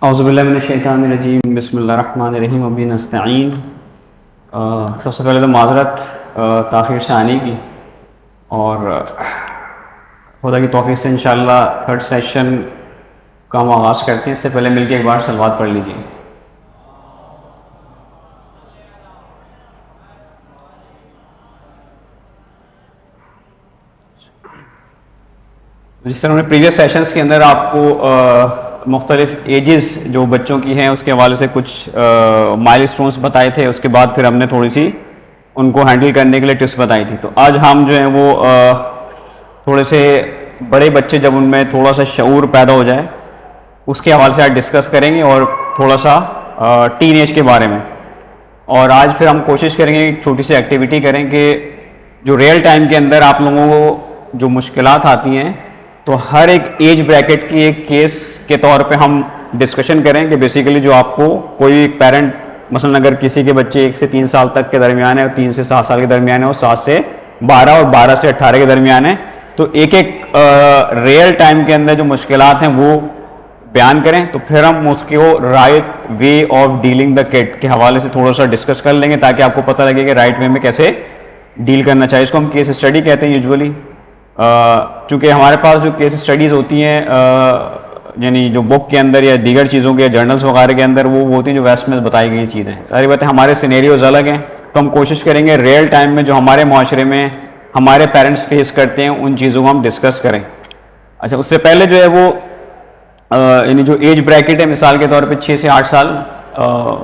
اعوذ باللہ من الشیطان الرجیم، بسم اللہ الرحمن الرحیم، وبہ نستعین۔ سب سے پہلے تو معذرت تاخیر سے آنے کی، اور خدا کی توفیق سے انشاءاللہ تھرڈ سیشن کا ہم آغاز کرتے ہیں۔ اس سے پہلے مل کے ایک بار صلوات پڑھ لیجیے۔ جس طرح ہم نے پریویس سیشنز کے اندر آپ کو مختلف ایجز جو بچوں کی ہیں اس کے حوالے سے کچھ مائل سٹونز بتائے تھے، اس کے بعد پھر ہم نے تھوڑی سی ان کو ہینڈل کرنے کے لیے ٹپس بتائی تھی۔ تو آج ہم جو ہیں وہ تھوڑے سے بڑے بچے جب ان میں تھوڑا سا شعور پیدا ہو جائے اس کے حوالے سے آج ڈسکس کریں گے، اور تھوڑا سا ٹین ایج کے بارے میں۔ اور آج پھر ہم کوشش کریں گے ایک چھوٹی سی ایکٹیویٹی کریں کہ جو ریئل ٹائم کے اندر آپ لوگوں کو جو مشکلات آتی ہیں تو ہر ایک ایج بریکٹ کی ایک کیس کے طور پہ ہم ڈسکشن کریں کہ بیسیکلی جو آپ کو کوئی ایک پیرنٹ مثلا اگر کسی کے بچے 1 سے 3 سال تک کے درمیان ہے اور 3 سے 7 سال کے درمیان ہے اور 7 سے 12 اور 12 سے 18 کے درمیان ہے، تو ایک ریئل ٹائم کے اندر جو مشکلات ہیں وہ بیان کریں، تو پھر ہم اس کو right way of dealing the kid کے حوالے سے تھوڑا سا ڈسکس کر لیں گے تاکہ آپ کو پتہ لگے کہ رائٹ وے میں کیسے ڈیل کرنا چاہیے۔ اس کو ہم کیس اسٹڈی کہتے ہیں یوزولی، چونکہ ہمارے پاس جو کیس اسٹڈیز ہوتی ہیں یعنی جو بک کے اندر یا دیگر چیزوں کے جرنلس وغیرہ کے اندر وہ ہوتی ہیں جو ویسٹ میں بتائی گئی چیزیں، ظاہر بات ہے ہمارے سینیریوز الگ ہیں، تو ہم کوشش کریں گے ریئل ٹائم میں جو ہمارے معاشرے میں ہمارے پیرنٹس فیس کرتے ہیں ان چیزوں کو ہم ڈسکس کریں۔ اچھا، اس سے پہلے جو ہے وہ یعنی جو ایج بریکٹ ہے مثال کے طور پہ 6 سے 8 سال،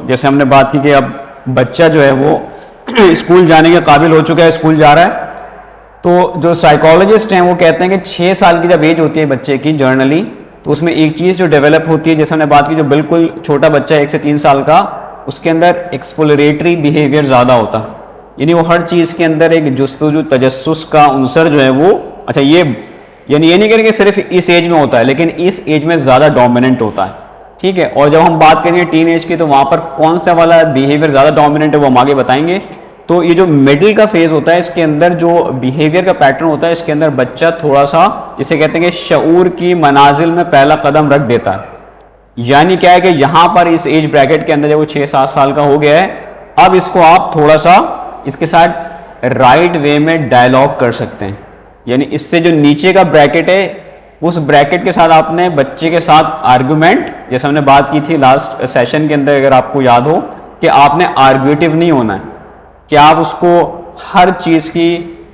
جیسے ہم نے بات کی کہ اب بچہ جو ہے وہ اسکول جانے کے قابل ہو چکا ہے، اسکول جا رہا ہے، تو جو سائیکالوجسٹ ہیں وہ کہتے ہیں کہ 6 سال کی جب ایج ہوتی ہے بچے کی جرنلی، تو اس میں ایک چیز جو ڈیولپ ہوتی ہے جیسے ہم نے بات کی جو بالکل چھوٹا بچہ ہے 1 سے 3 سال کا، اس کے اندر ایکسپلوریٹری بیہیویئر زیادہ ہوتا ہے، یعنی وہ ہر چیز کے اندر ایک جستجو تجسس کا عنصر جو ہے وہ اچھا یہ یعنی یہ نہیں کریں کہ صرف اس ایج میں ہوتا ہے لیکن اس ایج میں زیادہ ڈومیننٹ ہوتا ہے، ٹھیک ہے۔ اور جب ہم بات کریں گے ٹین ایج کی تو وہاں پر کون سا والا بیہیویئر زیادہ ڈومیننٹ ہے وہ ہم آگے بتائیں گے۔ تو یہ جو مڈل کا فیز ہوتا ہے اس کے اندر جو بیہیویئر کا پیٹرن ہوتا ہے اس کے اندر بچہ تھوڑا سا جسے کہتے ہیں کہ شعور کی منازل میں پہلا قدم رکھ دیتا ہے، یعنی کیا ہے کہ یہاں پر اس ایج بریکٹ کے اندر جب وہ 6-7 سال کا ہو گیا ہے، اب اس کو آپ تھوڑا سا اس کے ساتھ رائٹ وے میں ڈائلاگ کر سکتے ہیں، یعنی اس سے جو نیچے کا بریکٹ ہے اس بریکٹ کے ساتھ آپ نے بچے کے ساتھ آرگومنٹ، جیسے ہم نے بات کی تھی لاسٹ سیشن کے اندر اگر آپ کو یاد ہو کہ آپ نے آرگویٹو نہیں ہونا ہے، کہ آپ اس کو ہر چیز کی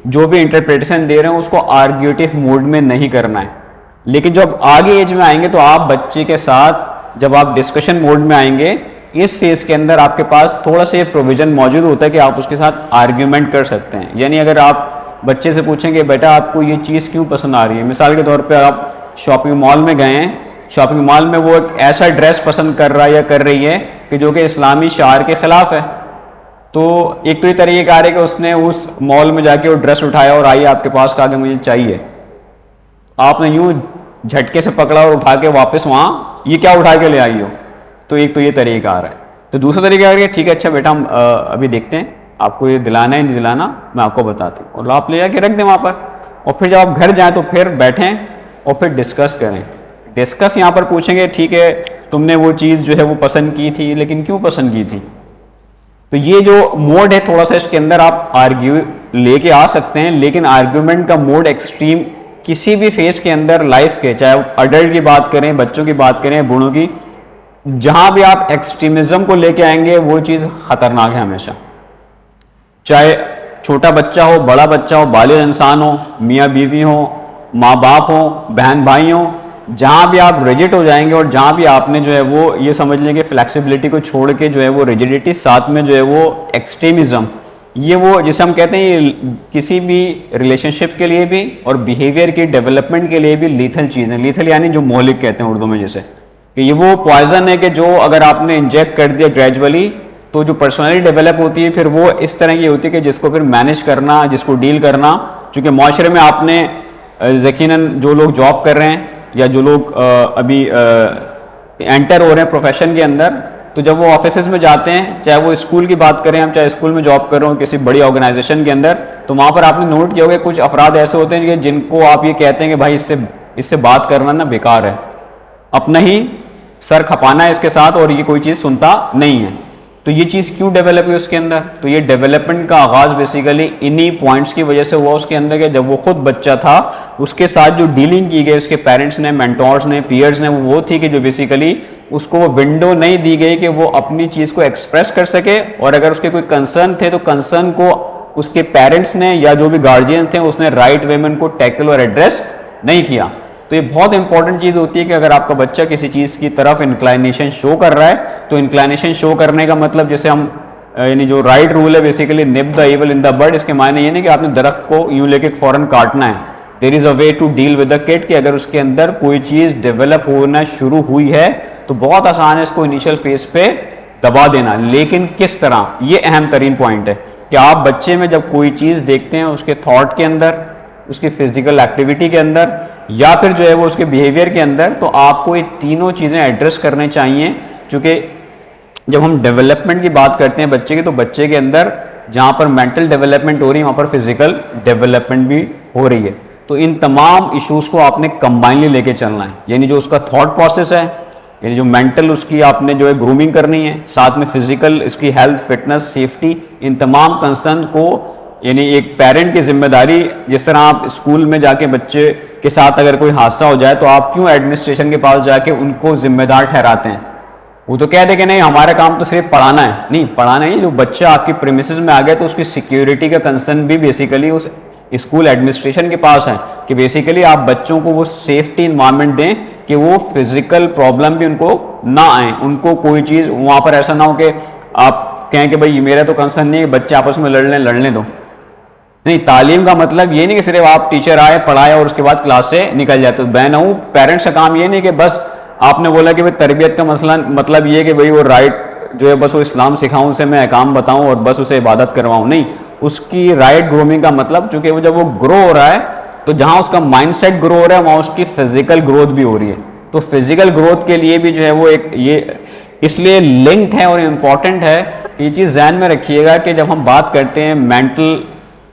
جو بھی انٹرپریٹیشن دے رہے ہیں اس کو آرگویٹو موڈ میں نہیں کرنا ہے، لیکن جب آگے ایج میں آئیں گے تو آپ بچے کے ساتھ جب آپ ڈسکشن موڈ میں آئیں گے اس فیز کے اندر آپ کے پاس تھوڑا سا یہ پروویژن موجود ہوتا ہے کہ آپ اس کے ساتھ آرگیومنٹ کر سکتے ہیں، یعنی اگر آپ بچے سے پوچھیں کہ بیٹا آپ کو یہ چیز کیوں پسند آ رہی ہے، مثال کے طور پہ آپ شاپنگ مال میں گئے ہیں، شاپنگ مال میں وہ ایک ایسا ڈریس پسند کر رہا ہے یا کر رہی ہے کہ جو کہ اسلامی شعار کے خلاف ہے، تو ایک تو یہ طریقہ کار ہے کہ اس نے اس مال میں جا کے وہ ڈریس اٹھایا اور آئی آپ کے پاس کہا کہ مجھے چاہیے، آپ نے یوں جھٹکے سے پکڑا اور اٹھا کے واپس وہاں یہ کیا اٹھا کے لے آئی ہو، تو ایک تو یہ طریقہ کار ہے۔ تو دوسرا طریقہ کار ہے ٹھیک ہے اچھا بیٹا ہم ابھی دیکھتے ہیں آپ کو یہ دلانا ہے نہیں دلانا میں آپ کو بتاتی ہوں، اور آپ لے جا کے رکھ دیں وہاں پر، اور پھر جب آپ گھر جائیں تو پھر بیٹھیں اور پھر ڈسکس کریں۔ ڈسکس یہاں پر پوچھیں گے ٹھیک ہے تم نے وہ چیز جو ہے وہ پسند کی تھی لیکن کیوں پسند کی تھی، تو یہ جو موڈ ہے تھوڑا سا اس کے اندر آپ آرگیو لے کے آ سکتے ہیں، لیکن آرگیومنٹ کا موڈ ایکسٹریم کسی بھی فیز کے اندر لائف کے، چاہے اڈلٹ کی بات کریں بچوں کی بات کریں بوڑھوں کی، جہاں بھی آپ ایکسٹریمزم کو لے کے آئیں گے وہ چیز خطرناک ہے ہمیشہ، چاہے چھوٹا بچہ ہو بڑا بچہ ہو بالغ انسان ہو میاں بیوی ہو ماں باپ ہو بہن بھائی ہوں، جہاں بھی آپ ریجڈ ہو جائیں گے اور جہاں بھی آپ نے جو ہے وہ یہ سمجھ لیں کہ فلیکسیبلٹی کو چھوڑ کے جو ہے وہ ریجڈیٹی ساتھ میں جو ہے وہ ایکسٹریمزم، یہ وہ جسے ہم کہتے ہیں یہ کسی بھی ریلیشن شپ کے لیے بھی اور بیہیویئر کی ڈیولپمنٹ کے لیے بھی لیتھل چیز ہے، لیتھل یعنی جو مہلک کہتے ہیں اردو میں جیسے کہ یہ وہ پوائزن ہے کہ جو اگر آپ نے انجیکٹ کر دیا گریجولی تو جو پرسنالٹی ڈیولپ ہوتی ہے پھر وہ اس طرح کی ہوتی ہے کہ جس کو پھر مینیج کرنا جس کو ڈیل کرنا، چونکہ معاشرے میں آپ نے یقیناً جو لوگ جاب کر رہے ہیں یا جو لوگ ابھی انٹر ہو رہے ہیں پروفیشن کے اندر، تو جب وہ آفیسز میں جاتے ہیں چاہے وہ اسکول کی بات کریں ہم چاہے اسکول میں جاب کر رہے ہوں کسی بڑی آرگنائزیشن کے اندر، تو وہاں پر آپ نے نوٹ کیا ہوگا کچھ افراد ایسے ہوتے ہیں کہ جن کو آپ یہ کہتے ہیں کہ بھائی اس سے بات کرنا نا بیکار ہے، اپنا ہی سر کھپانا ہے اس کے ساتھ اور یہ کوئی چیز سنتا نہیں ہے. تو یہ چیز کیوں ڈیولپ ہوئی اس کے اندر؟ تو یہ ڈیولپمنٹ کا آغاز بیسیکلی انہی پوائنٹس کی وجہ سے ہوا اس کے اندر کہ جب وہ خود بچہ تھا اس کے ساتھ جو ڈیلنگ کی گئی اس کے پیرنٹس نے, مینٹورز نے, پیئرز نے, وہ تھی کہ جو بیسیکلی اس کو وہ ونڈو نہیں دی گئی کہ وہ اپنی چیز کو ایکسپریس کر سکے, اور اگر اس کے کوئی کنسرن تھے تو کنسرن کو اس کے پیرنٹس نے یا جو بھی گارجین تھے اس نے رائٹ وے میں ان کو ٹیکل اور ایڈریس نہیں کیا. تو یہ بہت امپورٹنٹ چیز ہوتی ہے کہ اگر آپ کا بچہ کسی چیز کی طرف انکلائنیشن شو کر رہا ہے تو انکلائنیشن شو کرنے کا مطلب جیسے ہم یعنی جو رائٹ رول ہے بیسیکلی نپ دا ایول ان دا بڈ, اس کے معنی یہ نہیں کہ آپ نے درخت کو یوں لے کے فوراً کاٹنا ہے. There is a way to deal with the kid کہ اگر اس کے اندر کوئی چیز ڈیولپ ہونا شروع ہوئی ہے تو بہت آسان ہے اس کو انیشیل فیز پہ دبا دینا, لیکن کس طرح, یہ اہم ترین پوائنٹ ہے کہ آپ بچے میں جب کوئی چیز دیکھتے ہیں اس کے تھاٹ کے اندر, اس کی فزیکل ایکٹیویٹی کے اندر یا پھر جو ہے وہ اس کے بیہیویئر کے اندر, تو آپ کو یہ تینوں چیزیں ایڈریس کرنے چاہیے. چونکہ جب ہم ڈیولپمنٹ کی بات کرتے ہیں بچے کی, تو بچے کے اندر جہاں پر مینٹل ڈیولپمنٹ ہو رہی ہے وہاں پر فزیکل ڈیولپمنٹ بھی ہو رہی ہے. تو ان تمام ایشوز کو آپ نے کمبائنلی لے کے چلنا ہے, یعنی جو اس کا تھاٹ پروسیس ہے, یعنی جو مینٹل اس کی آپ نے جو ہے گرومنگ کرنی ہے, ساتھ میں فزیکل اس کی ہیلتھ, فٹنس, سیفٹی, ان تمام کنسرن کو یعنی ایک پیرنٹ کی ذمہ داری. جس طرح آپ اسکول میں جا کے بچے کے ساتھ اگر کوئی حادثہ ہو جائے تو آپ کیوں ایڈمنسٹریشن کے پاس جا کے ان کو ذمہ دار ٹھہراتے ہیں؟ وہ تو کہہ دے کہ نہیں ہمارا کام تو صرف پڑھانا ہے. نہیں, پڑھانا نہیں, جو بچہ آپ کی پریمیسز میں آ گیا تو اس کی سیکیورٹی کا کنسرن بھی بیسیکلی اس اسکول ایڈمنسٹریشن کے پاس ہے کہ بیسیکلی آپ بچوں کو وہ سیفٹی انوائرمنٹ دیں کہ وہ فزیکل پرابلم بھی ان کو نہ آئیں, ان کو کوئی چیز وہاں پر ایسا نہ ہو کہ آپ کہیں کہ بھائی میرا تو کنسرن نہیں ہے, بچے آپس میں لڑنے دو. نہیں, تعلیم کا مطلب یہ نہیں کہ صرف آپ ٹیچر آئے پڑھائے اور اس کے بعد کلاس سے نکل جائے. تو میں نہ ہوں, پیرنٹس کا کام یہ نہیں کہ بس آپ نے بولا کہ بھائی تربیت کا مسئلہ مطلب یہ کہ بھائی وہ رائٹ جو ہے بس وہ اسلام سکھاؤں, اسے میں احکام بتاؤں اور بس اسے عبادت کرواؤں. نہیں, اس کی رائٹ گرومنگ کا مطلب چونکہ وہ جب وہ گرو ہو رہا ہے تو جہاں اس کا مائنڈ سیٹ گرو ہو رہا ہے وہاں اس کی فزیکل گروتھ بھی ہو رہی ہے. تو فزیکل گروتھ کے لیے بھی جو ہے وہ ایک یہ اس لیے لنکڈ ہے اور امپورٹنٹ ہے. یہ چیز ذہن میں رکھیے گا کہ جب ہم بات کرتے ہیں مینٹل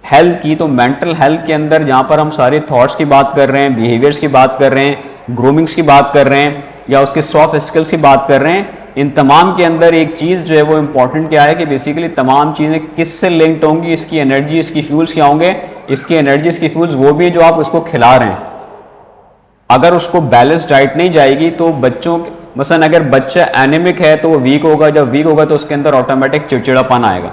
ہیلتھ کی, تو مینٹل ہیلتھ کے اندر جہاں پر ہم سارے تھاٹس کی بات کر رہے ہیں, بیہیویئرس کی بات کر رہے ہیں, گرومنگس کی بات کر رہے ہیں یا اس کے سافٹ اسکلس کی بات کر رہے ہیں, ان تمام کے اندر ایک چیز جو ہے وہ امپورٹنٹ کیا ہے کہ بیسیکلی تمام چیزیں کس سے لنکڈ ہوں گی, اس کی انرجی, اس کی فیولز کیا ہوں گے. اس کی انرجی, اس کی فیولز وہ بھی جو آپ اس کو کھلا رہے ہیں. اگر اس کو بیلنس ڈائٹ نہیں جائے گی تو بچوں مثلا اگر بچہ اینیمک ہے تو وہ ویک ہوگا, جب ویک ہوگا تو اس کے اندر آٹومیٹک چڑچڑاپن آئے گا.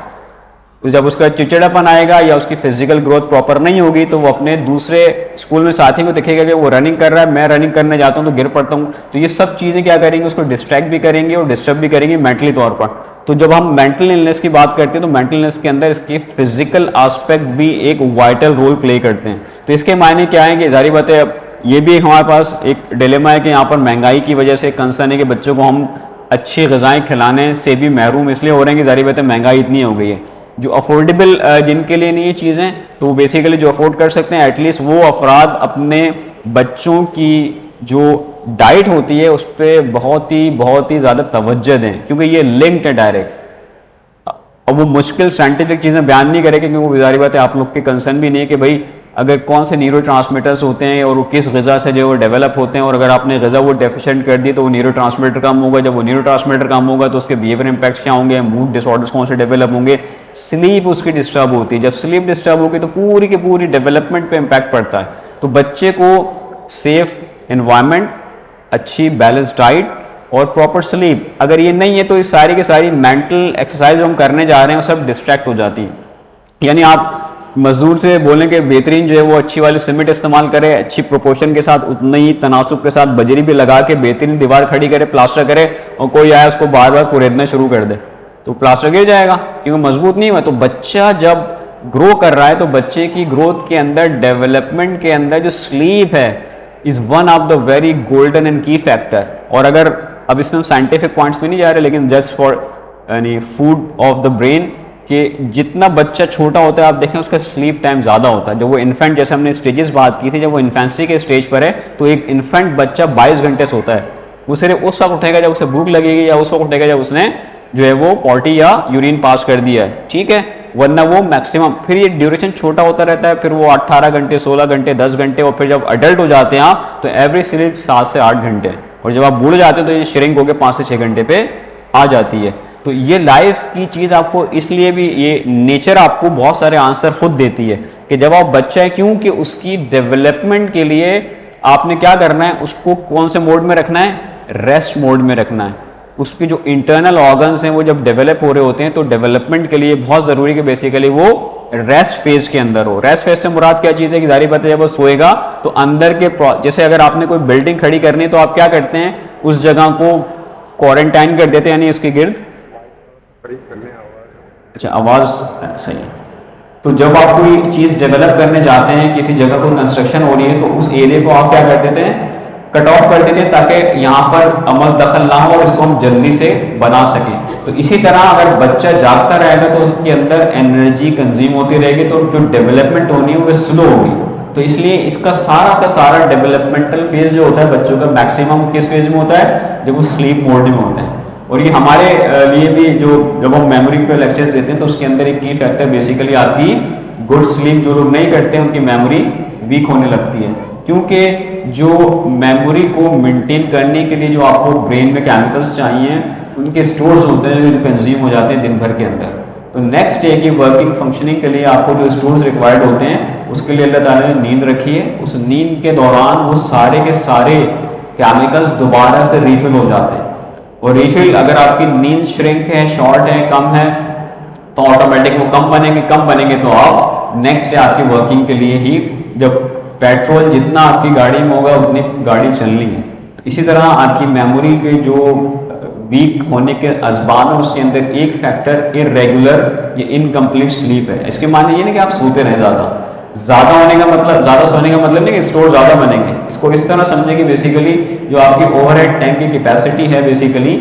جب اس کا چڑچڑاپن آئے گا یا اس کی فزیکل گروتھ پراپر نہیں ہوگی تو وہ اپنے دوسرے اسکول میں ساتھی کو دیکھے گا کہ وہ رننگ کر رہا ہے, میں رننگ کرنے جاتا ہوں تو گر پڑتا ہوں. تو یہ سب چیزیں کیا کریں گے, اس کو ڈسٹریکٹ بھی کریں گے اور ڈسٹرب بھی کریں گے مینٹلی طور پر. تو جب ہم مینٹل النیس کی بات کرتے ہیں تو مینٹل النیس کے اندر اس کی فزیکل آسپیکٹ بھی ایک وائٹل رول پلے کرتے ہیں. تو اس کے معنی کیا ہیں کہ ظاہری بات ہے یہ بھی ہمارے پاس ایک ڈیلیما ہے کہ یہاں پر مہنگائی کی وجہ سے کنسرن ہے کہ بچوں کو ہم اچھی غذائیں کھلانے سے بھی محروم اس لیے ہو رہے ہیں کہ ظاہری بات ہے مہنگائی اتنی ہو گئی ہے. جو افورڈیبل جن کے لیے نہیں یہ چیزیں, تو بیسیکلی جو افورڈ کر سکتے ہیں ایٹ لیسٹ وہ افراد اپنے بچوں کی جو ڈائٹ ہوتی ہے اس پہ بہت ہی زیادہ توجہ دیں, کیونکہ یہ لنکڈ ہے ڈائریکٹ. اور وہ مشکل سائنٹیفک چیزیں بیان نہیں کرے کیونکہ وہ ظاہری بات ہے آپ لوگ کے کنسرن بھی نہیں ہے کہ بھائی اگر کون سے نیورو ٹرانسمیٹرز ہوتے ہیں اور وہ کس غذا سے جو وہ ڈیولپ ہوتے ہیں, اور اگر آپ نے غذا وہ ڈیفیشینٹ کر دی تو وہ نیورو ٹرانسمیٹر کم ہوگا, جب وہ نیورو ٹرانسمیٹر کم ہوگا تو اس کے بیہیویئر امپیکٹس کیا ہوں گے, موڈ ڈس آرڈرس کون سے ڈیولپ ہوں گے, سلیپ اس کی ڈسٹرب ہوتی ہے, جب سلیپ ڈسٹرب ہوگی تو پوری کی پوری ڈیولپمنٹ پہ امپیکٹ پڑتا ہے. تو بچے کو سیف انوائرمنٹ, اچھی بیلنس ڈائٹ اور پراپر سلیپ اگر یہ نہیں ہے تو یہ ساری کی ساری مینٹل ایکسرسائز ہم کرنے جا رہے ہیں وہ سب ڈسٹریکٹ ہو جاتی ہیں. یعنی آپ مزدور سے بولیں کہ بہترین جو ہے وہ اچھی والی سیمنٹ استعمال کرے, اچھی پروپورشن کے ساتھ, اتنے ہی تناسب کے ساتھ بجری بھی لگا کے بہترین دیوار کھڑی کرے, پلاسٹر کرے, اور کوئی آیا اس کو بار بار کریدنا شروع کر دے تو پلاسٹر گر جائے گا کیونکہ مضبوط نہیں ہوا. تو بچہ جب گرو کر رہا ہے تو بچے کی گروتھ کے اندر, ڈیولپمنٹ کے اندر جو سلیپ ہے is one of the very golden and کی فیکٹر. اور اگر اب اس میں ہم سائنٹیفک پوائنٹس میں نہیں جا رہے لیکن جسٹ فار یعنی فوڈ آف دا برین کہ جتنا بچہ چھوٹا ہوتا ہے آپ دیکھیں اس کا سلیپ ٹائم زیادہ ہوتا ہے. جب وہ انفینٹ, جیسے ہم نے اسٹیجز بات کی تھی, جب وہ انفینسی کے اسٹیج پر ہے تو ایک انفینٹ بچہ 22 گھنٹے سوتا ہے. وہ صرف اس وقت اٹھے گا جب اسے بھوک لگے گی یا اس وقت اٹھے گا جب اس نے جو ہے وہ پوٹی یا یورین پاس کر دیا ہے, ٹھیک ہے, ورنہ وہ میکسیمم پھر یہ ڈیوریشن چھوٹا ہوتا رہتا ہے, پھر وہ 18 گھنٹے, 16 گھنٹے, 10 گھنٹے, اور پھر جب اڈلٹ ہو جاتے ہیں آپ تو ایوریج سلیپ 7 سے 8 گھنٹے. اور جب آپ بوڑھے جاتے ہیں تو یہ شرنک ہو کے 5 سے 6 گھنٹے پہ آ جاتی ہے. تو یہ لائف کی چیز آپ کو اس لیے بھی یہ نیچر آپ کو بہت سارے آنسر خود دیتی ہے کہ جب آپ بچہ ہے, کیونکہ اس کی ڈیولپمنٹ کے لیے آپ نے کیا کرنا ہے, اس کو کون سے موڈ میں رکھنا ہے, ریسٹ موڈ میں رکھنا ہے. اس کے جو انٹرنل آرگنس ہیں وہ جب ڈیولپ ہو رہے ہوتے ہیں تو ڈیولپمنٹ کے لیے بہت ضروری کہ بیسیکلی وہ ریسٹ فیز کے اندر ہو. ریسٹ فیز سے مراد کیا چیز ہے کہ ظاہر بات ہے جب وہ سوئے گا تو اندر کے جیسے اگر آپ نے کوئی بلڈنگ کھڑی کرنی ہے تو آپ کیا کرتے ہیں, اس جگہ کو کوارنٹائن کر دیتے ہیں, یعنی اس کے گرد. اچھا آواز صحیح ہے. تو جب آپ کوئی چیز ڈیولپ کرنے جاتے ہیں, کسی جگہ کو کنسٹرکشن ہو رہی ہے تو اس ایریا کو آپ کیا کر دیتے ہیں, کٹ آف کر دیتے ہیں تاکہ یہاں پر عمل دخل نہ ہو اور اس کو ہم جلدی سے بنا سکیں. تو اسی طرح اگر بچہ جاگتا رہے گا تو اس کے اندر انرجی کنزیوم ہوتی رہے گی تو جو ڈیولپمنٹ ہونی ہے وہ سلو ہوگی. تو اس لیے اس کا سارا ڈیولپمنٹل فیز جو ہوتا ہے بچوں کا میکسیمم کس فیز میں ہوتا ہے, جب وہ سلیپ موڈ میں ہوتے ہیں. اور یہ ہمارے لیے بھی جب ہم میموری پہ لیکچرز دیتے ہیں تو اس کے اندر ایک کی فیکٹر بیسیکلی آپ کی گڈ سلیپ جو لوگ نہیں کرتے ہیں ان کی میموری ویک ہونے لگتی ہے, کیونکہ جو میموری کو مینٹین کرنے کے لیے جو آپ کو برین میں کیمیکلز چاہیے ان کے اسٹورز ہوتے ہیں جو کنزیوم ہو جاتے ہیں دن بھر کے اندر. تو نیکسٹ ڈے کی ورکنگ فنکشننگ کے لیے آپ کو جو اسٹورز ریکوائرڈ ہوتے ہیں اس کے لیے اللہ تعالیٰ نے نیند رکھی ہے. اس نیند کے دوران وہ سارے کے سارے کیمیکلز دوبارہ سے ریفل ہو جاتے ہیں. اور ریفل اگر آپ کی نیند شرنک ہے, شارٹ ہے, کم ہے تو آٹومیٹک وہ کم بنیں گے تو آپ نیکسٹ ڈے آپ کی ورکنگ کے لیے ہی, جب پیٹرول جتنا آپ کی گاڑی میں ہوگا اتنی گاڑی چلنی ہے. اسی طرح آپ کی میموری کے جو ویک ہونے کے اسباب ہیں اس کے اندر ایک فیکٹر ارریگولر یا انکمپلیٹ سلیپ ہے. اس کے معنی یہ نہیں کہ آپ سوتے رہیں زیادہ ہونے کا مطلب, زیادہ سونے کا مطلب نہیں کہ اسٹور زیادہ بنیں گے. اس کو اس طرح سمجھیں کہ بیسیکلی جو آپ کی اوور ہیڈ ٹینک کی کیپیسٹی ہے بیسیکلی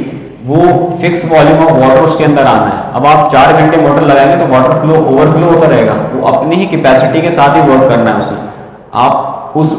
وہ فکس والیوم آف واٹر اس کے اندر آنا ہے. اب آپ 4 گھنٹے موٹر لگائیں گے تو واٹر فلو اوور فلو ہوتا رہے گا, وہ اپنی ہی کیپیسٹی کے ساتھ ہی ورک کرنا ہے اس نے. آپ اس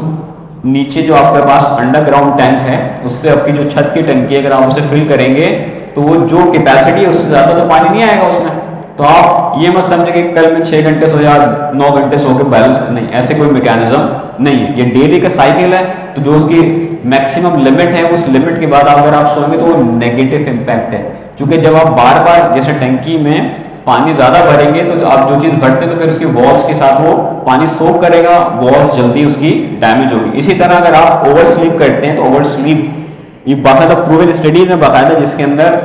نیچے جو آپ کے پاس انڈر گراؤنڈ ٹینک ہے اس سے آپ کی جو چھت کی ٹنکی ہے اگر آپ اسے فل کریں گے تو وہ جو کیپیسٹی ہے اس سے زیادہ تو پانی نہیں آئے گا اس میں. تو آپ یہ مت سمجھیں کہ کل میں 6 گھنٹے سو یا 9 گھنٹے سو کے بیلنس نہیں, ایسے کوئی میکینزم نہیں ہے. یہ ڈیلی کا سائیکل ہے. تو جو اس کی میکسیمم لمٹ ہے اس لمٹ کے بعد اگر آپ سوئیں گے تو وہ نیگیٹو امپیکٹ ہے, کیونکہ جب آپ بار بار جیسے ٹنکی میں پانی زیادہ بھریں گے تو آپ جو چیز بھرتے ہیں تو پھر اس کی والز کے ساتھ وہ پانی سوک کرے گا, والز جلدی اس کی ڈیمیج ہوگی. اسی طرح اگر آپ اوور سلیپ کرتے ہیں تو اوور سلیپ یہ باقاعدہ پروون اسٹڈیز ہیں باقاعدہ جس کے اندر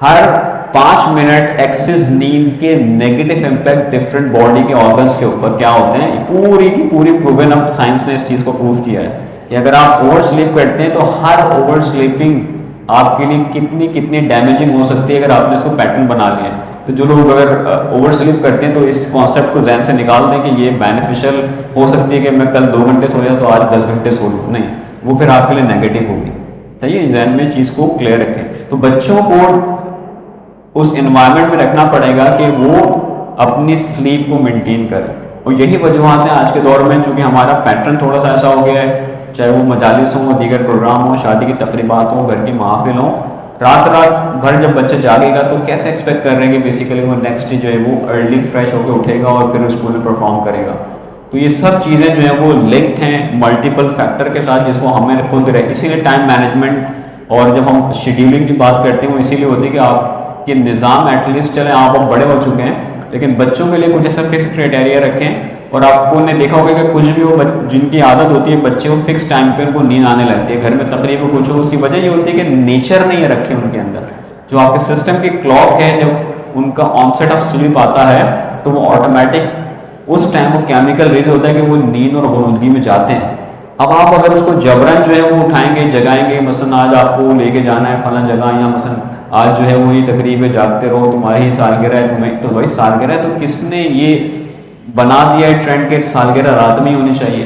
ہر 5 منٹ ایکسس نیند کے نیگیٹو امپیکٹ ڈفرینٹ باڈی کے آرگنس کے اوپر کیا ہوتے ہیں, پوری کی پوری پروون اب سائنس نے اس چیز کو پروف کیا ہے کہ اگر آپ اوور سلیپ کرتے ہیں تو ہر اوور سلیپنگ آپ کے لیے کتنی ڈیمیجنگ ہو سکتی ہے اگر آپ نے اس کو پیٹرن بنا لیا ہے. تو جو لوگ اگر اوور سلیپ کرتے ہیں تو اس کانسیپٹ کو ذہن سے نکال دیں کہ یہ بینیفیشل ہو سکتی ہے کہ میں کل 2 گھنٹے سویا تو آج 10 گھنٹے سو لوں, نہیں, وہ پھر آپ کے لیے نیگیٹو ہوگی. صحیح ہے, ذہن میں چیز کو کلیئر رکھیں. تو بچوں کو اس انوائرمنٹ میں رکھنا پڑے گا کہ وہ اپنی سلیپ کو مینٹین کریں. اور یہی وجوہات ہیں آج کے دور میں, چونکہ ہمارا پیٹرن تھوڑا سا ایسا ہو گیا ہے, چاہے وہ مجالس ہوں, دیگر پروگرام ہوں, شادی کی تقریبات ہوں, گھر کی محافل ہوں, رات بھر جب بچہ جاگے گا تو کیسے ایکسپیکٹ کر رہے ہیں کہ بیسیکلی وہ نیکسٹ ڈے جو ہے وہ ارلی فریش ہو کے اٹھے گا اور پھر اسکول میں پرفارم کرے گا. تو یہ سب چیزیں جو ہیں وہ لنکڈ ہیں ملٹیپل فیکٹر کے ساتھ, جس کو ہمیں خود اسی لیے ٹائم مینجمنٹ اور جب ہم شیڈیولنگ کی بات کرتے ہیں وہ اسی لیے ہوتی ہے کہ آپ کے نظام ایٹ لیسٹ چلیں, آپ اب بڑے ہو چکے ہیں لیکن بچوں کے لیے کچھ ایسا فکس کرائٹیریا رکھیں. اور آپ کو نے دیکھا ہوگا کہ کچھ بھی وہ جن کی عادت ہوتی ہے بچے کو فکس ٹائم پہ ان کو نیند آنے لگتی ہے, گھر میں تقریب کچھ ہو, اس کی وجہ یہ ہوتی ہے کہ نیچر نہیں رکھے ان کے اندر. جو آپ کے سسٹم کی کلاک ہے جب ان کا آن سیٹ آف سلیپ آتا ہے تو وہ آٹومیٹک اس ٹائم وہ کیمیکل ریلیز ہوتا ہے کہ وہ نیند اور غنودگی میں جاتے ہیں. اب آپ اگر اس کو جبرن جو ہے وہ اٹھائیں گے جگائیں گے, مثلا آج آپ کو لے کے جانا ہے فلاں جگہ, یا مثلا آج جو ہے وہ یہ تقریب ہے جاگتے رہو, تمہاری ہی سالگرہ ہے, تمہیں تو بھائی سالگرہ ہے, تو کس نے یہ بنا دیا ہے ٹرینڈ کے سالگرہ رات میں ہی ہونی چاہیے؟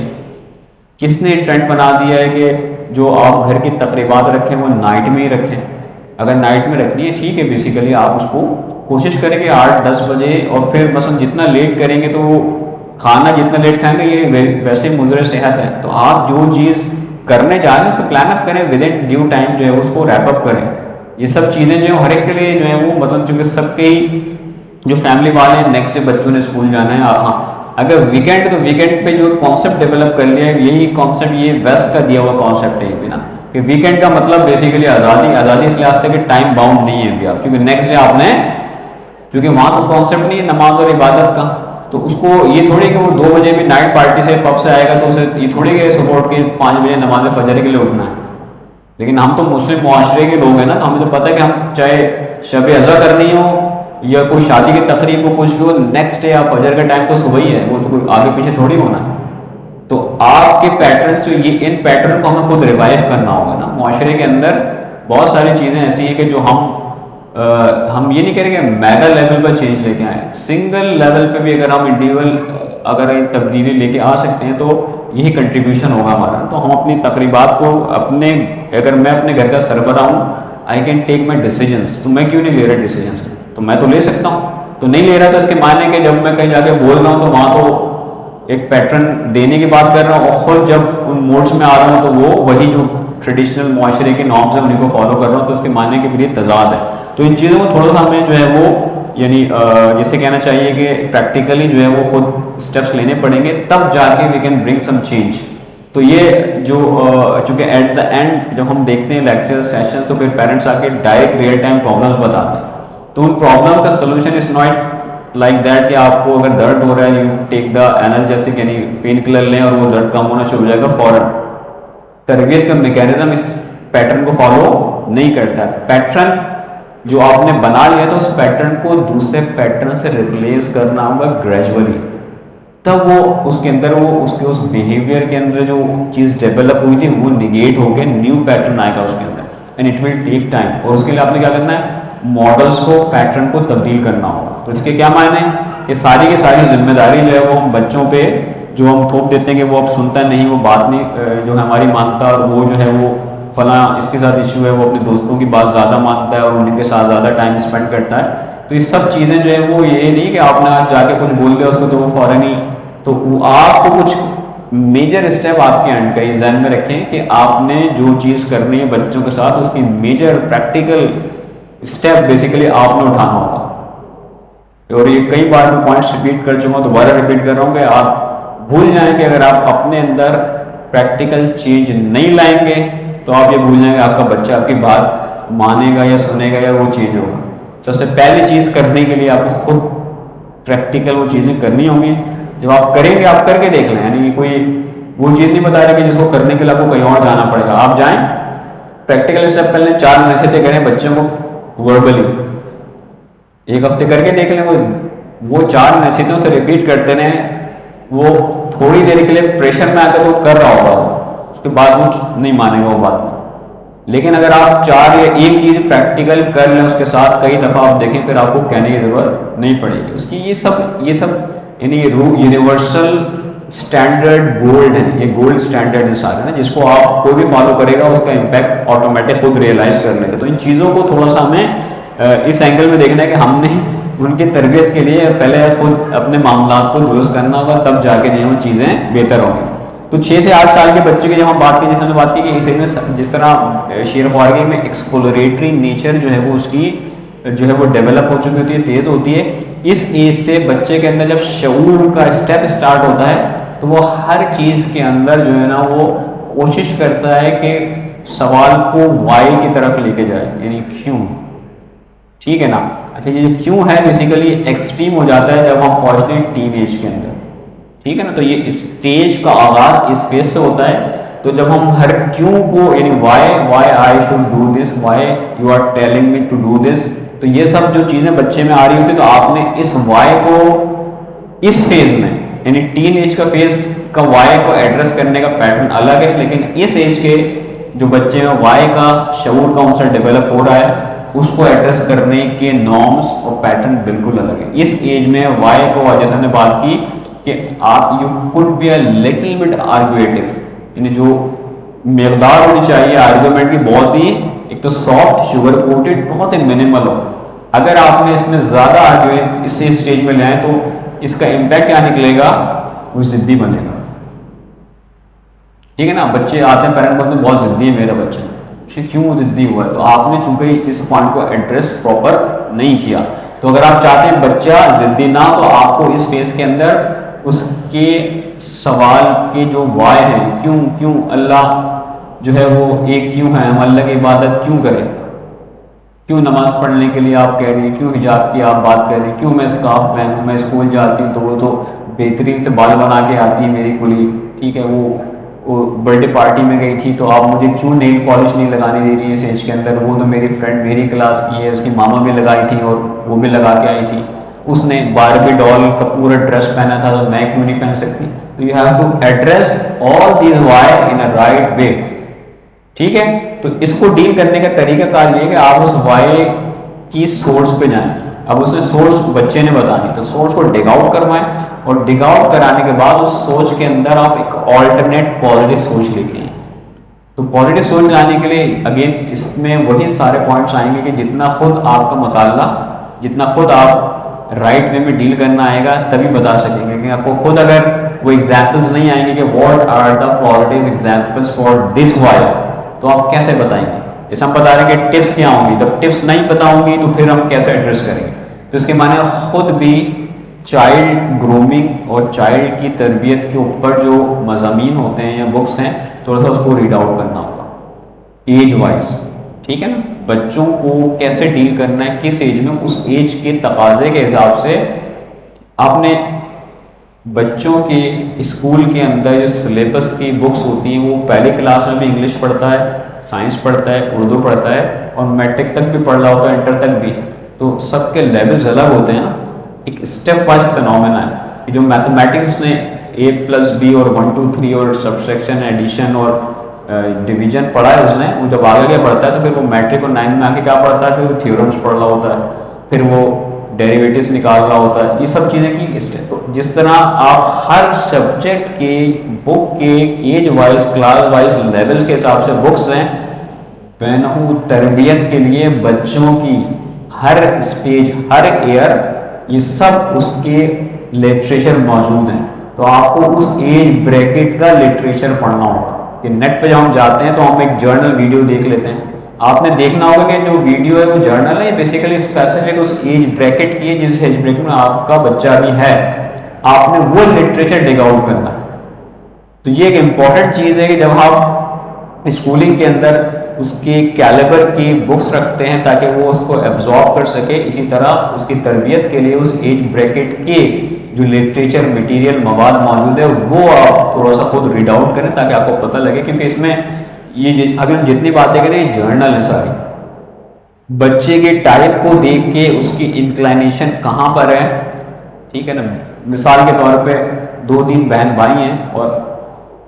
کس نے ٹرینڈ بنا دیا ہے کہ جو آپ گھر کی تقریبات رکھیں وہ نائٹ میں ہی رکھیں؟ اگر نائٹ میں رکھنی ہے ٹھیک ہے, بیسیکلی آپ اس کو کوشش کریں کہ 8-10 بجے, اور پھر مثلا جتنا لیٹ کریں گے تو کھانا جتنا لیٹ کھائیں گے یہ ویسے مضر صحت ہے. تو آپ جو چیز کرنے جا رہے ہیں اسے پلان اپ کریں, ود ان ڈیو ٹائم جو ہے اس کو ریپ اپ کریں. یہ سب چیزیں جو ہیں ہر ایک کے لیے جو ہے وہ مطلب چونکہ سب کے ہی جو فیملی والے ہیں نیکسٹ ڈے بچوں نے اسکول جانا ہے, ہاں اگر ویکینڈ تو ویکینڈ پہ جو کانسیپٹ ڈیولپ کر لیا ہے, یہی کانسیپٹ یہ ویسٹ کا دیا ہوا کانسیپٹ ہے بنا, کہ ویکینڈ کا مطلب بیسیکلی آزادی، آزادی اس لحاظ سے کہ ٹائم باؤنڈ نہیں ہے ابھی آپ، کیونکہ نیکسٹ ڈے آپ نے، کیونکہ وہاں تو کانسیپٹ نہیں ہے نماز اور عبادت کا، تو اس کو یہ تھوڑی کہ وہ 2 بجے بھی نائٹ پارٹی سے پب سے آئے گا تو اسے یہ تھوڑی کہ سپورٹ کے 5 بجے نماز فجر کے لیے اٹھنا ہے. لیکن ہم تو مسلم معاشرے کے لوگ ہیں نا، تو ہمیں تو پتہ ہے کہ ہم چاہے شب اضحیٰ کرنی ہو یا کوئی شادی کی تقریب کو کچھ بھی ہو، نیکسٹ ڈے آپ فجر کا ٹائم تو صبح ہی ہے، وہ تو کوئی آگے پیچھے تھوڑی ہونا ہے. تو آپ کے پیٹرن جو یہ ان پیٹرن کو ہمیں خود ریوائو کرنا ہوگا نا. معاشرے کے اندر بہت ساری چیزیں ایسی ہیں کہ جو ہم یہ نہیں کہہ رہے کہ میگا لیول پر چینج لے کے آئیں، سنگل لیول پہ بھی اگر ہم انڈیویجول اگر تبدیلی لے کے آ سکتے ہیں تو یہی کنٹریبیوشن ہوگا ہمارا. تو ہم اپنی تقریبات کو اگر میں اپنے گھر کا سربراہ ہوں، I can take my decisions, تو میں کیوں نہیں لے رہا ڈیسیجنس؟ تو میں تو لے سکتا ہوں. تو نہیں لے رہا تو اس کے معنی کہ جب میں کہیں جا کے بول رہا ہوں تو وہاں تو ایک پیٹرن دینے کی بات کر رہا ہوں، اور خود جب ان موڈس میں آ رہا ہوں تو وہ وہی جو ٹریڈیشنل معاشرے کے نارمز ہیں انہیں کو فالو کر رہا ہوں، تو اس کے معنی کے بھی تضاد ہے. تو ان چیزوں کو تھوڑا سا ہمیں جو ہے وہ یعنی جیسے کہنا چاہیے کہ پریکٹیکلی جو ہے وہ خود اسٹیپس لینے پڑیں گے، تب جا کے we can bring some change. تو یہ جو چونکہ ایٹ دا اینڈ جب ہم دیکھتے ہیں لیکچر سیشن تو پھر پیرنٹس آ کے ڈائریکٹ ریئل ٹائم پرابلمس بتاتے ہیں، تو ان پرابلم کا solution is not like that کہ آپ کو اگر درد ہو رہا ہے یو ٹیک دا اینالجیسک یعنی پین کلر لیں اور وہ درد کم ہونا شروع ہو جائے گا فوراً. تربیت کا میکینزم اس پیٹرن کو فالو نہیں کرتا. پیٹرن جو آپ نے بنا لیا تو اس پیٹرن کو دوسرے پیٹرن سے ریپلیس کرنا ہوگا گریجولی، تب وہ اس کے اندر اس بیہیویئر کے اندر جو چیز ڈیولپ ہوئی تھی وہ نگیٹ ہو کے نیو پیٹرن آئے گا اس کے اندر، and it will take time. اور اس کے لیے آپ نے کیا کرنا ہے؟ ماڈلس کو، پیٹرن کو تبدیل کرنا ہوگا. تو اس کے کیا معنی ہیں؟ یہ ساری کی ساری ذمہ داری جو ہے وہ ہم بچوں پہ جو ہم تھوپ دیتے ہیں کہ وہ اب سنتا نہیں، وہ بات نہیں جو ہماری مانتا، اور وہ جو ہے وہ فلاں اس کے ساتھ ایشو ہے، وہ اپنے دوستوں کی بات زیادہ مانتا ہے اور ان کے ساتھ زیادہ ٹائم اسپینڈ کرتا ہے. تو یہ سب چیزیں جو ہے وہ یہ نہیں کہ آپ نے آج جا کے کچھ بول دیا اس کو تو وہ فوراً ہی، تو آپ کو کچھ میجر اسٹیپ آپ کے اینڈ کا یہ ذہن میں رکھیں کہ آپ نے جو چیز کرنی ہے بچوں کے ساتھ اس کی میجر پریکٹیکل اسٹیپ بیسیکلی آپ نے اٹھانا ہوگا. اور یہ کئی بار میں پوائنٹس ریپیٹ کر چکا ہوں، دوبارہ ریپیٹ کر رہا ہوں کہ آپ بھول جائیں کہ اگر آپ اپنے اندر پریکٹیکل چینج نہیں لائیں گے تو آپ یہ بھول جائیں گے آپ کا بچہ آپ کی بات مانے گا یا سنے گا یا وہ چینج ہوگا. سب سے پہلی چیز کرنے کے لیے آپ کو خود پریکٹیکل وہ چیزیں کرنی ہوں گی. جب آپ کریں گے آپ کر کے دیکھ لیں، یعنی کوئی وہ چیز نہیں بتا رہا کہ جس کو کرنے کے لیے آپ کو کہیں اور جانا پڑے گا. آپ جائیں پریکٹیکل اسٹیپ کر لیں، 4 نصیحتیں کریں بچوں کو وربلی، 1 ہفتے کر کے دیکھ لیں. وہ 4 نصیحتوں سے ریپیٹ کرتے رہیں، وہ تھوڑی دیر کے لیے پریشر میں آ کر وہ کر رہا ہوگا، اس کے بعد وہ نہیں مانے گا وہ بات. لیکن اگر آپ 4 یا 1 چیز پریکٹیکل کر لیں اس کے ساتھ کئی دفعہ آپ دیکھیں، پھر آپ کو کہنے کی ضرورت نہیں پڑے گی. اس کی یہ سب یعنی یونیورسل اسٹینڈرڈ گولڈ ہے، یہ گولڈ اسٹینڈرڈ ہیں سارے نا، جس کو آپ کوئی بھی فالو کرے گا اس کا امپیکٹ آٹومیٹک خود ریئلائز کر لے گا. تو ان چیزوں کو تھوڑا سا ہمیں اس اینگل میں دیکھنا ہے کہ ہم نے ان کی تربیت کے لیے پہلے خود اپنے معاملات کو درست کرنا ہوگا، تب جا کے جو چیزیں بہتر ہوں گی. تو 6 سے 8 سال کے بچے کی جب ہم بات کی، جیسے ہم نے بات کی کہ اسے میں جس طرح شیر خوارگی میں ایکسپلوریٹری نیچر جو ہے وہ اس کی جو ہے وہ ڈیولپ ہو چکی ہوتی ہے، تیز ہوتی ہے. اس ایج سے بچے کے اندر جب شعور کا اسٹیپ اسٹارٹ ہوتا ہے تو وہ ہر چیز کے اندر جو ہے نا وہ کوشش کرتا ہے کہ سوال کو وائی کی طرف لے کے جائے، یعنی کیوں. ٹھیک ہے نا. اچھا یہ کیوں ہے بیسیکلی ایکسٹریم ہو جاتا ہے جب ہم پہنچتے ہیں ٹین ایج کے اندر. ٹھیک ہے نا. تو یہ اسٹیج کا آغاز اس فیز سے ہوتا ہے. تو جب ہم ہر کیوں کو یعنی why I should do this, why you are telling me to do this, تو یہ سب جو چیزیں بچے میں آ رہی ہوتی ہیں تو آپ نے اس وائی کو اس فیز میں یعنی ٹین ایج کا فیز کا وائی کو ایڈریس کرنے کا پیٹرن الگ ہے، لیکن اس ایج کے جو بچے میں وائی کا شعور کا ان سے ڈیولپ ہو رہا ہے اس کو ایڈریس کرنے کے نارمس اور پیٹرن بالکل الگ ہے. اس ایج میں وائی کو جیسے ہم نے بات کی کہ آپ you could be a little bit argumentative, یعنی جو مقدار ہونی چاہیے آرگومنٹ کی بہت ہی ایک تو سافٹ شوگر کوٹڈ بہت ہی منیمل ہو. اگر آپ نے اس میں زیادہ آرگومنٹ اس اسٹیج میں لے آئیں تو اس کا امپیکٹ کیا نکلے گا؟ وہ ضدی بنے گا. ٹھیک ہے نا. بچے آتے ہیں پیرنٹ بولتے ہیں بہت ضدی ہے میرا بچہ، کیوں ضدی ہوا ہے؟ تو آپ نے چونکہ اس پوائنٹ کو ایڈریس پراپر نہیں کیا. تو اگر آپ چاہتے ہیں بچہ ضدی نہ، تو آپ کو اس فیز کے اندر اس کے سوال کے جو وائی ہیں، کیوں اللہ جو ہے وہ ایک کیوں ہے، ہم اللہ کی عبادت کیوں کریں، کیوں نماز پڑھنے کے لیے آپ کہہ رہی ہیں، کیوں حجاب کی آپ بات کر رہی ہیں، کیوں میں اسکارف پہنوں، میں اسکول جاتی ہوں تو وہ تو بہترین سے بال بنا کے آتی ہے میری کلی، ٹھیک ہے، وہ برتھ ڈے پارٹی میں گئی تھی تو آپ مجھے کیوں نیل پالش نہیں لگانے دے رہی ہے اس ایج کے اندر، وہ تو میری فرینڈ میری کلاس کی ہے، اس کی ماما بھی لگائی تھی اور وہ بھی لگا کے آئی تھی، اس نے باربی ڈال کا پورا ڈریس پہنا تھا تو میں کیوں نہیں پہن سکتی. تو you have to address all these why in a right way. ٹھیک ہے، تو اس کو ڈیل کرنے کا طریقہ کار یہ ہے کہ آپ اس وائی کی سورس پہ جائیں. اب اس نے سورس بچے نے بتانی تو سورس کو ڈگ آؤٹ کروائیں، اور ڈگ آؤٹ کرانے کے بعد اس سوچ کے اندر آپ ایک آلٹرنیٹ پازیٹیو سوچ لے کے آئیں. تو پازیٹیو سوچ لانے کے لیے اگین اس میں وہی سارے پوائنٹس آئیں گے کہ جتنا خود آپ کا مطالعہ، جتنا خود آپ رائٹ وے میں ڈیل کرنا آئے گا تبھی بتا سکیں گے. کہ آپ کو خود اگر وہ ایگزامپلس نہیں آئیں گے کہ what are the positive examples for this why, تو آپ کیسے بتائیں گے. جیسے ہم بتا رہے ہیں کہ ٹپس کیا ہوں گی، جب ٹپس نہیں پتا ہوں گی تو پھر ہم کیسے ایڈریس کریں گے. تو اس کے معنی خود بھی چائلڈ گرومنگ اور چائلڈ کی تربیت کے اوپر جو مضامین ہوتے ہیں یا بکس ہیں تھوڑا سا اس کو ریڈ آؤٹ کرنا ہوگا ایج وائز. ٹھیک ہے نا، بچوں کو کیسے ڈیل کرنا ہے کس ایج میں، اس ایج کے تقاضے کے حساب سے. آپ نے بچوں کے اسکول کے اندر جو سلیبس کی بکس ہوتی ہیں وہ پہلی کلاس میں بھی انگلش پڑھتا ہے، سائنس پڑھتا ہے، اردو پڑھتا ہے، اور میٹرک تک بھی پڑھ رہا ہوتا ہے، انٹر تک بھی. تو سب کے لیولز الگ ہوتے ہیں نا. ایک اسٹیپ وائز فینومینا ہے کہ جو میتھمیٹکس نے A+B اور 1 2 3 اور سبسٹریکشن ایڈیشن اور ڈویژن پڑھا ہے اس نے، وہ جب آگے کیا پڑھتا ہے تو پھر وہ میٹرک اور 9 میں آ کے کیا پڑھتا ہے، پھر وہ تھیورمس پڑھ رہا ہوتا ہے، پھر وہ ڈیریویٹیوز نکال رہا ہوتا ہے. یہ سب چیزیں کی جس طرح آپ ہر سبجیکٹ کے بک کے age wise class wise levels کے حساب سے بکس ہیں، بہنوں تربیت کے لیے بچوں کی ہر اسٹیج ہر ایئر یہ سب اس کے لٹریچر موجود ہیں. تو آپ کو اس ایج بریکٹ کا لٹریچر پڑھنا ہوگا. کہ نیٹ پہ جب ہم جاتے ہیں تو ہم ایک جرنل ویڈیو دیکھ لیتے ہیں. آپ نے دیکھنا ہوگا کہ جو ویڈیو ہے وہ جرنل ہے بیسیکلی اسپیسیفک اس ایج بریکٹ کی ہے جس ایج بریکٹ میں آپ کا بچہ بھی ہے. آپ نے وہ لٹریچر ڈگ آؤٹ کرنا ہے. تو یہ ایک امپورٹنٹ چیز ہے کہ جب آپ اسکولنگ کے اندر اس کے کیلیبر کی بکس رکھتے ہیں تاکہ وہ اس کو ایبزارب کر سکے، اسی طرح اس کی تربیت کے لیے اس ایج بریکٹ کے جو لٹریچر مٹیریل مواد موجود ہے وہ آپ تھوڑا سا خود ریڈ آؤٹ کریں تاکہ آپ کو پتہ لگے. کیونکہ اس میں یہ ابھی ہم جتنی باتیں کریں یہ جرنل ہیں ساری. بچے کے ٹائپ کو دیکھ کے اس کی انکلائنیشن کہاں پر ہے، ٹھیک ہے نا. مثال کے طور پہ 2 3 بہن بھائی ہیں اور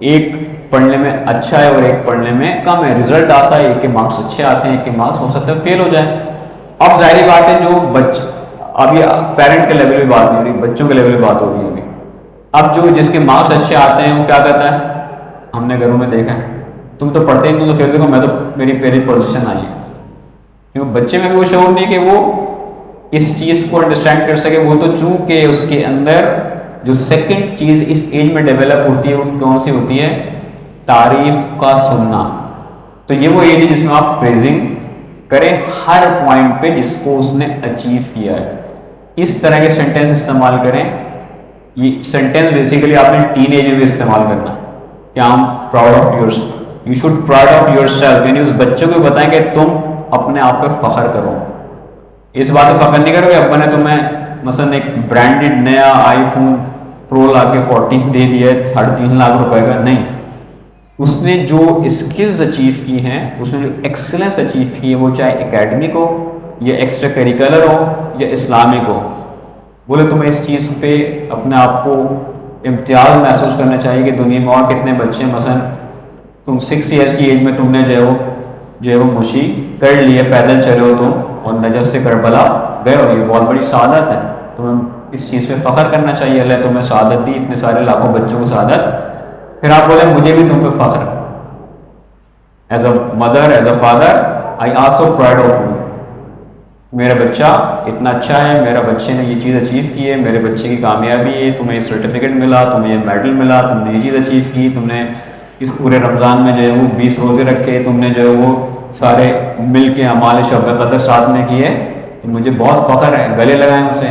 ایک پڑھنے میں اچھا ہے اور ایک پڑھنے میں کم ہے، رزلٹ آتا ہے ایک کے مارکس اچھے آتے ہیں ایک کے مارکس ہو سکتا ہے فیل ہو جائیں. اب ظاہری بات ہے جو بچہ، اب یہ پیرنٹ کے لیول پہ بات نہیں ہو رہی، بچوں کے لیول پہ بات ہو رہی ہے ابھی. اب جو جس کے مارکس اچھے آتے ہیں وہ کیا کرتا ہے، ہم نے گھروں میں دیکھا ہے، تم تو پڑھتے ہی تم تو فیل دیکھو میں تو میری پہلی پوزیشن آئی ہے. کیونکہ بچے میں بھی وہ شعور نہیں کہ وہ اس چیز کو انڈرسٹینڈ کر سکے. وہ تو چونکہ اس کے اندر جو سیکنڈ چیز اس ایج میں ڈیولپ ہوتی ہے وہ کون سی ہوتی ہے، تعریف کا سننا. تو یہ وہ ایج ہے جس میں آپ پریزنگ کریں ہر پوائنٹ پہ جس کو اس نے اچیو کیا ہے. اس طرح کے سینٹینس استعمال کریں. یہ سینٹینس بیسیکلی آپ نے ٹین ایج میں استعمال کرنا کہ I am proud of your, you should proud of your self. یعنی اس بچوں کو بتائیں کہ تم اپنے آپ پر فخر کرو. اس بات پہ فخر نہیں کرو کہ ابا نے تمہیں مثلا ایک برانڈیڈ نیا آئی فون پرو لا کے 14 دے دیا ہے 3.5 لاکھ روپے کا. نہیں، اس نے جو اسکلز اچیو کی ہیں، اس نے جو ایکسلنس اچیو کی ہے، وہ چاہے اکیڈمک ہو یا ایکسٹرا کریکولر ہو یا اسلامک ہو، بولے تمہیں اس چیز پہ اپنے آپ کو امتیاز محسوس کرنا چاہیے کہ دنیا میں اور کتنے بچے ہیں. مثلا تم 6 ایئرس کی ایج میں تم نے جو ہے وہ مشی کر لی ہے، پیدل چلے ہو تم اور نجف سے کربلا گئے ہو، یہ بہت بڑی سعادت ہے. تمہیں اس چیز پہ فخر کرنا چاہیے. اللہ تمہیں سعادت دی، اتنے سارے لاکھوں بچوں کو سعادت. پھر آپ بولیں مجھے بھی تم پہ فخر، as a mother as a father I also pride of you. میرا بچہ اتنا اچھا ہے، میرا بچے نے یہ چیز اچیو کی ہے، میرے بچے کی کامیابی ہے، تمہیں یہ سرٹیفکیٹ ملا، تمہیں یہ میڈل ملا، تم نے یہ چیز اچیو کی، تم نے اس پورے رمضان میں جو ہے وہ 20 روزے رکھے، تم نے جو ہے وہ سارے مل کے اعمال شب قدر ساتھ میں کیے، تو مجھے بہت فخر ہے. گلے لگائیں اسے،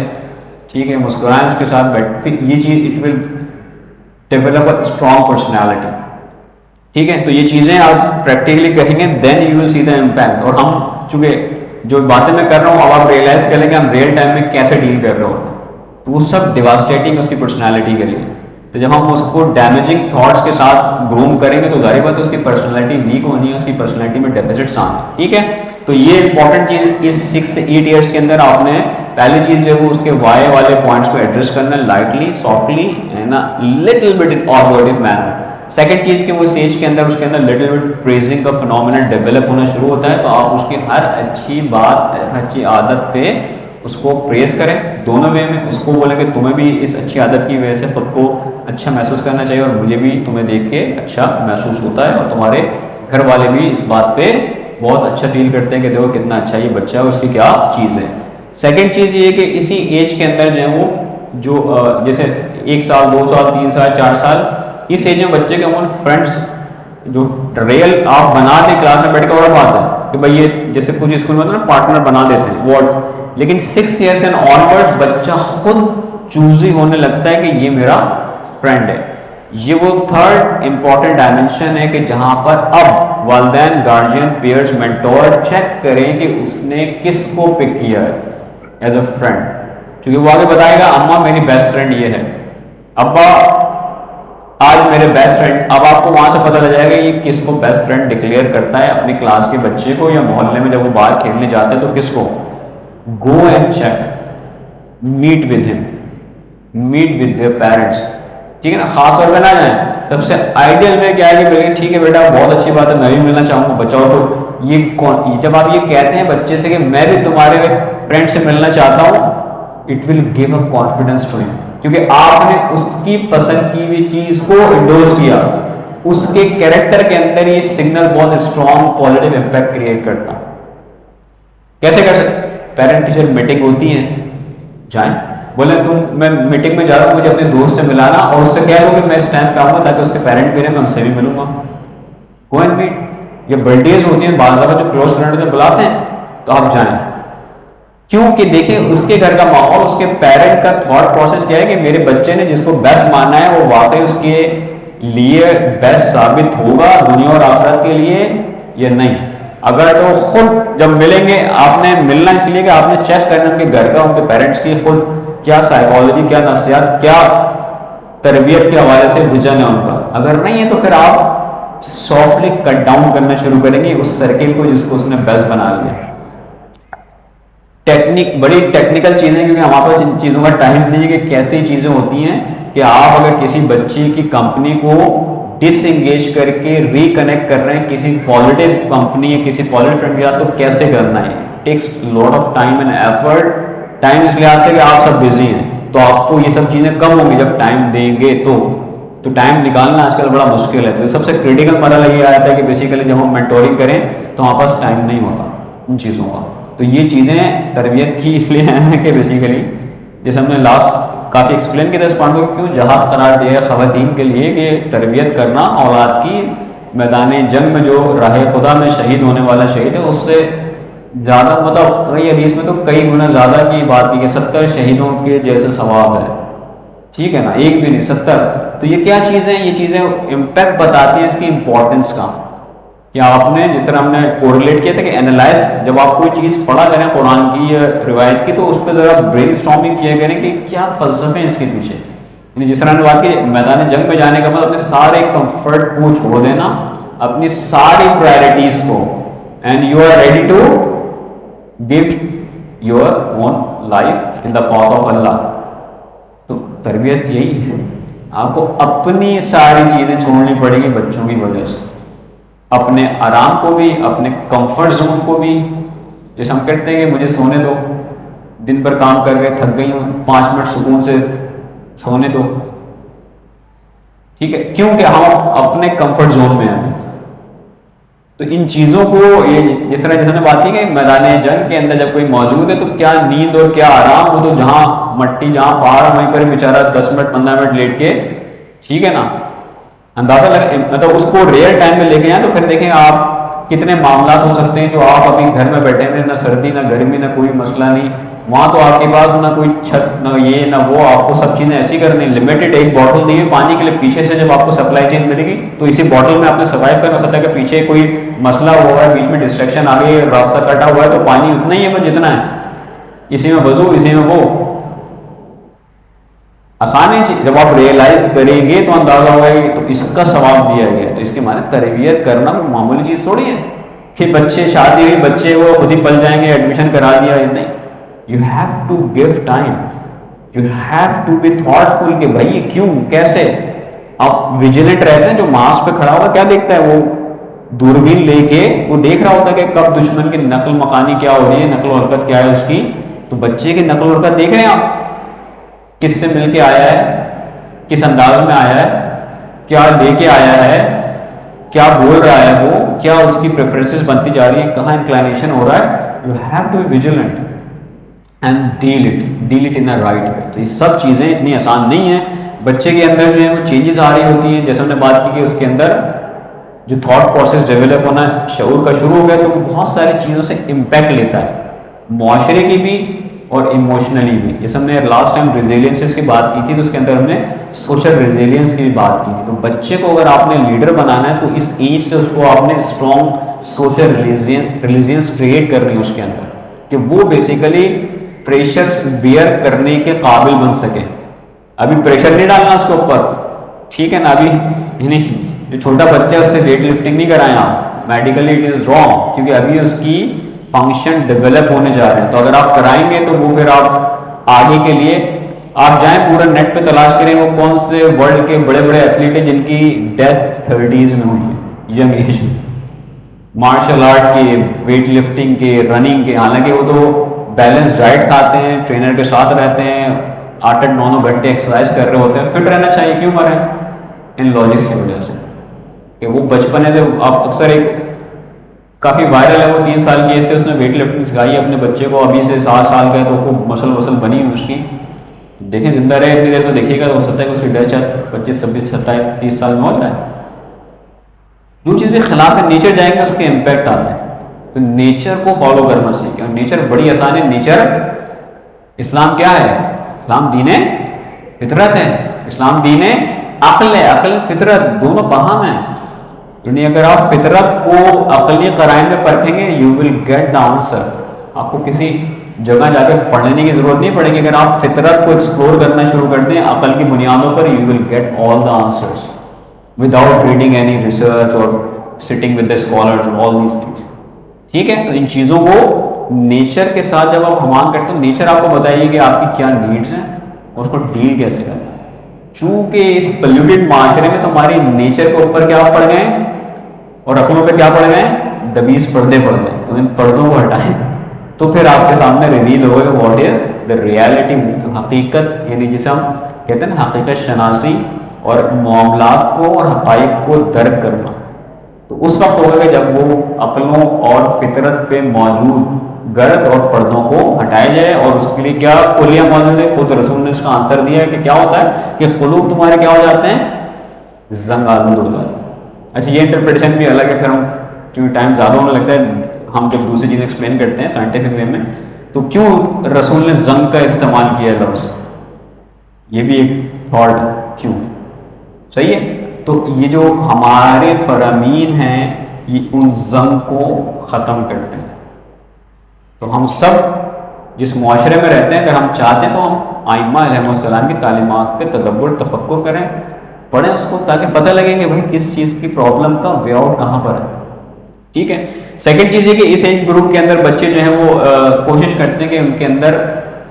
ٹھیک ہے، مسکرائیں اس کے ساتھ بیٹھ. یہ چیز it will develop a strong personality. ٹھیک ہے. تو یہ چیزیں آپ پریکٹیکلی کریں گے, then you will C the impact. اور ہم چونکہ جو باتیں میں کر رہا ہوں اب آپ ریئلائز کر لیں کہ ہم ریئل ٹائم میں کیسے ڈیل کر رہے ہوتے ہیں, تو وہ سب ڈیواسٹیٹنگ اس کی پرسنالٹی کے لیے. تو جب ہم اس کو ڈیمیجنگ تھاٹس کے ساتھ گروم کریں گے تو ظاہر بات ہے اس کی پرسنالٹی ویک ہونی ہے, اس کی پرسنالٹی میں ڈیفیسٹس آنے. ٹھیک ہے. تو یہ امپورٹنٹ چیز اس 6 سے 8 ایئرس کے اندر آپ نے پہلی چیز جو ہے وہ اس کے وائی والے پوائنٹس کو ایڈریس کرنا ہے, lightly, softly and little bit in argumentative manner. Second چیز کہ وہ اس ایج کے اندر اس کے اندر لٹل بٹ پریزنگ کا فنومینا ڈیولپ ہونا شروع ہوتا ہے, تو آپ اس کی ہر اچھی بات, اچھی عادت پہ اس کو پریز کریں دونوں وے میں. اس کو بولیں کہ تمہیں بھی اس اچھی عادت کی وجہ سے خود کو اچھا محسوس کرنا چاہیے, اور مجھے بھی تمہیں دیکھ کے اچھا محسوس ہوتا ہے, اور تمہارے گھر والے بھی اس بات پہ بہت اچھا فیل کرتے ہیں کہ دیکھو کتنا اچھا یہ بچہ ہے, اس کی کیا چیز ہے. سیکنڈ چیز یہ ہے کہ اسی ایج کے اندر جو ہے وہ جو جیسے 1 سال 2 سال 3 سال 4 سال اس ایج میں بچے کے عموماً فرینڈس جو ریئل آپ بنا دیں کلاس میں بیٹھ کے, اور بات ہے کہ بھائی یہ جیسے کچھ اسکول میں ہوتا ہے نا پارٹنر بنا دیتے ہیں واٹ, لیکن 6 ایئرس اینڈ آنورڈس بچہ خود چوزی ہونے لگتا ہے کہ یہ میرا فرینڈ ہے. یہ وہ تھرڈ امپورٹنٹ ڈائمینشن ہے کہ جہاں پر اب والدین, گارجین, پیئرس, مینٹور چیک کریں کہ اس نے کس کو پک کیا ہے ایز اے فرینڈ, کیونکہ وہ آگے بتائے گا اماں میری بیسٹ فرینڈ یہ ہے, ابا آج میرے بیسٹ فرینڈ. اب آپ کو وہاں سے پتہ لگ جائے گا یہ کس کو بیسٹ فرینڈ ڈکلیئر کرتا ہے اپنی کلاس کے بچے کو, یا محلے میں جب وہ باہر کھیلنے جاتے ہیں تو کس کو. Go and check, meet with him, meet with their parents. ٹھیک ہے نا, خاص طور پہ نہ جائیں. سب سے آئیڈیل میں کیا ہے کہ ٹھیک ہے بیٹا بہت اچھی بات ہے, میں بھی ملنا چاہوں گا, بچاؤ تو یہ کون, جب آپ یہ کہتے ہیں بچے سے کہ میں بھی تمہارے فرینڈ سے ملنا چاہتا ہوں, it will give a confidence to him, کیونکہ آپ نے اس کی پسند کی ہوئی چیز کو انڈورس کیا, اس کے کیریکٹر کے اندر یہ سگنل بہت اسٹرانگ پازیٹیو امپیکٹ کریٹ کرتا. کیسے کر سکتے, پیرنٹ ٹیچر میٹنگ ہوتی ہے, جائیں بولیں تم میں میٹنگ میں جا رہا ہوں مجھے اپنے دوست سے ملانا, اور اس سے کہہ دو کہ میں اس ٹائم پہ آؤں گا تاکہ اس کے پیرنٹ بھی رہیں, میں ان سے بھی ملوں گا. Go and meet. یہ برتھ ڈیز ہوتی ہیں بعض دفعہ جو کلوز فرینڈ ہوتے بلاتے ہیں تو آپ جائیں, کیونکہ دیکھیں اس کے گھر کا ماحول, اس کے پیرنٹ کا تھاٹ پروسیس کیا ہے کہ میرے بچے نے جس کو بیسٹ ماننا ہے وہ واقعی اس کے لیے بیسٹ ثابت ہوگا دنیا اور آخرت کے لیے یا نہیں. اگر تو خود جب ملیں گے, آپ نے ملنا اس لیے کہ آپ نے چیک کرنا ان کے گھر کا, ان کے پیرنٹس کی خود کیا سائیکالوجی, کیا نفسیات, کیا تربیت کے حوالے سے ویژن ہے ان کا. اگر نہیں ہے تو پھر آپ سافٹلی کٹ ڈاؤن کرنا شروع کریں گے اس سرکل کو جس کو اس نے بیسٹ بنا لیا. ٹیکنیک بڑی ٹیکنیکل چیزیں, کیونکہ ہمارے پاس ان چیزوں کا ٹائم نہیں ہے کہ کیسی چیزیں ہوتی ہیں کہ آپ اگر کسی بچی کی کمپنی کو ڈس انگیج کر کے ریکنیکٹ کر رہے ہیں کسی پازیٹیو کمپنی یا کسی پازیٹیو فرینڈ کے ساتھ, تو کیسے کرنا ہے. Takes lot of time and effort. Time اس لحاظ سے کہ آپ سب بزی ہیں تو آپ کو یہ سب چیزیں کم ہوں گی جب ٹائم دیں گے تو ٹائم نکالنا آج کل بڑا مشکل ہے. تو سب سے کریٹیکل مرحلہ یہ آتا ہے کہ بیسیکلی جب ہم مینٹورنگ کریں تو ہمارے پاس ٹائم نہیں ہوتا ان چیزوں کا. تو یہ چیزیں تربیت کی اس لیے ہیں کہ بیسیکلی جیسے ہم نے لاسٹ کافی ایکسپلین کیا تھا اس پوائنٹ کو, کیوں جہاد قرار دیا ہے خواتین کے لیے کہ تربیت کرنا اولاد کی میدان جنگ میں جو راہ خدا میں شہید ہونے والا شہید ہے اس سے زیادہ, مطلب کئی حدیث میں تو کئی گنا زیادہ کی بات کی کہ 70 شہیدوں کے جیسے ثواب ہے. ٹھیک ہے نا, ایک بھی نہیں 70. تو یہ کیا چیزیں, یہ چیزیں امپیکٹ بتاتی ہیں اس کی امپورٹنس کا. کہ آپ نے جس طرح ہم نے کوریلیٹ کیا تھا کہ اینالائز, جب آپ کوئی چیز پڑھا کریں قرآن کی یا روایت کی تو اس پہ ذرا برین اسٹارمنگ کیا کریں کہ کیا فلسفے ہیں اس کے پیچھے. یعنی جس طرح نے بات کی میدان جنگ میں جانے کا مطلب اپنے سارے کمفرٹ کو چھوڑ دینا, اپنی ساری پرائرٹیز کو, and you are ready to give your own life in the path of Allah. تو تربیت یہی ہے, آپ کو اپنی ساری چیزیں چھوڑنی پڑے گی بچوں کی وجہ سے, اپنے آرام کو بھی, اپنے کمفرٹ زون کو بھی. جیسے ہم کہتے ہیں کہ مجھے سونے دو, دن بھر کام کر کے تھک گئی ہوں, 5 منٹ سکون سے سونے دو. ٹھیک ہے, کیونکہ ہم اپنے کمفرٹ زون میں ہیں. تو ان چیزوں کو یہ جس طرح جیسے نے بات کی کہ میدان جنگ کے اندر جب کوئی موجود ہے تو کیا نیند اور کیا آرام, وہ تو جہاں مٹی جہاں پہاڑ وہیں پر بیچارہ 10 منٹ 15 منٹ لیٹ کے, ٹھیک ہے نا, اندازہ لگا, مطلب اس کو ریئل ٹائم میں لے کے جائیں تو پھر دیکھیں آپ کتنے معاملات ہو سکتے ہیں جو آپ ابھی گھر میں بیٹھے ہیں, نہ سردی نہ گرمی نہ کوئی مسئلہ نہیں, وہاں تو آپ کے پاس نہ کوئی چھت نہ یہ نہ وہ، آپ کو سب چیزیں ایسی کرنی، لمیٹڈ ایک باٹل دی ہے پانی کے لیے، پیچھے سے جب آپ کو سپلائی چین ملے گی تو اسی باٹل میں آپ نے سروائیو کرنا. ہو سکتا ہے کہ پیچھے کوئی مسئلہ ہوا ہے، بیچ میں ڈسٹریکشن آ گئی ہے، راستہ کٹا ہوا ہے، تو پانی اتنا ہی ہے بس جتنا ہے، اسی میں وضو اسی میں وہ. آسان ہے چیز، جب آپ ریئلائز کریں گے تو اندازہ ہوگا کہ تو اس کا ثواب دیا گیا. تو اس کے معنی تربیت کرنا معمولی چیز تھوڑی ہے کہ بچے شادی ہوئی بچے وہ خود ہی پل جائیں گے ایڈمیشن کرا دیا. نہیں، you have to give time, you have to be thoughtful کہ بھائی یہ کیوں کیسے. آپ ویجیلنٹ رہتے ہیں. جو ماس پہ کھڑا ہوگا کیا دیکھتا ہے، وہ دوربین لے کے وہ دیکھ رہا ہوتا ہے کہ کب دشمن کی نقل مکانی کیا ہو رہی ہے، نقل و حرکت کیا ہے اس کی. تو بچے کی نقل و حرکت دیکھ رہے ہیں آپ، کس سے مل کے آیا ہے، کس انداز میں آیا ہے، کیا لے کے آیا ہے، کیا بول رہا ہے وہ، کیا اس کی پریفرنسز بنتی جا رہی ہیں، کہاں انکلائنیشن ہو رہا ہے. You have to be vigilant and deal it in a right way. تو یہ سب چیزیں اتنی آسان نہیں ہیں. بچے کے اندر جو ہے وہ چینجز آ رہی ہوتی ہیں، جیسے ہم نے بات کی کہ اس کے اندر جو تھاٹ پروسیس ڈیولپ ہونا شعور کا شروع ہو گیا، تو وہ بہت ساری چیزوں سے امپیکٹ لیتا ہے، معاشرے کی بھی اور ایموشنلی بھی. جیسے ہم نے لاسٹ ٹائم ریزیلینس کی بات کی تھی، تو اس کے اندر ہم نے سوشل ریزیلینس کی بھی بات کی تھی. تو بچے کو اگر آپ نے لیڈر بنانا ہے تو اس ایج سے اس کو آپ نے اسٹرانگ سوشل ریلیجنس کریٹ کرنی ہے اس کے اندر، کہ وہ بیسیکلی پریشر بیئر کرنے کے قابل بن سکے. ابھی پریشر نہیں ڈالنا اس کے اوپر، ٹھیک ہے نا. ابھی یعنی جو چھوٹا بچہ ہے اس سے ویٹ لفٹنگ نہیں کرائیں آپ، میڈیکلی اٹ از رانگ، کیونکہ ابھی اس کی فنکشن ڈیولپ ہونے جا رہے ہیں. تو اگر آپ کرائیں گے تو وہ پھر آپ آگے کے لیے آپ جائیں پورا نیٹ پہ تلاش کریں وہ کون سے ورلڈ کے بڑے بڑے ایتھلیٹ ہیں جن کی ڈیتھ 30s میں ہوئی ہے، ینگ ایج میں، مارشل آرٹ کے، ویٹ لفٹنگ کے، رننگ کے. حالانکہ وہ تو بیلنس ڈائٹ کھاتے ہیں، ٹرینر کے ساتھ رہتے ہیں، 8-9 گھنٹے ایکسرسائز کر رہے ہوتے ہیں، فٹ رہنا چاہیے. کیوں مریں؟ ان لاجکس کی وجہ سے کہ وہ بچپن ہے. تو آپ اکثر ایک کافی وائرل ہے، وہ 3 سال کی ایج سے اس نے ویٹ لفٹنگ سکھائی ہے اپنے بچے کو، ابھی سے 7 سال کا ہے تو خوب مسل وسل بنی ہوئی اس کی. دیکھیں زندہ رہے اتنی دیر تو دیکھیے گا، ہو سکتا ہے کہ اس کی ڈیتھ 25, 26, 27, 30 سال میں ہو جائے. جو چیز بھی خلاف نیچر جائیں گے اس کے امپیکٹ آتے ہیں. تو نیچر کو فالو کرنا سیکھیں. اور نیچر بڑی آسان ہے. نیچر اسلام کیا ہے؟ اسلام دین فطرت ہے. اسلام دین عقل ہے. عقل فطرت دونوں باہم ہیں. یعنی اگر آپ فطرت کو عقلی قرائن میں پرکھیں گے you will get the answer. آپ کو کسی جگہ جا کے پڑھنے کی ضرورت نہیں پڑے گی. اگر آپ فطرت کو ایکسپلور کرنا شروع کر دیں عقل کی بنیادوں پر you will get all the answers without reading any research اور sitting with the scholars all these things. ٹھیک ہے. تو ان چیزوں کو نیچر کے ساتھ جب آپ ہمان کرتے ہو، نیچر آپ کو بتائیے کہ آپ کی کیا نیڈز ہیں اور اس کو ڈیل کیسے کرنا ہے. چونکہ اس پلیوٹیڈ معاشرے میں تمہاری نیچر کے اوپر کیا پڑ گئے اور عقلوں پہ کیا پڑ گئے، 20 پردے پڑ گئے. تو ان پردوں کو ہٹائیں تو پھر آپ کے سامنے ریویل ہوگا کہ واٹ از دا ریالٹی، حقیقت. یعنی جسے ہم کہتے ہیں نا حقیقت شناسی اور معاملات کو اور حقائق کو درک کرنا. تو اس وقت ہوگا کہ جب وہ عقلوں اور فطرت پہ موجود گرد اور پردوں کو ہٹایا جائے. اور اس کے لیے کیا کلیہ موجود ہے، خود رسول نے اس کا آنسر دیا ہے کہ کیا ہوتا ہے کہ قلوب تمہارے کیا ہو جاتے ہیں، زنگ آلود ہو جاتے ہیں. اچھا یہ انٹرپریٹیشن بھی الگ ہے. پھر ہم کیونکہ ٹائم زیادہ ہونے لگتا ہے ہم جب دوسری چیزیں ایکسپلین کرتے ہیں سائنٹیفک وے میں، تو کیوں رسول نے زنگ کا استعمال کیا ہے لفظ، یہ بھی ایک تھاٹ ہے کیوں. صحیح ہے. تو یہ جو ہمارے فرامین ہیں یہ ان زنگ کو ختم کرتے ہیں. تو ہم سب جس معاشرے میں رہتے ہیں اگر ہم چاہتے ہیں تو ہم ائمہ علیہ السلام کی تعلیمات پہ تدبر تفکر کریں، پڑھیں اس کو، تاکہ پتہ لگے کہ بھائی کس چیز کی پرابلم کا وے آؤٹ کہاں پر ہے. ٹھیک ہے. سیکنڈ چیز یہ کہ اس ایج گروپ کے اندر بچے جو ہیں وہ کوشش کرتے ہیں کہ ان کے اندر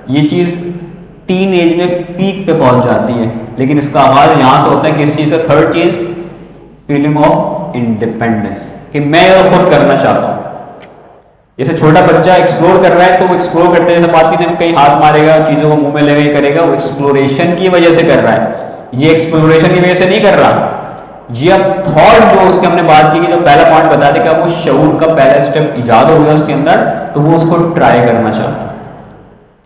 یہ چیز ٹین ایج میں پیک پہ پہنچ جاتی ہے، لیکن اس کا آغاز یہاں سے ہوتا ہے کہ اس چیز کا تھرڈ چیز فیلنگ آف انڈیپینڈنس، کہ میں خود کرنا چاہتا ہوں. جیسے چھوٹا بچہ ایکسپلور کر رہا ہے تو وہ ایکسپلور کرتے ہیں، بات کی کہیں ہاتھ مارے گا، چیزوں کو منہ میں لے گا، یہ کرے گا، وہ ایکسپلوریشن کی وجہ سے کر رہا ہے. یہ ایکسپلوریشن کی وجہ سے نہیں کر رہا. جی اب تھاٹ جو اس کی ہم نے بات کی کہ جو پہلا پوائنٹ بتا دے کہ وہ شعور کا پہلا اسٹیپ ایجاد ہو گیا اس کے اندر، تو وہ اس کو ٹرائی کرنا چاہتا ہے.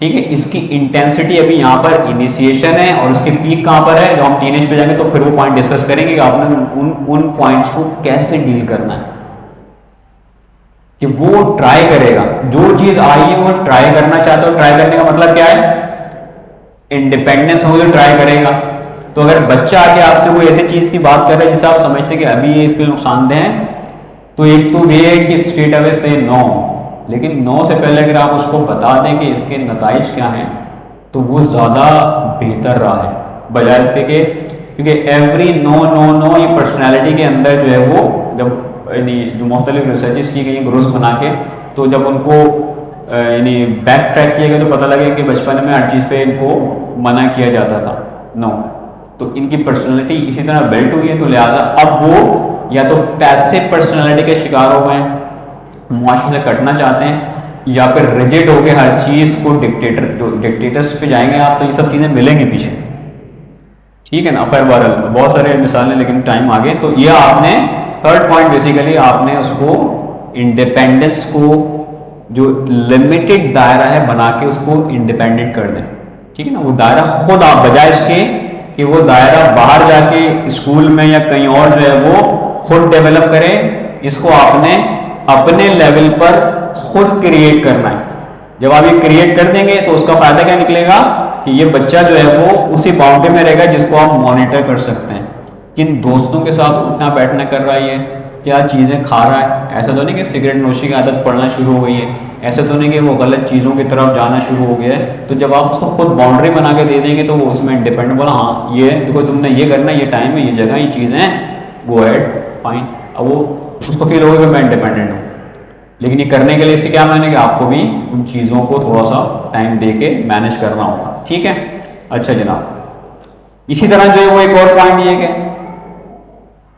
ٹھیک ہے. اس کی انٹینسٹی ابھی یہاں پر انیشیشن ہے اور اس کی پیک کہاں پر ہے. جو ہم ٹین ایج پہ جائیں گے تو پھر وہ پوائنٹ ڈسکس کریں گے کہ آپ نے ان پوائنٹس کو کیسے ڈیل کرنا ہے. کہ وہ ٹرائی کرے گا, جو چیز آئی ہے وہ ٹرائی کرنا چاہتا ہے. ٹرائی کرنے کا مطلب کیا ہے, انڈیپینڈنس ہو, جو ٹرائی کرے گا. تو اگر بچہ آ کے آپ سے کوئی ایسی چیز کی بات کر رہا ہے جسے آپ سمجھتے ہیں کہ ابھی یہ اس کے نقصان دہ ہیں, تو ایک تو یہ ہے کہ اسٹریٹ اوے سے نو, لیکن نو سے پہلے اگر آپ اس کو بتا دیں کہ اس کے نتائج کیا ہیں تو وہ زیادہ بہتر رہا ہے, بجائے اس کے کہ, کیونکہ ایوری نو نو نو یہ پرسنالٹی کے اندر جو ہے وہ جب یعنی جو مختلف ریسرچز کی گئی ہیں گروپس بنا کے, تو جب ان کو یعنی بیک ٹریک کیا گیا تو پتہ لگے کہ بچپن میں ہر چیز پہ ان کو منع کیا جاتا تھا نو, تو ان کی پرسنالٹی اسی طرح بلٹ ہوئی ہے. تو لہٰذا اب وہ یا تو پیسو پرسنالٹی کے شکار ہو گئے ہیں, معاشرے سے کٹنا چاہتے ہیں, یا پھر ریجڈ ہو کے ہر چیز کو ڈکٹیٹرس پہ جائیں گے آپ, تو یہ سب چیزیں ملیں گی پیچھے. ٹھیک ہے نا. خیر بہرحال بہت سارے مثالیں لیکن ٹائم آگے. تو یہ آپ نے تھرڈ پوائنٹ بیسیکلی آپ نے اس کو انڈیپینڈنس کو جو لمیٹڈ دائرہ ہے بنا کے اس کو انڈیپینڈنٹ کر دیں. ٹھیک ہے نا. وہ دائرہ خود آپ, بجائے اس کے کہ وہ دائرہ باہر جا کے اسکول میں یا کہیں اور جو ہے وہ خود ڈیولپ کرے, اس کو آپ نے اپنے لیول پر خود کریٹ کرنا ہے. جب آپ یہ کریٹ کر دیں گے تو اس کا فائدہ کیا نکلے گا کہ یہ بچہ جو ہے وہ اسی باؤنڈری میں رہے گا جس کو آپ مانیٹر کر سکتے ہیں. کن دوستوں کے ساتھ اٹھنا بیٹھنا کر رہا ہے, کیا چیزیں کھا رہا ہے. ایسا تو نہیں کہ سگریٹ نوشی کی عادت پڑنا شروع ہو گئی ہے, ایسا تو نہیں کہ وہ غلط چیزوں کی طرف جانا شروع ہو گیا ہے. تو جب آپ اس کو خود باؤنڈری بنا کے دے دیں گے تو وہ اس میں انڈیپینڈنٹ, بولا ہاں یہ دیکھو تم نے یہ کرنا ہے, یہ ٹائم ہے, یہ جگہ, یہ چیزیں ہیں, گو ایڈ فائن. اب وہ اس کو فیل ہوگا کہ میں انڈیپینڈنٹ ہوں. لیکن یہ کرنے کے لیے اس کے کیا معنی کہ آپ کو بھی ان چیزوں کو تھوڑا سا ٹائم دے کے مینیج کرنا ہوگا. ٹھیک ہے. اچھا جناب, اسی طرح جو ہے وہ ایک اور پوائنٹ یہ کہ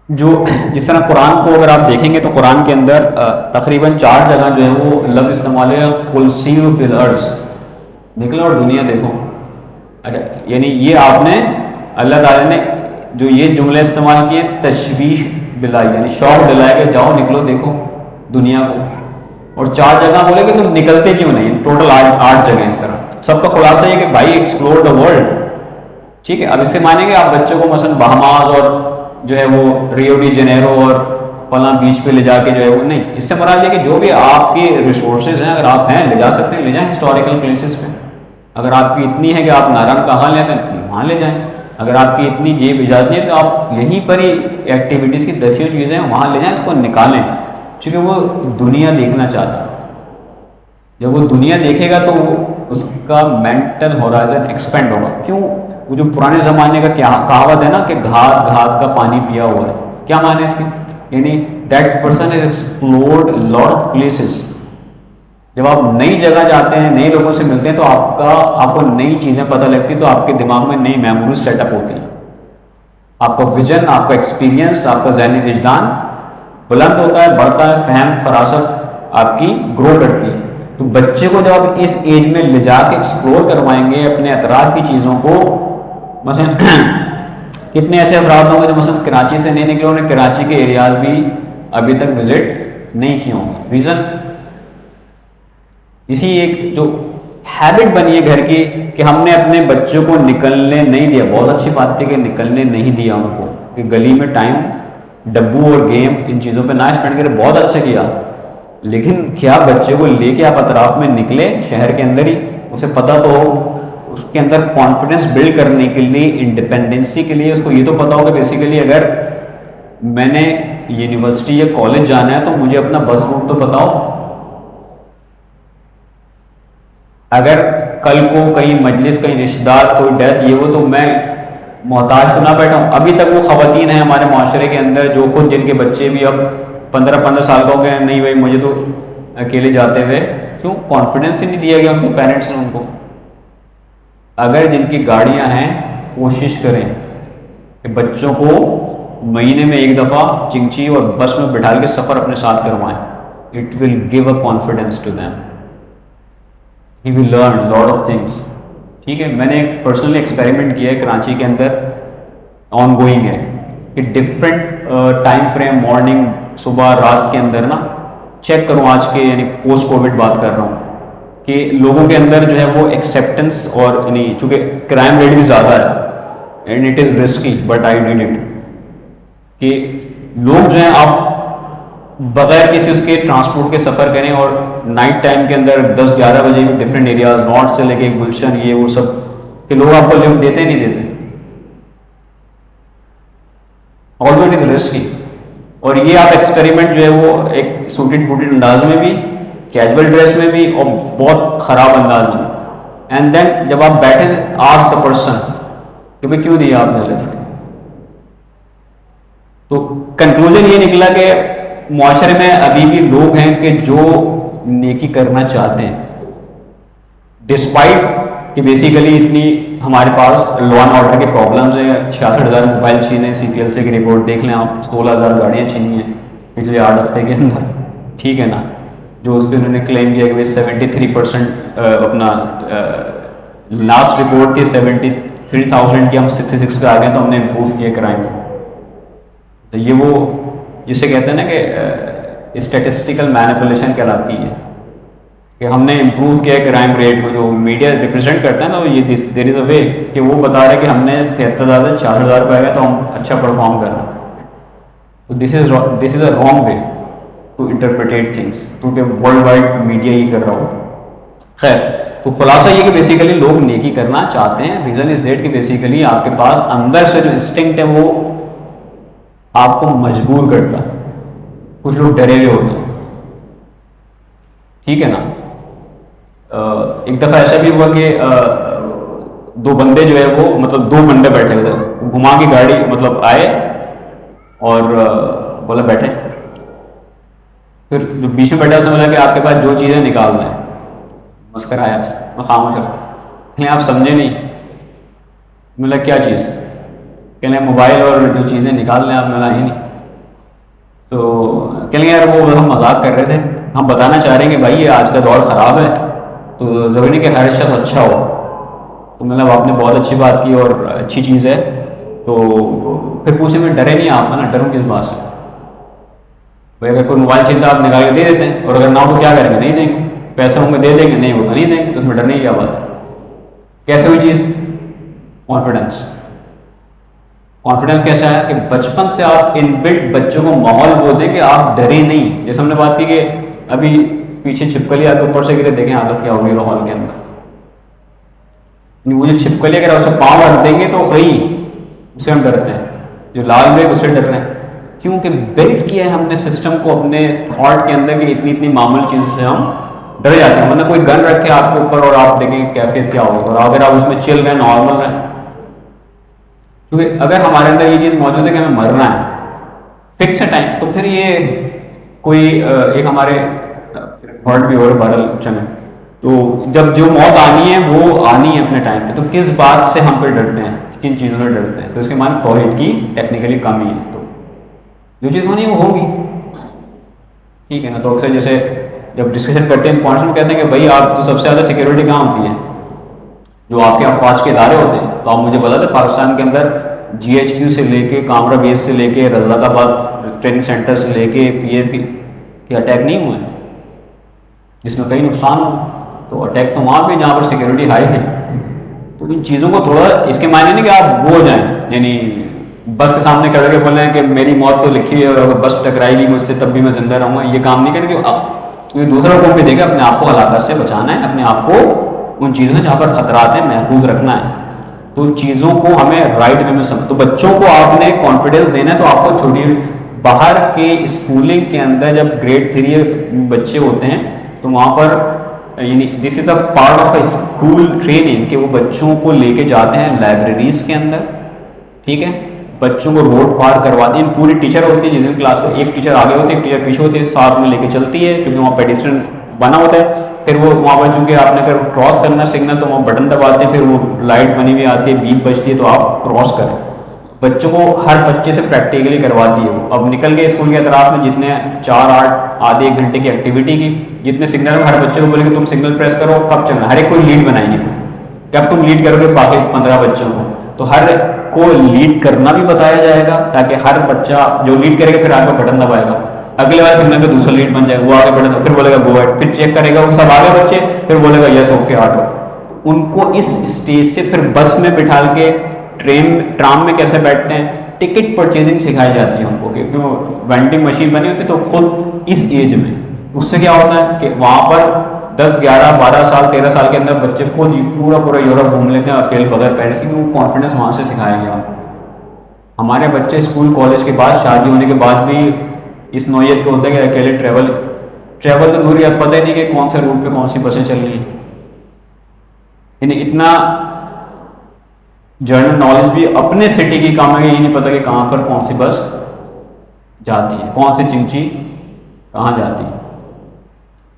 جو جس طرح قرآن کو اگر آپ دیکھیں گے تو قرآن کے اندر تقریباً 4 جگہ جو ہے وہ لفظ استعمال ہے, قل سیروا فی الارض, نکلو اور دنیا دیکھو. اچھا, یعنی یہ آپ نے اللہ تعالیٰ نے جو یہ جملے استعمال کیے تشویش دلائی, یعنی شوق دلائے کہ جاؤ نکلو دیکھو دنیا کو. اور 4 جگہ بولے کہ تم نکلتے کیوں نہیں, ٹوٹل 8 جگہ اس طرح. سب کا خلاصہ یہ کہ بھائی ایکسپلور دا ورلڈ. ٹھیک ہے. اب اس سے مانیں گے آپ بچوں کو مثلا بہاماز اور جو ہے وہ ریو ڈی جنیرو اور فلاں بیچ پہ لے جا کے جو ہے وہ نہیں, اس سے مراد یہ کہ جو بھی آپ کے ریسورسز ہیں اگر آپ ہیں لے جا سکتے ہیں لے جائیں ہسٹوریکل پلیسز پہ. اگر آپ کی اتنی ہے کہ آپ نارنگ کہاں لے جائیں وہاں لے جائیں. اگر آپ کی اتنی جیب اجازت نہیں ہے تو آپ یہیں پر ہی ایکٹیویٹیز کی 10 چیزیں وہاں لے جائیں, اس کو نکالیں, چونکہ وہ دنیا دیکھنا چاہتا ہے. جب وہ دنیا دیکھے گا تو اس کا مینٹل ہورائزن ایکسپینڈ ہوگا. کیوں؟ وہ جو پرانے زمانے کا کیا کہاوت ہے نا کہ گھاٹ گھاٹ کا پانی پیا ہوا ہے, کیا معنی ہے اس کی, یعنی that person has explored lot of places. جب آپ نئی جگہ جاتے ہیں, نئے لوگوں سے ملتے ہیں تو آپ کو نئی چیزیں پتہ لگتی ہیں, تو آپ کے دماغ میں نئی میموریز سیٹ اپ ہوتی ہیں, آپ کا ویژن, آپ کا ایکسپیرینس, آپ کا ذہنی وجدان بلند ہوتا ہے, بڑھتا ہے, فہم فراست آپ کی گرو کرتی ہے. تو بچے کو جب آپ اس ایج میں لے جا کے ایکسپلور کروائیں گے اپنے اطراف کی چیزوں کو, مثلا کتنے ایسے افراد ہوں گے جو مثلا کراچی سے نہیں نکلے, انہوں نے کراچی کے ایریاز بھی ابھی تک وزٹ نہیں کیے ہوں گے. ریزن اسی ایک جو ہیبٹ بنی ہے گھر کی کہ ہم نے اپنے بچوں کو نکلنے نہیں دیا. بہت اچھی بات تھی کہ نکلنے نہیں دیا ان کو, کہ گلی میں ٹائم ڈبو اور گیم ان چیزوں پہ نہ اسپینڈ کرے, بہت اچھا کیا. لیکن کیا بچے کو لے کے آپ اطراف میں نکلے شہر کے اندر ہی, اسے پتہ تو ہو, اس کے اندر کانفیڈنس بلڈ کرنے کے لیے, انڈیپینڈنسی کے لیے اس کو یہ تو پتہ ہو کہ بیسیکلی اگر میں نے یونیورسٹی یا کالج جانا ہے تو مجھے اپنا بس روٹ تو پتہ ہو. اگر کل کو کہیں مجلس, کہیں رشتہ دار, کوئی ڈیتھ, یہ وہ, تو میں محتاج تو نہ بیٹھا ہوں. ابھی تک وہ خواتین ہیں ہمارے معاشرے کے اندر جو خود جن کے بچے بھی اب 15 سال کا ہو گئے, نہیں بھائی مجھے تو اکیلے جاتے ہوئے, کیوں؟ کانفیڈنس ہی نہیں دیا گیا ان کے پیرنٹس نے ان کو. اگر جن کی گاڑیاں ہیں کوشش کریں کہ بچوں کو مہینے میں 1 دفعہ چنگچی اور بس میں بٹھا کے سفر اپنے ساتھ کروائیں. It will give a confidence to them, he will learn lot of things. ٹھیک ہے. میں نے ایک پرسنلی ایکسپیریمنٹ کیا ہے کراچی کے اندر, آن گوئنگ ہے, کہ ڈفرینٹ ٹائم فریم, مارننگ, صبح, رات کے اندر نا چیک کروں آج کے, یعنی پوسٹ کووڈ بات کر رہا ہوں, کہ لوگوں کے اندر جو ہے وہ ایکسیپٹنس, اور یعنی چونکہ کرائم ریٹ بھی زیادہ ہے and it is risky but I did it, کہ لوگ جو ہیں آپ بغیر کسی اس کے ٹرانسپورٹ کے سفر کریں, اور نائٹ ٹائم کے اندر 10-11 بجے بھی ڈفرینٹ ایریاز نارتھ سے لے کے گلشن یہ وہ سب کہ لوگ آپ کو لفٹ دیتے نہیں دیتے, آلریڈی تو رسک کی. اور یہ آپ ایکسپیریمنٹ جو ہے وہ ایک سوٹڈ بوٹڈ انداز میں بھی, کیجول ڈریس میں بھی, اور بہت خراب انداز میں. اینڈ دین جب آپ بیٹھے آسک دا پرسن کہ بھائی کیوں دیا آپ نے لفٹ, تو کنکلوژن یہ نکلا کہ معاشرے میں ابھی بھی لوگ ہیں کہ جو نیکی کرنا چاہتے ہیں, ڈسپائٹ کہ بیسیکلی اتنی ہمارے پاس لا اینڈ آرڈر کے پرابلمز ہیں. 66,000 موبائل چھینے, سی پی ایل سے کی رپورٹ دیکھ لیں آپ, 16,000 گاڑیاں چھینی ہیں پچھلے 8 ہفتے کے اندر, ٹھیک ہے نا. جو اس پہ انہوں نے کلیم کیا کہ 73% اپنا لاسٹ رپورٹ تھی 73,000 کی, ہم 66 پہ آ گئے, تو ہم نے امپروو کیا کرائم. تو یہ وہ جسے کہتے ہیں نا کہ اسٹیٹسٹیکل مینیپولیشن کہلاتی ہے, کہ ہم نے امپروو کیا کرائم ریٹ کو. جو میڈیا ریپرزینٹ کرتا ہے نا, یہ دیر از اے وے کہ وہ بتا رہے کہ ہم نے 73,000 سے 4,000 پہ آ گیا تو ہم اچھا پرفارم کر رہے ہیں. تو this is a wrong way to interpret things, کیونکہ ورلڈ وائڈ میڈیا ہی کر رہا ہو. خیر, تو خلاصہ یہ کہ بیسیکلی لوگ نیکی کرنا چاہتے ہیں. ریزن از دیٹ کہ بیسیکلی آپ کے پاس اندر سے جو انسٹنکٹ ہے وہ آپ کو مجبور کرتا ہے. کچھ لوگ ڈرے ہوئے ہوتے ہیں, ٹھیک ہے نا. ایک دفعہ ایسا بھی ہوا کہ 2 بندے جو ہے وہ مطلب 2 بندے بیٹھے ہوئے تھے, گھما کی گاڑی مطلب آئے اور بولا بیٹھے. پھر جو بیچ میں بیٹھا اس نے بولا کہ آپ کے پاس جو چیزیں نکالنا ہے. مسکرایا, میں خاموش رہا. کہیں آپ سمجھے نہیں. مطلب کیا چیز؟ کہنے موبائل اور جو چیزیں نکال لیں آپ. ملا ہی نہیں. تو کہنے یار وہ ہم مذاق کر رہے تھے, ہم بتانا چاہ رہے ہیں کہ بھائی یہ آج کا دور خراب ہے, تو ضروری کہ ہر شخص اچھا ہو. تو مطلب آپ نے بہت اچھی بات کی اور اچھی چیز ہے. تو پھر پوچھے میں ڈرے نہیں آپ نا, ڈروں کس بات سے؟ بھائی اگر کوئی موبائل چاہیے آپ نکال کے دے دیتے ہیں, اور اگر نہ ہو تو کیا کریں گے؟ نہیں دیں گے. پیسے ہوں گے دے دیں گے, نہیں ہوتا نہیں دیں گے. تو اس میں ڈرنے کی کیا بات ہے؟ کیسے ہوئی چیز؟ کانفیڈنس. کانفیڈنس کیسا ہے کہ بچپن سے آپ ان بلٹ بچوں کو ماحول وہ دیں کہ آپ ڈرے نہیں. جیسے ہم نے بات کی کہ ابھی پیچھے چھپکلی آپ اوپر سے گرے, دیکھیں حالت کیا ہوگی ماحول کے اندر. وہ جو چھپکلی اگر اسے پاؤں رکھ دیں گے تو صحیح, اسے ہم ڈرتے ہیں. جو لال بیگ اسے ڈر رہے ہیں, کیونکہ بلٹ کیا ہے ہم نے سسٹم کو اپنے تھاٹ کے اندر کہ اتنی معمولی چیز سے ہم ڈر جاتے ہیں. ورنہ کوئی گن رکھے آپ کے اوپر اور آپ دیکھیں کیفیت کیا ہوگی, اور اگر آپ اس میں چل رہے نارمل رہیں. کیونکہ اگر ہمارے اندر یہ چیز موجود ہے کہ ہمیں مرنا ہے فکس ہے ٹائم, تو پھر یہ کوئی ایک ہمارے ہارٹ بھی اور بارل چلے, تو جب جو موت آنی ہے وہ آنی ہے اپنے ٹائم پہ. تو کس بات سے ہم پہ ڈرتے ہیں, کن چیزوں سے ڈرتے ہیں؟ تو اس کے معنی توحید کی ٹیکنیکلی کمی ہے. تو جو چیز ہونی ہے وہ ہوگی, ٹھیک ہے نا. تو اکثر جیسے جب ڈسکشن کرتے ہیں پوائنٹس میں کہتے ہیں کہ بھائی آپ کو سب سے زیادہ سیکورٹی کہاں ہوتی ہے؟ جو آپ کے افواج کے ادارے ہوتے ہیں. تو آپ مجھے بتا دیں پاکستان کے اندر جی ایچ کیو سے لے کے کامرا بیس سے لے کے رضاق آباد ٹریننگ سینٹر سے لے کے پی ایف کے اٹیک نہیں ہوئے جس میں کئی نقصان ہو. تو اٹیک تو وہاں پہ جہاں پر سیکورٹی ہائی ہے. تو ان چیزوں کو تھوڑا, اس کے معنی نہیں کہ آپ وہ ہو جائیں, یعنی بس کے سامنے کھڑے کے بولیں کہ میری موت تو لکھی ہے اور اگر بس ٹکرائے گی مجھ سے تب بھی میں زندہ رہوں گا. یہ کام نہیں کریں گے آپ. یہ دوسرا حکم بھی دے گا, اپنے آپ کو ہلاکت سے بچانا ہے, اپنے آپ کو ان چیزوں سے جہاں پر خطرات ہیں محفوظ رکھنا ہے. تو چیزوں کو ہمیں رائٹ وے میں سمجھ. تو بچوں کو آپ نے کانفیڈینس دینا ہے. تو آپ کو چھوٹی باہر کے اسکولنگ کے اندر جب گریڈ 3 بچے ہوتے ہیں تو وہاں پر یعنی this is a part of a school training کہ وہ بچوں کو لے کے جاتے ہیں لائبریریز کے اندر, ٹھیک ہے. بچوں کو روڈ پار کرواتے ہیں. پوری ٹیچر ہوتی ہے جس دن کلاس, تو ایک ٹیچر آگے ہوتی ہے, ایک ٹیچر پیچھے ہوتی ہے, ساتھ میں لے کے چلتی ہے کیونکہ وہاں پیڈیسٹرین بنا ہوتا ہے. پھر وہ وہاں پر چونکہ آپ نے اگر کراس کرنا سگنل تو وہاں بٹن دباتے ہیں, پھر وہ لائٹ بنی ہوئی آتی ہے, بیپ بجتی ہے, تو آپ کراس کریں. بچوں کو ہر بچے سے پریکٹیکلی کرواتی ہے. اب نکل گئے اسکول کے اطراف میں جتنے 4-8 آدھے 1 گھنٹے کی ایکٹیویٹی کی, جتنے سگنل ہر بچے کو بولے کہ تم سگنل پریس کرو کب چلنا. ہر ایک کوئی لیڈ بنائیں گے کہ اب تم لیڈ کرو گے باقی 15 بچوں کو. تو ہر کو لیڈ کرنا بھی بتایا جائے گا تاکہ ہر بچہ جو لیڈ کرے گا پھر آگے بٹن دبائے گا, اگلے والے سگنل پہ دوسرا لیڈ بن جائے گا, وہ آگے بٹن پھر بولے گا گو ایٹ, پھر چیک کرے گا وہ سب آگے بچے, پھر بولے گا یس اوکے آٹو. ان کو اس اسٹیج سے پھر بس میں بٹھا کے ٹرام میں کیسے بیٹھتے ہیں, ٹکٹ پرچیزنگ سکھائی جاتی ہے ان کو, کیونکہ وہ وینڈنگ مشین بنی ہوتی ہے تو خود اس ایج میں. اس سے کیا ہوتا ہے کہ وہاں پر 10 11 12 سال 13 سال کے اندر بچے خود ہی پورا یورپ گھوم لیتے ہیں اکیلے بغیر پیرنٹس کی, وہ کانفیڈنس وہاں سے سکھایا گیا. ہمارے بچے اسکول کالج کے بعد شادی ہونے کے بعد بھی اس نوعیت کے ہوتے ہیں کہ اکیلے ٹریول تو دور ہی, اب پتہ ہی نہیں کہ کون سے روٹ پہ کون سی بسیں چل رہی ہیں. یعنی اتنا جنرل نالج بھی اپنے سٹی کی کام ہے, یہ نہیں پتہ کہ کہاں پر کون سی بس جاتی ہے, کون سی چنچی کہاں جاتی ہے.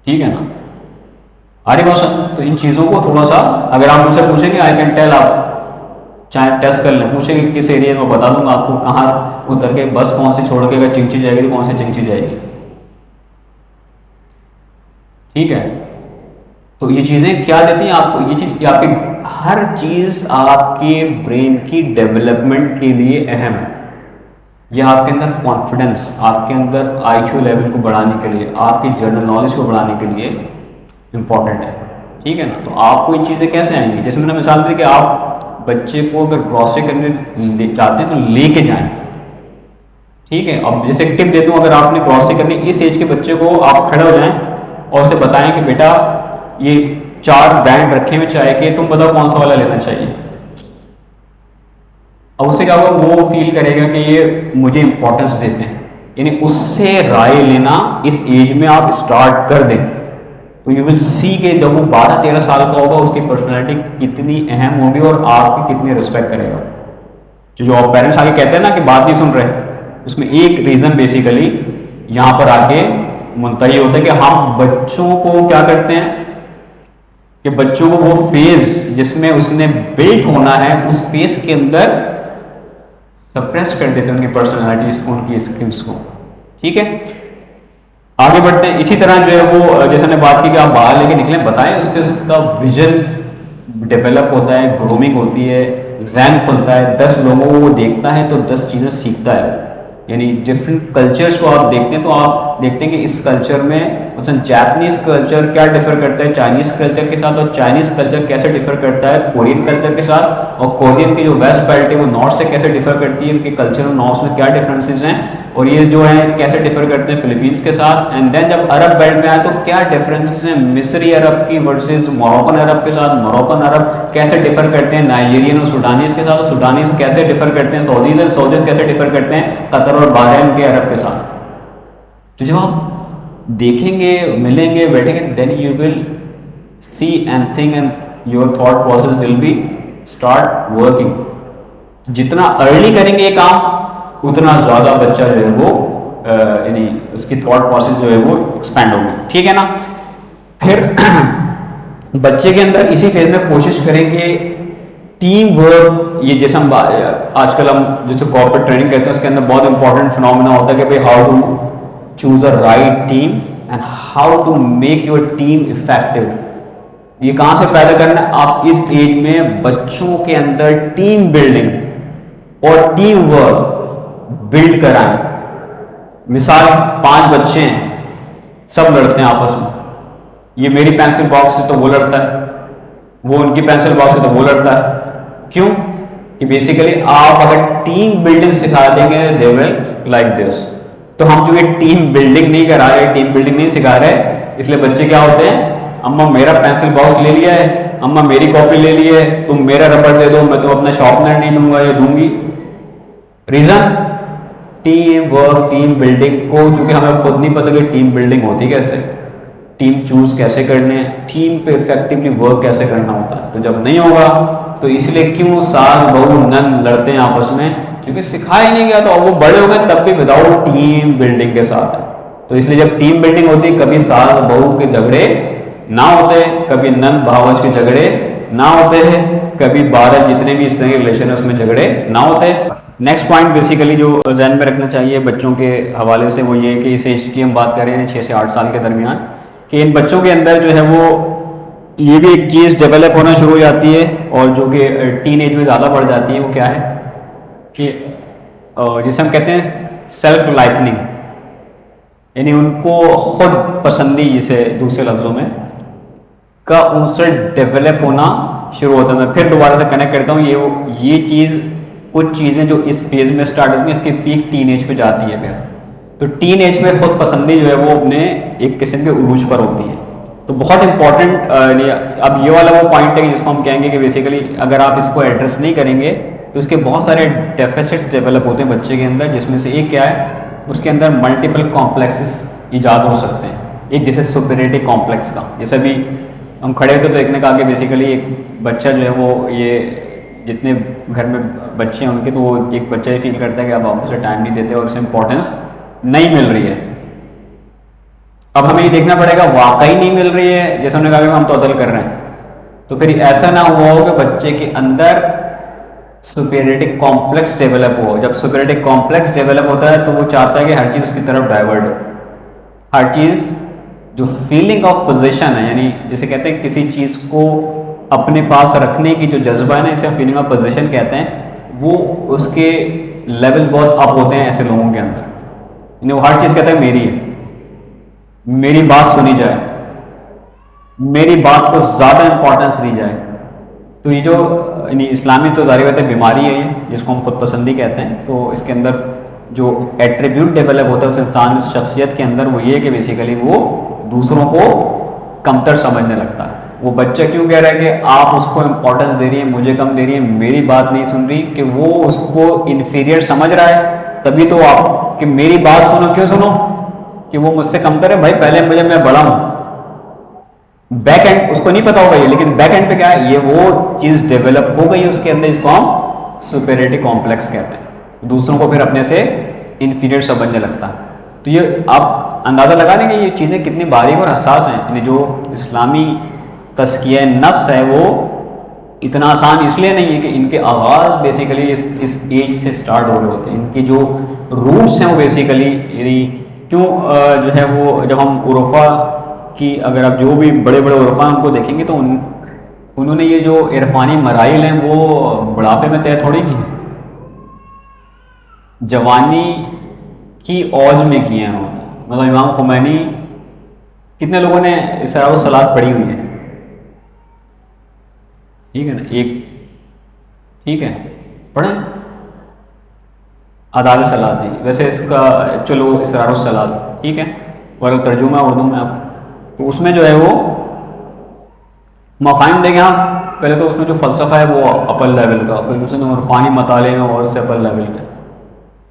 ٹھیک ہے نا, آری بات. تو ان چیزوں کو تھوڑا سا اگر آپ مجھ سے پوچھیں گے آئی کین ٹیل, آپ چاہے ٹیسٹ کر لیں, پوچھیں گے کس ایریا میں, بتا دوں گا آپ کو کہاں اتر کے بس کون سی چھوڑ کے اگر چنچی جائے گی تو کون سی چنچی جائے گی. ٹھیک ہے, تو یہ چیزیں کیا دیتی ہیں آپ کو, یہ چیز آپ کی ہر چیز آپ کے برین کی ڈیولپمنٹ کے لیے اہم ہے. یہ آپ کے اندر کانفیڈنس, آپ کے اندر آئی کیو لیول کو بڑھانے کے لیے, آپ کی جنرل نالج کو بڑھانے کے لیے امپورٹنٹ ہے. ٹھیک ہے نا, تو آپ کو یہ چیزیں کیسے آئیں گی, جیسے میں نے مثال دی کہ آپ بچے کو اگر گروسری کرنے چاہتے ہیں تو لے کے جائیں. ٹھیک ہے, اب جیسے ایک ٹپ دیتا ہوں, اگر آپ نے گروسری کرنی اس ایج کے بچے کو آپ کھڑے ہو جائیں اور اسے بتائیں کہ بیٹا یہ 4 برانڈ رکھے ہوئے چائے کے, تم بتاؤ کون سا والا لینا چاہیے. اب اس سے کیا ہوگا, وہ فیل کرے گا کہ یہ مجھے امپورٹنس دیتے ہیں. یعنی اس سے رائے لینا اس ایج میں آپ اسٹارٹ کر دیں تو یو ول سی کہ جب وہ 12 13 سال کا ہوگا اس کی پرسنالٹی کتنی اہم ہوگی اور آپ کی کتنی رسپیکٹ کرے گا. جو آپ پیرنٹس آگے کہتے ہیں نا کہ بات نہیں سن رہے, اس میں ایک ریزن بیسیکلی یہاں پر آگے منتہی ہوتا ہے کہ ہم بچوں کو کیا کرتے ہیں کہ بچوں کو وہ فیز جس میں اس نے بلٹ ہونا ہے اس فیز کے اندر سپریس کر دیتے ہیں ان کی پرسنالٹیز کو, ان کی اسکلس کو. ٹھیک ہے, آگے بڑھتے ہیں. اسی طرح جو ہے وہ جیسے ہم نے بات کی کہ آپ باہر لے کے نکلیں, بتائیں, اس سے اس کا ویژن ڈیولپ ہوتا ہے, گرومنگ ہوتی ہے, ذہن کھلتا ہے, 10 لوگوں کو وہ دیکھتا ہے تو 10 چیزیں سیکھتا ہے. یعنی ڈفرینٹ کلچرس کو آپ دیکھتے ہیں تو آپ دیکھتے ہیں کہ اس کلچر میں مثلا جاپنیز کلچر کیا ڈفر کرتا ہے چائنیز کلچر کے ساتھ, اور چائنیز کلچر کیسے ڈفر کرتا ہے کورین کلچر کے ساتھ, اور کورین کی جو ویسٹ بیلٹ ہے وہ نارتھ سے کیسے ڈفر کرتی ہے, ان کے کلچر اور نارتھ میں کیا ڈفرینسز ہیں, اور یہ جو ہے کیسے ڈفر کرتے ہیں فلپینس کے ساتھ. اینڈ دین جب عرب بیلٹ میں آئے تو کیا ڈفرینسز ہیں مصری عرب کی ورسز موروکن عرب کے ساتھ, موروکن عرب کیسے ڈفر کرتے ہیں نائجیرین اور سوڈانیز کے ساتھ, اور سوڈانیز کیسے ڈفر کرتے ہیں سعودیز, اور سعودیز کیسے ڈفر کرتے ہیں قطر اور بحرین کے عرب کے ساتھ. تو جب آپ دیکھیں گے, ملیں گے, بیٹھیں گے, then you will see and think and your thought process will be start working. جتنا ارلی کریں گے یہ کام اتنا زیادہ بچہ جو ہے وہ یعنی اس کی تھاٹ پروسیس جو ہے وہ ایکسپینڈ ہوگی. ٹھیک ہے نا. پھر بچے کے اندر اسی فیز میں کوشش کریں کہ ٹیم ورک, یہ جیسے ہم آج کل ہم جیسے کارپوریٹ ٹریننگ کرتے ہیں اس کے اندر بہت امپورٹنٹ فنومینا ہوتا ہے کہ بھائی how to choose a right team and how to make your team effective. یہ کہاں سے پیدا کرنا ہے, آپ اس ایج میں بچوں کے اندر ٹیم بلڈنگ اور ٹیم ورک بلڈ کرائیں. مثال 5 بچے ہیں, سب لڑتے ہیں آپس میں, یہ میری پینسل باکس سے تو وہ لڑتا ہے, وہ ان کی پینسل باکس سے تو وہ لڑتا ہے. کیوں کہ بیسیکلی آپ اگر ٹیم بلڈنگ سکھا دیں گے دے ول لائک دس. تو ہم جو یہ ٹیم بلڈنگ نہیں کرا رہے, ٹیم بلڈنگ نہیں سکھا رہے, اس لیے بچے کیا ہوتے ہیں, اماں میرا پینسل باکس لے لیا ہے, اماں میری کاپی لے لی ہے, تم میرا ربڑ دے دو, میں تو اپنا شارپنر نہیں دوں گا یا دوں گی. Reason team work, team building کو, کیونکہ ہمیں خود نہیں پتہ کہ ٹیم بلڈنگ ہوتی کیسے, ٹیم چوز کیسے کرنے, ٹیم پہ افیکٹولی ورک کیسے کرنا ہوتا ہے. تو جب نہیں ہوگا تو اس لیے کیوں ساس بہو نند لڑتے ہیں آپس میں, کیونکہ سکھایا نہیں گیا. تو وہ بڑے ہو گئے تب بھی وداؤٹ ٹیم بلڈنگ کے ساتھ. تو اس لیے جب ٹیم بلڈنگ ہوتی ہے کبھی ساس بہو کے جھگڑے نہ ہوتے, کبھی نند بھاوج کے جھگڑے نہ ہوتے ہیں, کبھی 12 جتنے بھی اس طرح کے ریلیشن ہیں اس میں جھگڑے نہ ہوتے. نیکسٹ پوائنٹ بیسیکلی جو ذہن میں رکھنا چاہیے بچوں کے حوالے سے وہ یہ کہ اس ایج کی ہم بات کر رہے ہیں 6 سے 8 سال کے درمیان, کہ ان بچوں کے اندر جو ہے وہ یہ بھی ایک چیز ڈیولپ ہونا شروع ہو جاتی ہے, اور جو کہ ٹین ایج میں زیادہ بڑھ جاتی ہے. وہ کیا ہے کہ جسے ہم کہتے ہیں سیلف لائکننگ, یعنی ان کو خود پسندی, جسے دوسرے لفظوں میں کا ان سے ڈیولپ ہونا شروع ہوتا ہے. میں پھر دوبارہ سے کنیکٹ کرتا ہوں, یہ چیز کچھ چیزیں جو اس فیز میں اسٹارٹ ہوتی ہیں اس کی پیک ٹین ایج پہ جاتی ہے. پھر تو ٹین ایج میں خود پسندی جو ہے وہ اپنے ایک قسم کے عروج پر ہوتی ہے. تو بہت امپورٹنٹ اب یہ والا وہ پوائنٹ ہے جس کو ہم کہیں گے کہ بیسیکلی اگر آپ اس کو ایڈریس نہیں کریں گے تو اس کے بہت سارے ڈیفیسٹس ڈیولپ ہوتے ہیں بچے کے اندر, جس میں سے ایک کیا ہے, اس کے اندر ملٹیپل کمپلیکسز ایجاد ہو سکتے ہیں. ایک جیسے سپیریٹی کمپلیکس کا, جیسے بھی ہم کھڑے ہوتے تو ایک نے کہا کہ بیسیکلی ایک بچہ جو ہے وہ یہ جتنے گھر میں بچے ہیں ان کے, تو وہ ایک بچہ یہ فیل کرتا ہے کہ اب آپ اسے ٹائم نہیں دیتے اور اسے امپورٹنس نہیں مل رہی ہے. اب ہمیں یہ دیکھنا پڑے گا واقعی نہیں مل رہی ہے, جیسے ہم نے کہا کہ ہم تعطل کر رہے ہیں, تو پھر ایسا نہ ہوا ہو کہ بچے کے اندر سپیریٹی کمپلیکس ڈیولپ ہو. جب سپیریٹی کمپلیکس ڈیولپ ہوتا ہے تو وہ چاہتا ہے کہ ہر چیز اس کی طرف ڈائیورٹ ہو, ہر چیز جو فیلنگ آف پوزیشن ہے, یعنی جیسے کہتے ہیں کسی چیز کو اپنے پاس رکھنے کی جو جذبہ ہے نا, اسے فیلنگ آف پوزیشن کہتے ہیں, وہ اس کے لیولز بہت اپ ہوتے ہیں ایسے لوگوں کے اندر. یعنی وہ ہر چیز کہتا ہے میری ہے, میری بات سنی جائے, میری بات کو زیادہ امپورٹنس دی جائے. تو یہ جو یعنی اسلامی تو ظاہر بات ہے بیماری ہے یہ, جس کو ہم خود پسندی کہتے ہیں. تو اس کے اندر جو ایٹریبیوٹ ڈیولپ ہوتا ہے اس انسان اس شخصیت کے اندر, وہ یہ ہے کہ بیسیکلی وہ دوسروں کو کمتر سمجھنے لگتا ہے. وہ بچہ کیوں کہہ رہا ہے کہ آپ اس کو امپورٹنس دے رہی ہیں, مجھے کم دے رہی ہیں, میری بات نہیں سن رہی, کہ وہ اس کو انفیریئر سمجھ رہا ہے. تبھی تو آپ کہ میری بات سنو, کیوں سنو کہ وہ مجھ سے کمتر ہے. بھائی پہلے مجھے, میں بڑا ہوں. بیک اینڈ اس کو نہیں پتا ہوگا یہ, لیکن بیک اینڈ پہ کیا ہے, یہ وہ چیز ڈیولپ ہو گئی اس کے اندر, اس کو ہم سپیریٹی کمپلیکس کہتے ہیں. دوسروں کو پھر اپنے سے انفیریئر سمجھنے لگتا ہے. تو یہ آپ اندازہ لگا دیں کہ یہ چیزیں کتنی باریک اور حساس ہیں. یعنی جو اسلامی تزکیہ نفس ہے وہ اتنا آسان اس لیے نہیں ہے کہ ان کے آغاز بیسیکلی اس ایج سے سٹارٹ ہو رہے ہوتے ہیں. ان کی جو روٹس ہیں وہ بیسیکلی یعنی کیوں جو ہے وہ, جب ہم عرفا کی, اگر آپ جو بھی بڑے بڑے عرفا ان کو دیکھیں گے تو انہوں نے یہ جو عرفانی مراحل ہیں وہ بڑھاپے میں طے تھوڑی کی ہیں, جوانی کی اوج میں کیے ہیں انہوں نے. مطلب امام خمینی, کتنے لوگوں نے اسراء الصلاۃ پڑھی ہوئی ہے, ٹھیک ہے نا, ایک ٹھیک ہے پڑھیں آداب صلاۃ دی. ویسے اس کا چلو اسرار الصلاۃ ٹھیک ہے, اور ترجمہ اردو میں آپ, تو اس میں جو ہے وہ مفاہیم دیکھیں آپ. پہلے تو اس میں جو فلسفہ ہے وہ اپر لیول کا, پھر دوسرے میں عرفانی مطالعے میں اور سے اپر لیول کا.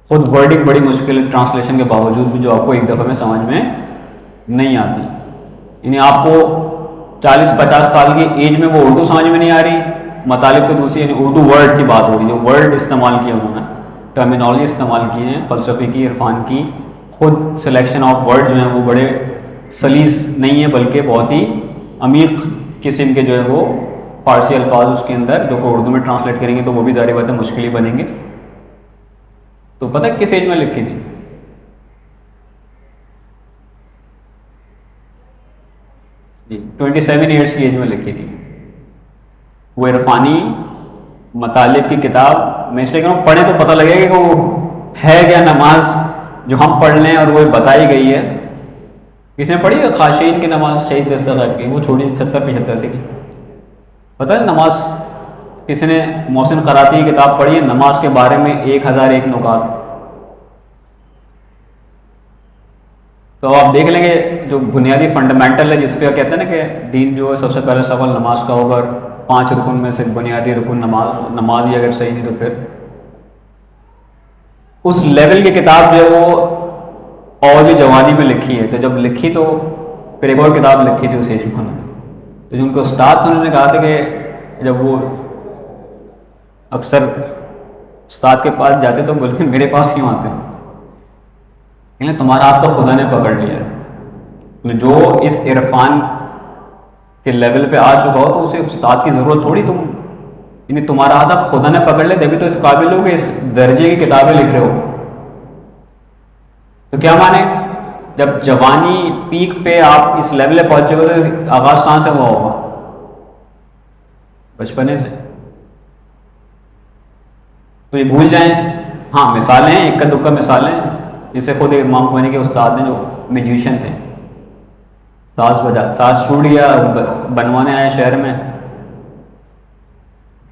خود ورڈنگ بڑی مشکل ہے ٹرانسلیشن کے باوجود بھی, جو آپ کو ایک دفعہ میں سمجھ میں نہیں آتی. یعنی آپ کو 40-50 سال کی ایج میں وہ اردو سمجھ میں نہیں آ رہی, مطالب تو دوسری, یعنی اردو ورڈ کی بات ہو رہی ہے, جو ورڈ استعمال کیے انہوں نے, ٹرمینالوجی استعمال کی ہیں فلسفے کی, عرفان کی. خود سلیکشن آف ورڈ جو ہیں وہ بڑے سلیس نہیں ہیں, بلکہ بہت ہی عمیق قسم کے جو ہے وہ فارسی الفاظ اس کے اندر, جو کو اردو میں ٹرانسلیٹ کریں گے تو وہ بھی ظاہر بات ہے مشکل ہی بنیں گے. تو پتہ کس ایج میں لکھی تھی؟ جی 27 ایئرس کی ایج میں لکھی تھی. وہ عرفانی مطالب کی کتاب میں اس لیے کہ پڑھیں تو پتہ لگے گا کہ وہ ہے کیا نماز جو ہم پڑھ لیں, اور وہ بتائی گئی ہے. کس نے پڑھی ہے خاشعین کی نماز شہید دستغیر کی, وہ چھوٹی 70-75 تھی. پتہ ہے نماز کسی نے محسن قراتی کی کتاب پڑھی ہے نماز کے بارے میں 1001 نکات. تو آپ دیکھ لیں گے جو بنیادی فنڈامنٹل ہے, جس پہ کہتے ہیں نا کہ دین جو ہے سب سے پہلے سوال نماز کا ہوگا, 5 رکن میں سے بنیادی رکن نماز ہی اگر صحیح نہیں تو پھر اس لیول کی کتاب جو ہے وہ اور جوانی میں لکھی ہے. تو جب لکھی تو پھر ایک اور کتاب لکھی تھی اس ایج میں. تو جو ان کے استاد تھے انہوں نے کہا تھا کہ جب وہ اکثر استاد کے پاس جاتے تو بولتے میرے پاس کیوں آتے ہیں, یعنی تمہارا ہاتھ تو خدا نے پکڑ لیا ہے. جو اس عرفان کے لیول پہ آ چکا ہو تو اسے استاد کی ضرورت تھوڑی, تم یعنی تمہارا ہاتھ اب خدا نے پکڑ لیا تبھی تو اس قابل ہو کہ اس درجے کی کتابیں لکھ رہے ہو. تو کیا مانے, جب جوانی پیک پہ آپ اس لیول پہ پہنچے ہو تو آغاز کہاں سے ہوا ہوگا؟ بچپنے سے. تو یہ بھول جائیں. ہاں مثالیں ہیں, اکا دکا مثالیں ہیں, جسے خود امام خمینی کے استاد ہیں جو میوزیشین تھے, ساز اسٹوڈیا بنوانے آئے شہر میں.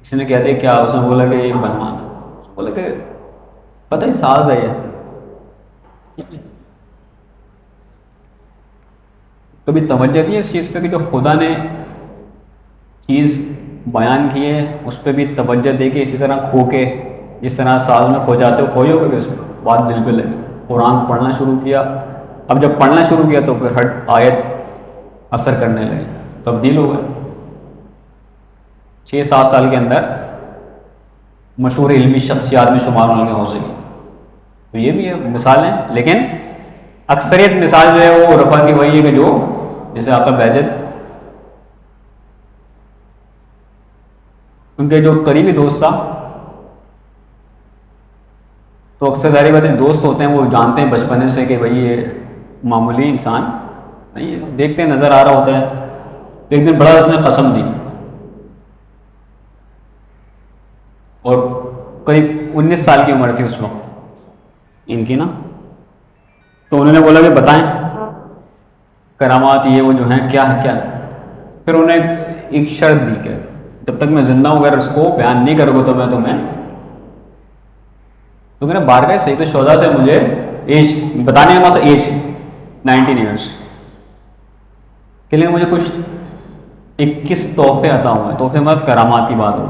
کسی نے کہتے کیا, اس نے بولا کہ یہ بنوانا, بولا کہ پتہ ہی ساز ہے یہ, کبھی توجہ دی ہے اس چیز پہ کہ جو خدا نے چیز بیان کی ہے اس پہ بھی توجہ دے کے اسی طرح کھو کے جس طرح ساز میں کھو جاتے ہو کھوئی ہو کبھی اس میں بات دل پہ لگی، قرآن پڑھنا شروع کیا، اب جب پڑھنا شروع کیا تو پھر ہر آیت اثر کرنے لگی، تبدیل ہو گئے، 6-7 سال کے اندر مشہور علمی شخصیات میں شمار ہونے ہو سکی. تو یہ بھی ہے مثالیں، لیکن اکثریت مثال جو ہے وہ رفع کی وہی ہے کہ جو جیسے آقا بہجت ان کے جو قریبی دوست تھا، تو اکثر ظاہر بات ہے دوست ہوتے ہیں وہ جانتے ہیں بچپنے سے کہ بھائی یہ معمولی انسان نہیں ہے، دیکھتے ہیں نظر آ رہا ہوتا ہے. تو ایک دن بڑا اس نے قسم دی اور قریب 19 سال کی عمر تھی اس وقت ان کی نا. تو انہوں نے بولا کہ بتائیں کرامات یہ وہ جو ہیں کیا ہے کیا ہے. پھر انہوں نے ایک شرط دی کہ جب تک میں زندہ ہوں اگر اس کو بیان نہیں کروں گا تو میں تمہیں تو میرا بارگاہ سید الشہداء سے مجھے ایج بتانے کے پاس ایج 19 ایئرس کے لیے مجھے کچھ 21 تحفے عطا ہوئے ہیں. تحفے مطلب کرامات کی بات ہو.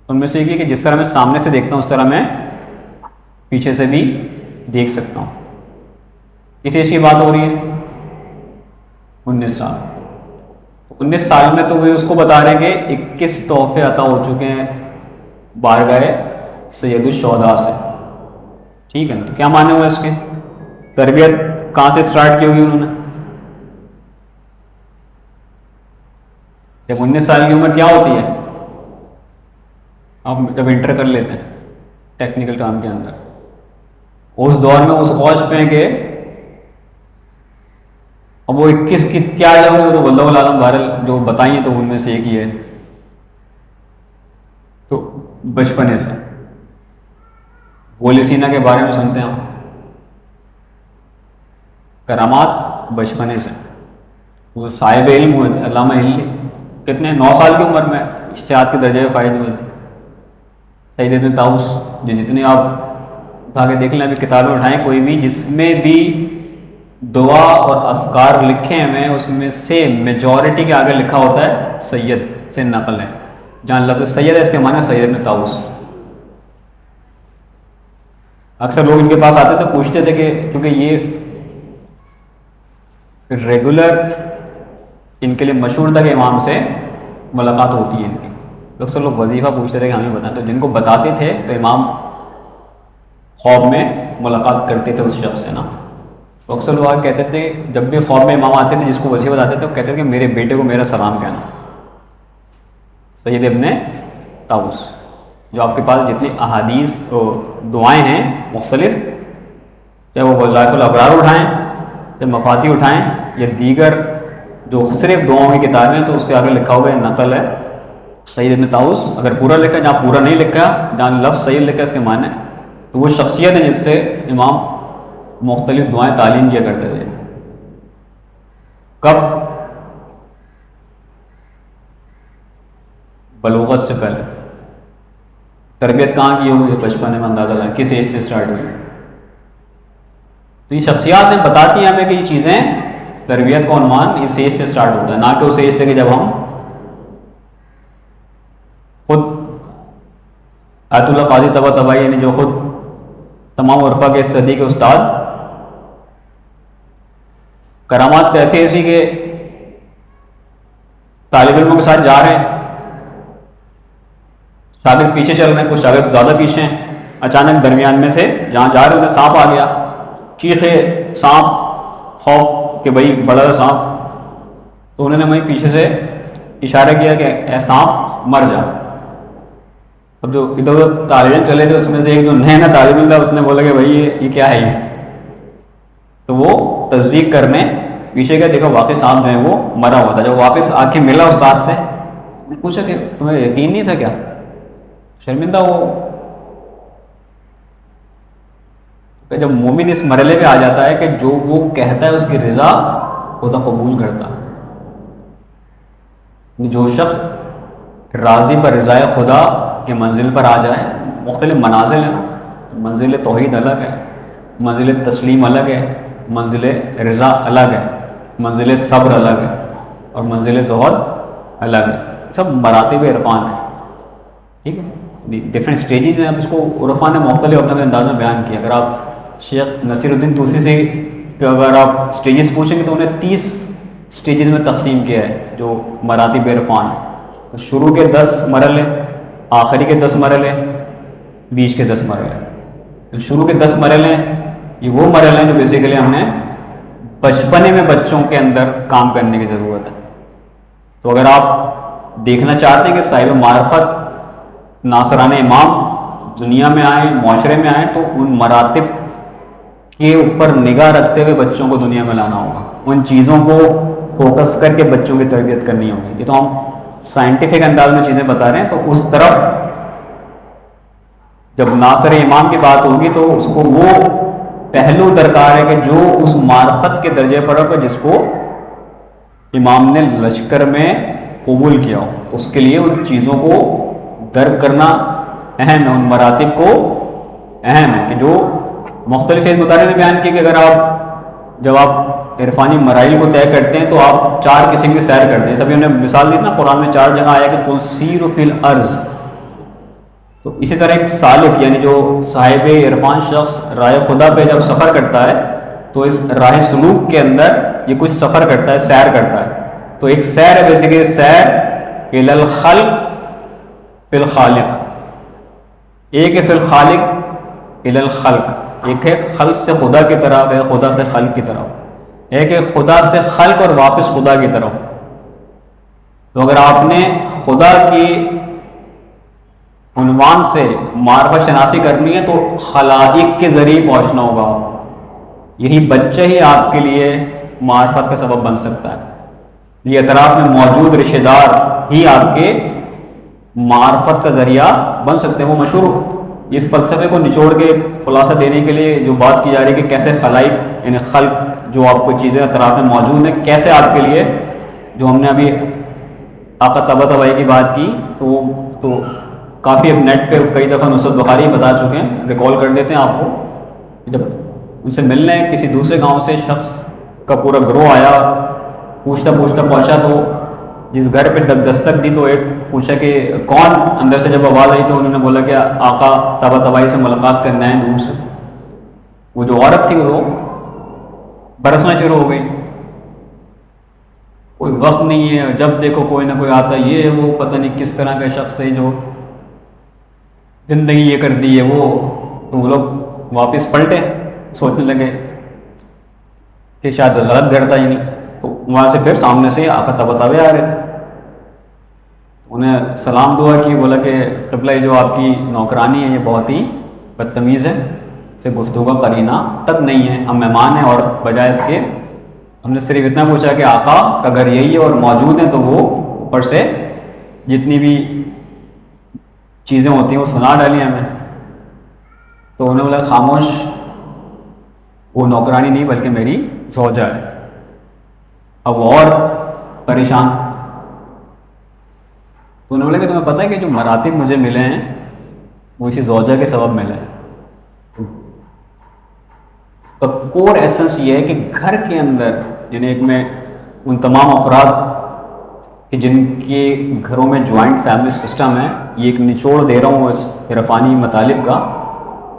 ان میں سے ایک ہے کہ جس طرح میں سامنے سے دیکھتا ہوں اس طرح میں پیچھے سے بھی دیکھ سکتا ہوں. اس ایج کی بات ہو رہی ہے 19 سال. 19 سال میں تو وہ اس کو بتا رہے کہ 21 تحفے عطا ہو چکے ہیں بارگاہ سید الشہداء سے. ٹھیک ہے نا. تو کیا معنی ہوئے اس کے؟ تربیت کہاں سے سٹارٹ کی ہوگی انہوں نے؟ جب 19 سال کی عمر کیا ہوتی ہے؟ آپ جب انٹر کر لیتے ہیں ٹیکنیکل کام کے اندر، اس دور میں اس اوج پہ کہ اب وہ 21 کی کیا ہے وہ تو واللہ العالم بہرحال جو بتائیے تو ان میں سے ایک ہی ہے. تو بچپنے سے گول سینہ کے بارے میں سنتے ہیں ہم، کرامات بچپنے سے. وہ صاحب علم ہوئے تھے علامہ ہلی، کتنے 9 سال کی عمر میں اجتہاد کے درجے میں فائز ہوئے تھے. سید ابن طاؤس جو جتنے آپ اٹھا کے دیکھ لیں ابھی کتابیں اٹھائیں کوئی بھی جس میں بھی دعا اور اذکار لکھے ہوئے ہیں اس میں سے میجورٹی کے آگے لکھا ہوتا ہے سید سے نقل ہے. جہاں لفظ سید ہے اس کے معنی سید ابن طاؤس. اکثر لوگ ان کے پاس آتے تھے پوچھتے تھے کہ کیونکہ یہ ریگولر ان کے لیے مشہور تھا کہ امام سے ملاقات ہوتی ہے ان کی. اکثر لوگ وظیفہ پوچھتے تھے کہ ہمیں بتائیں، تو جن کو بتاتے تھے تو امام خواب میں ملاقات کرتے تھے اس شخص سے نا. تو اکثر لوگ کہتے تھے جب بھی خواب میں امام آتے تھے جس کو وظیفہ بتاتے تھے تو کہتے تھے کہ میرے بیٹے کو میرا سلام کہنا. سید ابن طاؤس جو آپ کے پاس جتنی احادیث اور دعائیں ہیں مختلف، چاہے وہ وظائف الابرار اٹھائیں چاہے مفاتیح اٹھائیں یا دیگر جو صرف دعاؤں کی کتابیں ہیں تو اس کے آگے لکھا ہوا ہے نقل ہے سید ابن طاؤس. اگر پورا لکھا جہاں پورا نہیں لکھا جہاں لفظ سید لکھا اس کے معنی تو وہ شخصیت ہے جس سے امام مختلف دعائیں تعلیم کیا کرتے تھے. کب؟ بلوغت سے پہلے. تربیت کہاں کی ہوئی؟ بچپن میں اندازہ لگا کس ایج سے اسٹارٹ ہوئی. تو یہ شخصیات ہیں بتاتی ہیں ہمیں کہ یہ چیزیں تربیت کا عنوان اس ایج سے اسٹارٹ ہوتا ہے، نہ کہ اس ایج سے کہ جب ہم خود آیت اللہ قاضی طباطبائی یعنی جو خود تمام عرفا کے صدی کے استاد کرامات ایسی ایسی کہ طالب علموں کے ساتھ جا رہے ہیں، شاگرد پیچھے چل رہے ہیں، کچھ شاگرد زیادہ پیچھے ہیں، اچانک درمیان میں سے جہاں جا رہے ہیں سانپ آ گیا، چیخے سانپ، خوف کہ بھائی بڑا سانپ. تو انہوں نے وہیں پیچھے سے اشارہ کیا کہ اے سانپ مر جا. اب جو ادھر ادھر طالب علم چلے تھے اس میں سے ایک جو نیا طالب علم تھا اس نے بولا کہ بھائی یہ کیا ہے یہ. تو وہ تصدیق کرنے پیچھے گیا، دیکھا واقعی سانپ جو ہے وہ مرا ہوا تھا. جب واپس آ کے ملا استاد سے پوچھا کہ تمہیں یقین نہیں تھا کیا؟ شرمندہ ہو کہ جب مومن اس مرحلے پہ آ جاتا ہے کہ جو وہ کہتا ہے اس کی رضا خدا قبول کرتا ہے. جو شخص راضی پر رضائے خدا کی منزل پر آ جائے، مختلف منازل ہیں، منزل توحید الگ ہے، منزل تسلیم الگ ہے، منزل رضا الگ ہے، منزل صبر الگ ہے، اور منزل زہد الگ ہے. سب مراتب عرفان ہیں. ٹھیک ہے، ڈفرینٹ اسٹیجز ہیں. اب اس کو عرفان نے مختلف اپنے انداز میں بیان کیا. اگر آپ شیخ نصیر الدین طوسی سے اگر آپ اسٹیجز پوچھیں گے تو انہیں 30 اسٹیجز میں تقسیم کیا ہے جو مراتب عرفان. شروع کے 10 مرحلے، آخری کے 10 مرحلے، بیچ کے 10 مرحلے. تو شروع کے 10 مرحلے یہ وہ مرحلے ہیں جو بیسیکلی ہم نے بچپنے میں بچوں کے اندر کام کرنے کی ضرورت ہے. تو اگر آپ دیکھنا چاہتے ہیں کہ صاحب معرفت ناصران امام دنیا میں آئیں، معاشرے میں آئیں، تو ان مراتب کے اوپر نگاہ رکھتے ہوئے بچوں کو دنیا میں لانا ہوگا. ان چیزوں کو فوکس کر کے بچوں کی تربیت کرنی ہوگی. یہ تو ہم سائنٹیفک انداز میں چیزیں بتا رہے ہیں. تو اس طرف جب ناصر امام کی بات ہوگی تو اس کو وہ پہلو درکار ہے کہ جو اس معرفت کے درجے پر ہو جس کو امام نے لشکر میں قبول کیا ہو. اس کے لیے ان چیزوں کو درک کرنا اہم ہے، ان مراتب کو اہم ہے کہ جو مختلف مطالعے نے بیان کی کہ اگر آپ جب آپ عرفانی مراحل کو طے کرتے ہیں تو آپ 4 قسم کی سیر کرتے ہیں. سبھی ہم نے مثال دی نا، قرآن میں 4 جگہ آیا کہ قل سیروا فی الارض. تو اسی طرح ایک سالک یعنی جو صاحب عرفان شخص راہ خدا پہ جب سفر کرتا ہے تو اس راہ سلوک کے اندر یہ کچھ سفر کرتا ہے، سیر کرتا ہے. تو ایک سیر ہے بیسیکلی سیر الی الخلق فی الخالق. ایک ہے فی الخالق الی الخلق، ایک ہے خلق سے خدا کی طرف ہے، خدا سے خلق کی طرف. ایک ہے خدا سے خلق اور واپس خدا کی طرف. تو اگر آپ نے خدا کی عنوان سے معرفت شناسی کرنی ہے تو خلائق کے ذریعے پہنچنا ہوگا. یہی بچہ ہی آپ کے لیے معرفت کا سبب بن سکتا ہے. یہ اطراف میں موجود رشتہ دار ہی آپ کے معرفت کا ذریعہ بن سکتے ہیں. وہ مشہور اس فلسفے کو نچوڑ کے خلاصہ دینے کے لیے جو بات کی جا رہی ہے کہ کیسے خلائق یعنی خلق جو آپ کو چیزیں اطراف میں موجود ہیں کیسے آپ کے لیے، جو ہم نے ابھی آقا طباطبائی کی بات کی تو کافی اب نیٹ پہ کئی دفعہ نصرت بخاری بتا چکے ہیں، ریکال کر دیتے ہیں آپ کو. جب ان سے ملنے کسی دوسرے گاؤں سے شخص کا پورا گروہ آیا، پوچھتا پہنچا تو جس گھر پہ دستک دی تو ایک پوچھا کہ کون. اندر سے جب آواز آئی تو انہوں نے بولا کہ آقا طباطبائی سے ملاقات کرنا ہے دور سے. وہ جو عورت تھی وہ برسنا شروع ہو گئی. کوئی وقت نہیں ہے، جب دیکھو کوئی نہ کوئی آتا ہے، یہ وہ پتہ نہیں کس طرح کا شخص ہے جو زندگی یہ کر دی ہے وہ. تو وہ لوگ واپس پلٹے، سوچنے لگے کہ شاید غلط گھر تھا ہی نہیں. تو وہاں سے پھر سامنے سے آقا طباطبائی آ رہے تھے. انہیں سلام دعا کی، بولا کہ قبلہ جو آپ کی نوکرانی ہے یہ بہت ہی بدتمیز ہے، اسے گفتگو کا قرینہ تک نہیں ہے، ہم مہمان ہیں. اور بجائے اس کے ہم نے صرف اتنا پوچھا کہ آقا کا گھر یہی ہے اور موجود ہیں تو وہ اوپر سے جتنی بھی چیزیں ہوتی ہیں وہ سنا ڈالی ہمیں. تو انہوں نے بولا خاموش، وہ نوکرانی نہیں بلکہ میری زوجہ ہے. اب وہ اور پریشان. تو انہوں نے بولا کہ تمہیں پتہ ہے کہ جو مراتب مجھے ملے ہیں وہ اسی زوجہ کے سبب ملے ہیں. اس کا کور ایسنس یہ ہے کہ گھر کے اندر یعنی ایک میں ان تمام افراد کہ جن کے گھروں میں جوائنٹ فیملی سسٹم ہے، یہ ایک نچوڑ دے رہا ہوں اس عرفانی مطالب کا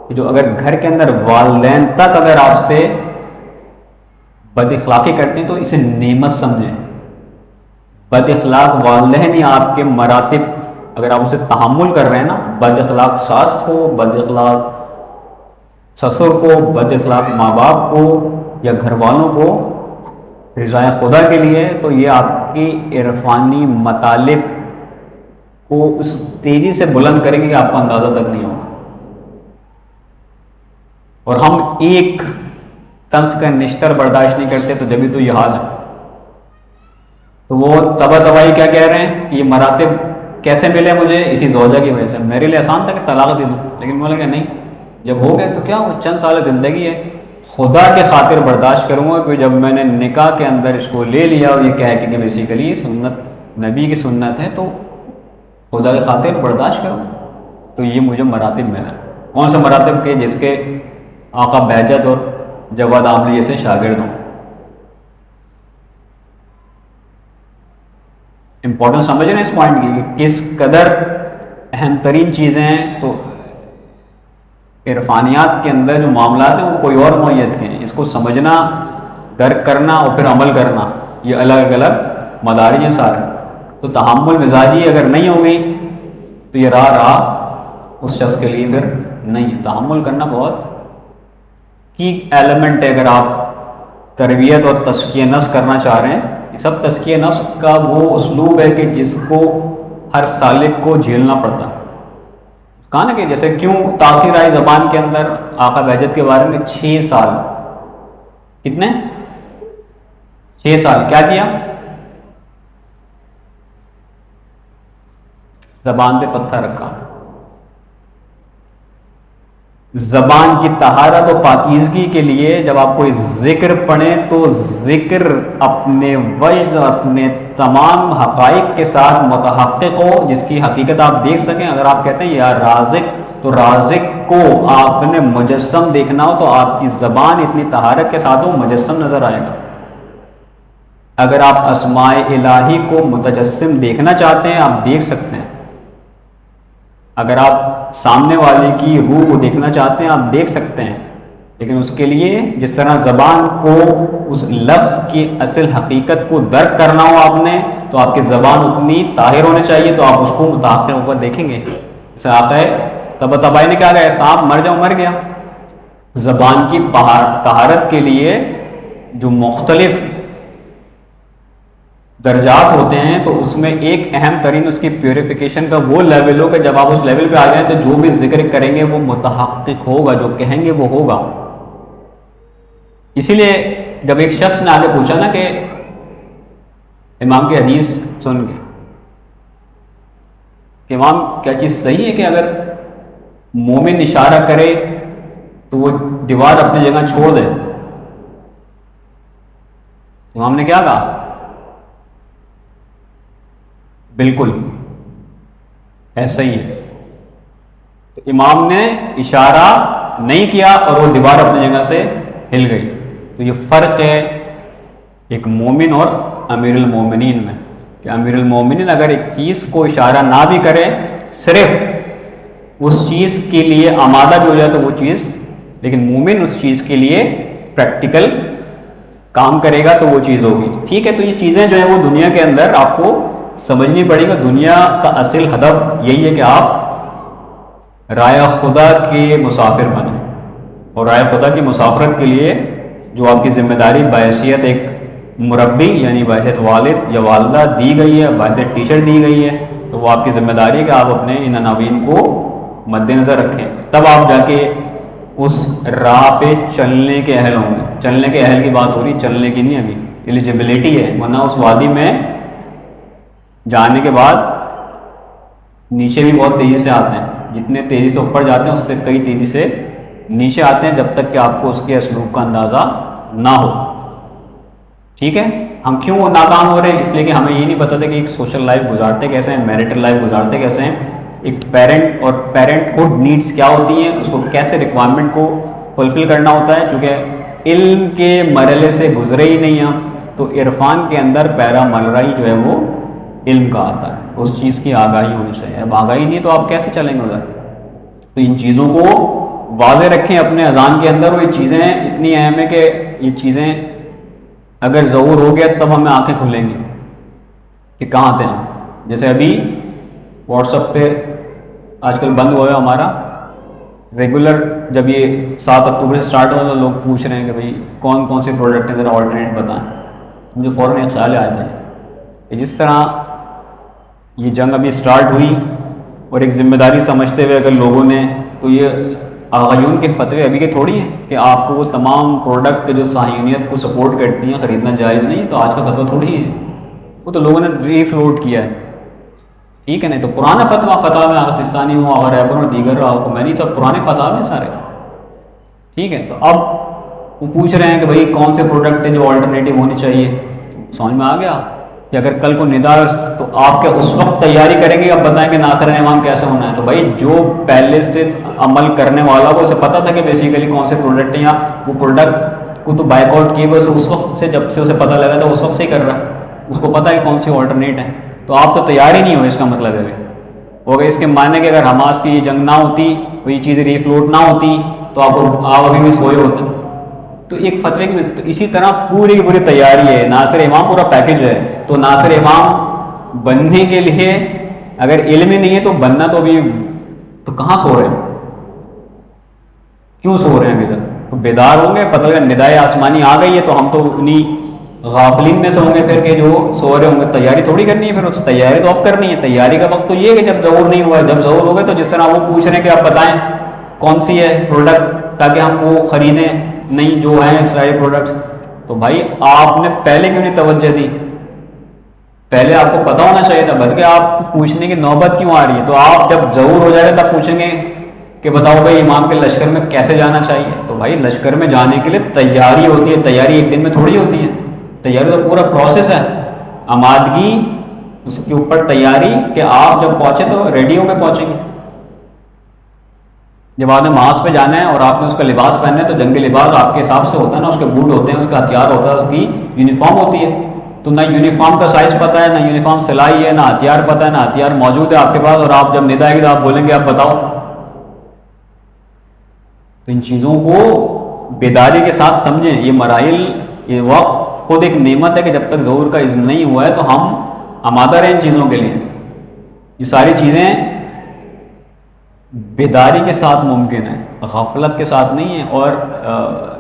کہ جو اگر گھر کے اندر والدین تک اگر آپ سے بد اخلاقی کرتے ہیں تو اسے نعمت سمجھیں. بد اخلاق والدین ہی آپ کے مراتب اگر آپ اسے تحمل کر رہے ہیں نا، بد اخلاق ساس کو، بد اخلاق سسر کو، بد اخلاق ماں باپ کو یا گھر والوں کو رضائے خدا کے لیے، تو یہ آپ کی عرفانی مطالب کو اس تیزی سے بلند کریں گے کہ آپ کو اندازہ تک نہیں ہوگا. اور ہم ایک طنز کا نشتر برداشت نہیں کرتے تو جبھی تو یہ حال ہے. تو وہ طباطبائی کیا کہہ رہے ہیں، یہ مراتب کیسے ملے مجھے؟ اسی زوجہ کی وجہ سے. میرے لیے آسان تھا کہ طلاق دے دوں، لیکن بولا کہ نہیں، جب ہو گئے تو کیا وہ چند سال زندگی ہے، خدا کے خاطر برداشت کروں گا کہ جب میں نے نکاح کے اندر اس کو لے لیا اور یہ کہہ کہ بیسیکلی سنت نبی کی سنت ہے تو خدا کے خاطر برداشت کروں. تو یہ مجھے مراتب ملا. کون سے مراتب کے؟ جس کے آقا بہجت اور جواد عاملی جیسے شاگرد ہوں. امپورٹنس سمجھ رہے ہیں اس پوائنٹ کی کہ کس قدر اہم ترین چیزیں ہیں. تو عرفانیات کے اندر جو معاملات ہیں وہ کوئی اور نوعیت کے ہیں. اس کو سمجھنا، درک کرنا اور پھر عمل کرنا، یہ الگ الگ مدارج ہیں سارے. تو تحمل مزاجی اگر نہیں ہوگی تو یہ راہ اس شخص کے لیے پھر نہیں ہے. تحمل کرنا بہت کی ایلیمنٹ ہے. اگر آپ تربیت اور تزکیہ نفس کرنا چاہ رہے ہیں، یہ سب تزکیہ نفس کا وہ اسلوب ہے کہ جس کو ہر سالک کو جھیلنا پڑتا ہے. کہا نا کہ جیسے کیوں تاثیر آئی زبان کے اندر آقا بہجت کے بارے میں 6 سال. کتنے؟ 6 سال. کیا کیا؟ زبان پہ پتھر رکھا. زبان کی طہارت و پاکیزگی کے لیے جب آپ کوئی ذکر پڑھیں تو ذکر اپنے وجد اور اپنے تمام حقائق کے ساتھ متحقق ہو، جس کی حقیقت آپ دیکھ سکیں. اگر آپ کہتے ہیں یا رازق، تو رازق کو آپ نے مجسم دیکھنا ہو تو آپ کی زبان اتنی طہارت کے ساتھ ہو، مجسم نظر آئے گا. اگر آپ اسماء الہی کو متجسم دیکھنا چاہتے ہیں آپ دیکھ سکتے ہیں. اگر آپ سامنے والے کی روح کو دیکھنا چاہتے ہیں آپ دیکھ سکتے ہیں. لیکن اس کے لیے جس طرح زبان کو اس لفظ کی اصل حقیقت کو درک کرنا ہو آپ نے، تو آپ کی زبان اتنی طاہر ہونی چاہیے تو آپ اس کو متحقق اوپر دیکھیں گے. جیسے آتا ہے تب تبائی نے کہا گیا سانپ مر جاؤ مر گیا. زبان کی طہارت کے لیے جو مختلف درجات ہوتے ہیں تو اس میں ایک اہم ترین اس کی پیوریفیکیشن کا وہ لیول ہو کہ جب آپ اس لیول پہ آ جائیں تو جو بھی ذکر کریں گے وہ متحقق ہوگا، جو کہیں گے وہ ہوگا. اسی لیے جب ایک شخص نے آگے پوچھا نا کہ امام کی حدیث سن کے کہ امام کیا چیز صحیح ہے کہ اگر مومن اشارہ کرے تو وہ دیوار اپنی جگہ چھوڑ دے؟ امام نے کیا کہا؟ بالکل ایسا ہی ہے. تو امام نے اشارہ نہیں کیا اور وہ دیوار اپنی جگہ سے ہل گئی. تو یہ فرق ہے ایک مومن اور امیر المومنین میں کہ امیر المومنین اگر ایک چیز کو اشارہ نہ بھی کرے، صرف اس چیز کے لیے آمادہ بھی ہو جائے تو وہ چیز، لیکن مومن اس چیز کے لیے پریکٹیکل کام کرے گا تو وہ چیز ہوگی. ٹھیک ہے. تو یہ چیزیں جو ہیں وہ دنیا کے اندر آپ کو سمجھنی پڑے گا. دنیا کا اصل ہدف یہی ہے کہ آپ رائے خدا کے مسافر بنیں، اور رائے خدا کی مسافرت کے لیے جو آپ کی ذمہ داری بحیثیت ایک مربی یعنی بحیثیت والد یا والدہ دی گئی ہے، بحیثیت ٹیچر دی گئی ہے، تو وہ آپ کی ذمہ داری ہے کہ آپ اپنے ان عناوین کو مد نظر رکھیں. تب آپ جا کے اس راہ پہ چلنے کے اہل ہوں گے. چلنے کے اہل کی بات ہو رہی، چلنے کی نہیں، ابھی ایلیجیبلٹی ہے. ورنہ اس وادی میں جانے کے بعد نیچے بھی بہت تیزی سے آتے ہیں. جتنے تیزی سے اوپر جاتے ہیں اس سے کئی تیزی سے نیچے آتے ہیں، جب تک کہ آپ کو اس کے اسلوب کا اندازہ نہ ہو. ٹھیک ہے. ہم کیوں ناکام ہو رہے ہیں؟ اس لیے کہ ہمیں یہ نہیں پتہ تھا کہ ایک سوشل لائف گزارتے کیسے ہیں، میریٹل لائف گزارتے کیسے ہیں، ایک پیرنٹ اور پیرنٹ ہوڈ نیڈس کیا ہوتی ہیں، اس کو کیسے ریکوائرمنٹ کو فلفل کرنا ہوتا ہے. چونکہ علم کے مرحلے سے گزرے ہی نہیں ہم، تو عرفان کے اندر پیرا ملرائی جو ہے وہ علم کا آتا ہے. اس چیز کی آگاہی ہونی چاہیے. اب آگاہی نہیں تو آپ کیسے چلیں گے ادھر؟ تو ان چیزوں کو واضح رکھیں اپنے اذان کے اندر. اور یہ چیزیں اتنی اہم ہیں کہ یہ چیزیں اگر ظہور ہو گیا تب ہمیں آنکھیں کھلیں گی کہ کہاں تھے ہم. جیسے ابھی واٹس ایپ پہ آج کل بند ہوا ہے ہمارا ریگولر، جب یہ 7 اکتوبر سے اسٹارٹ ہوا تو لوگ پوچھ رہے ہیں کہ بھائی کون کون سے پروڈکٹ ہیں ذرا آلٹرنیٹ بتائیں. مجھے فوراً ایک خیال آیا تھا کہ جس طرح یہ جنگ ابھی اسٹارٹ ہوئی اور ایک ذمہ داری سمجھتے ہوئے اگر لوگوں نے، تو یہ آغایون کے فتوے ابھی کے تھوڑی ہیں کہ آپ کو وہ تمام پروڈکٹ جو صہیونیت کو سپورٹ کرتی ہیں خریدنا جائز نہیں. تو آج کا فتویٰ تھوڑی ہے، وہ تو لوگوں نے ری فلوٹ کیا ہے. ٹھیک ہے. نہیں تو پرانا فتویٰ میں آغا سستانی ہو، آغا رہبر اور دیگر میں نہیں، تو پرانے فتویٰ میں سارے. ٹھیک ہے. تو اب وہ پوچھ رہے ہیں کہ بھائی کون سے پروڈکٹ ہیں جو آلٹرنیٹیو ہونی چاہیے. سمجھ میں آ گیا کہ اگر کل کو ندا تو آپ کیا اس وقت تیاری کریں گے، اب بتائیں کہ ناصر امام کیسے ہونا ہے. تو بھائی جو پہلے سے عمل کرنے والا کو اسے پتہ تھا کہ بیسیکلی کون سے پروڈکٹ ہیں یا وہ پروڈکٹ وہ تو بائک آؤٹ کیے ہوئے اس وقت سے، جب سے اسے پتہ لگا تھا اس وقت سے ہی کر رہا ہے، اس کو پتہ ہے کون سی آلٹرنیٹ ہے. تو آپ تو تیار ہی نہیں ہوئے، اس کا مطلب ہے ہو گیا اس کے معنی کہ اگر حماس کی یہ جنگ نہ ہوتی، وہ یہ چیزیں ریفلوٹ نہ ہوتی، تو آپ ابھی بھی سوئے ہوتے. تو ایک فتوے کی تو اسی طرح پوری کی پوری تیاری ہے. ناصر امام پورا پیکج ہے. تو ناصر امام بننے کے لیے اگر علم ہی نہیں ہے تو بننا تو ابھی تو کہاں سو رہے ہیں، کیوں سو رہے ہیں ابھی تک؟ تو بیدار ہوں گے، پتہ لگا ندائے آسمانی آ گئی ہے تو ہم تو انہیں غافلین میں سے ہوں گے پھر کہ جو سو رہے ہوں گے. تیاری تھوڑی کرنی ہے، پھر اس تیاری تو اب کرنی ہے. تیاری کا وقت تو یہ ہے کہ جب ظہور نہیں ہوا ہے. جب ظہور ہوگا تو جس طرح وہ پوچھ رہے ہیں کہ آپ بتائیں کون سی ہے پروڈکٹ تاکہ ہم وہ خریدیں، نہیں جو ہیں اسرائیلی پروڈکٹس. تو بھائی آپ نے پہلے کیوں نہیں توجہ دی؟ پہلے آپ کو پتہ ہونا چاہیے تھا، بلکہ آپ پوچھنے کی نوبت کیوں آ رہی ہے؟ تو آپ جب ظہور ہو جائے گا تب پوچھیں گے کہ بتاؤ بھائی امام کے لشکر میں کیسے جانا چاہیے. تو بھائی لشکر میں جانے کے لیے تیاری ہوتی ہے. تیاری ایک دن میں تھوڑی ہوتی ہے. تیاری تو پورا پروسیس ہے. آمادگی اس کے اوپر تیاری کہ آپ جب پہنچے تو ریڈی ہو کے پہنچیں گے. جب آپ نے ماس پہ جانا ہے اور آپ نے اس کا لباس پہننا ہے تو جنگی لباس آپ کے حساب سے ہوتا ہے نا، اس کے بوٹ ہوتے ہیں، اس کا ہتھیار ہوتا ہے، اس کی یونیفارم ہوتی ہے. تو نہ یونیفارم کا سائز پتہ ہے، نہ یونیفارم سلائی ہے، نہ ہتھیار پتہ ہے، نہ ہتھیار موجود ہے آپ کے پاس، اور آپ جب ندا آئے گی تو آپ بولیں گے آپ بتاؤ. تو ان چیزوں کو بیداری کے ساتھ سمجھیں. یہ مراحل، یہ وقت خود ایک نعمت ہے کہ جب تک ظہور کا اذن نہیں ہوا ہے تو ہم آمادہ رہیں ان چیزوں کے لیے. یہ ساری چیزیں بیداری کے ساتھ ممکن ہے، غفلت کے ساتھ نہیں ہے. اور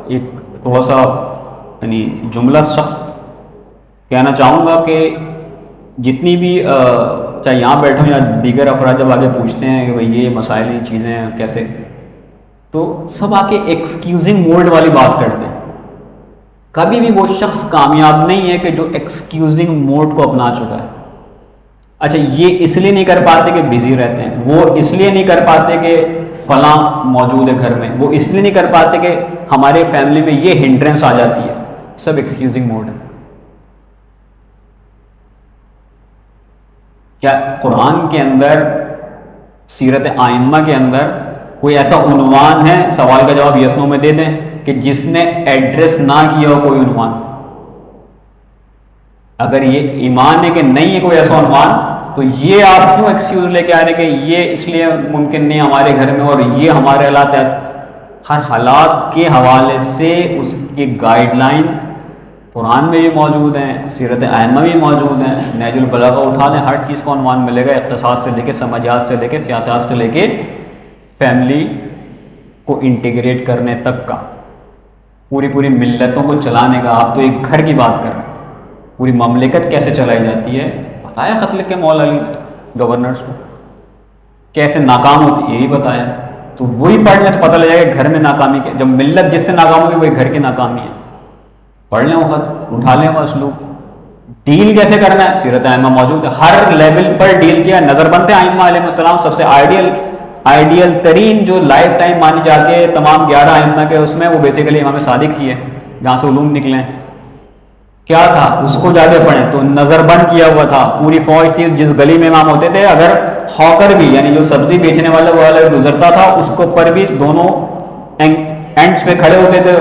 ایک تھوڑا سا یعنی جملہ شخص کہنا چاہوں گا کہ جتنی بھی چاہے یہاں بیٹھوں یا دیگر افراد جب آگے پوچھتے ہیں کہ بھئی یہ مسائل ہیں، چیزیں ہیں کیسے، تو سب آ کے ایکسکیوزنگ موڈ والی بات کرتے ہیں. کبھی بھی وہ شخص کامیاب نہیں ہے کہ جو ایکسکیوزنگ موڈ کو اپنا چکا ہے. اچھا یہ اس لیے نہیں کر پاتے کہ بزی رہتے ہیں، وہ اس لیے نہیں کر پاتے کہ فلاں موجود ہے گھر میں، وہ اس لیے نہیں کر پاتے کہ ہمارے فیملی میں یہ ہنڈرنس آ جاتی ہے. سب ایکسکیوزنگ موڈ ہے. کیا قرآن کے اندر، سیرت ائمہ کے اندر کوئی ایسا عنوان ہے؟ سوال کا جواب یس نو میں دے دیں کہ جس نے ایڈریس نہ کیا ہو کوئی عنوان. اگر یہ ایمان ہے کہ نہیں ہے کوئی ایسا عنوان، تو یہ آپ کیوں ایکسکیوز لے کے آ رہے کہ یہ اس لیے ممکن نہیں ہمارے گھر میں اور یہ ہمارے حالات ہے. ہر حالات کے حوالے سے اس کی گائیڈ لائن قرآن میں بھی موجود ہیں، سیرت ائمہ بھی موجود ہیں. نہج البلاغہ اٹھا دیں، ہر چیز کو عنوان ملے گا، اقتصاد سے لے کے سماجیات سے لے کے سیاست سے لے کے فیملی کو انٹیگریٹ کرنے تک کا، پوری ملتوں کو چلانے کا. آپ تو ایک گھر کی بات کر رہے ہیں، پوری مملکت کیسے چلائی جاتی ہے بتایا خط لکھ کے مولا علی گورنرز کو. کیسے ناکام ہوتی ہے یہی بتایا. تو وہی پڑھ لیں تو پتہ لگ جائے گا گھر میں ناکامی کے. جب ملت جس سے ناکام ہوگی وہی گھر کی ناکامی ہے. پڑھ لیں وہ خط، اٹھا لیں وہ اسلوب. ڈیل کیسے کرنا ہے؟ سیرت ائمہ موجود ہے، ہر لیول پر ڈیل کیا. نظر بند تھے ائمہ علیہ السلام، سب سے آئیڈیل ترین جو لائف ٹائم مانی جاتی ہے تمام 11 ائمہ کے، اس میں وہ بیسیکلی امام صادق کی ہے جہاں سے علوم نکلے ہیں. کیا تھا اس کو جا کے پڑھیں تو نظر بند کیا ہوا تھا. پوری فوج تھی، جس گلی میں امام ہوتے تھے اگر ہاکر بھی یعنی جو سبزی بیچنے والا وہ والا گزرتا تھا اس کو پر بھی دونوں اینڈس پہ کھڑے ہوتے تھے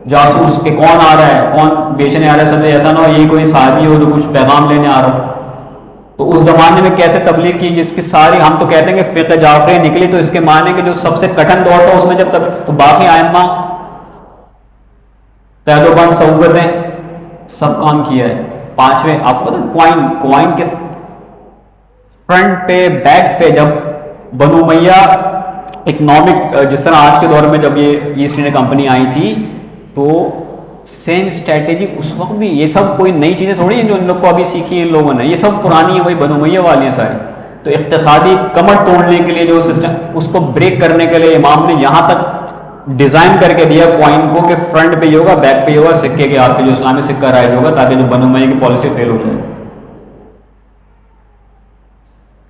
جاسوس کہ کون آ رہا ہے، کون بیچنے آ رہا ہے سبزی. ایسا نہ ہو یہی کوئی صحابی ہو جو کچھ پیغام لینے آ رہا ہو. تو اس زمانے میں کیسے تبلیغ کی جس کی ساری، ہم تو کہتے ہیں کہ فقہ جعفری نکلی، تو اس کے معنی کہ جو سب سے کٹھن دور تھا اس میں جب تک تو باقی ائمہ قید و بند صحبتیں سب کام کیا ہے. 5ویں آپ کو پتہ کوائن کے فرنٹ پہ بیک پہ جب بنو امیہ اکنامک، جس طرح آج کے دور میں جب یہ ایسٹ انڈیا کمپنی آئی تھی تو سیم اسٹریٹجی اس وقت بھی. یہ سب کوئی نئی چیزیں تھوڑی ہیں جو ان لوگ کو ابھی سیکھی ان لوگوں نے، یہ سب پرانی ہیں، وہی بنو امیہ والی ہیں ساری. تو اقتصادی کمر توڑنے کے لیے جو سسٹم، اس کو بریک کرنے کے لیے امام نے یہاں تک ڈیزائن کر کے دیا کوائن کو کہ فرنٹ پہ یہ ہوگا، بیک پہ یہ ہوگا، سکے کے آپ کے جو اسلامی سکہ رائج ہوگا تاکہ جو بنو امیہ کی پالیسی فیل ہو جائے.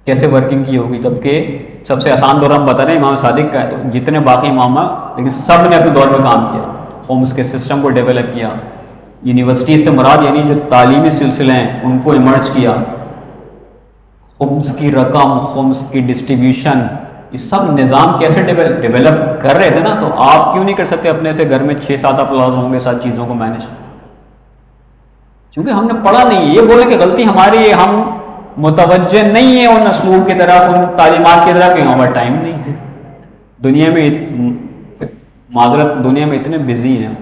کیسے ورکنگ کی ہوگی؟ جبکہ سب سے آسان دور ہم بتا رہے ہیں امام صادق کا ہے. تو جتنے باقی امام لیکن سب نے اپنے دور میں کام کیا، ہومس کے سسٹم کو ڈیولپ کیا، یونیورسٹیز سے مراد یعنی جو تعلیمی سلسلے ہیں ان کو ایمرج کیا، خمس کی رقم، خمس کی ڈسٹریبیوشن، یہ سب نظام کیسے ڈیولپ کر رہے تھے نا، تو آپ کیوں نہیں کر سکتے اپنے سے گھر میں 6-7 افراد ہوں گے 7 چیزوں کو مینیج؟ کیونکہ ہم نے پڑھا نہیں. یہ بولے کہ غلطی ہماری ہے، ہم متوجہ نہیں ہیں ان اسلوب کی طرف، ان تعلیمات کی طرف، کہ ہمارا ٹائم نہیں ہے دنیا میں. معذرت، دنیا میں اتنے بزی ہیں،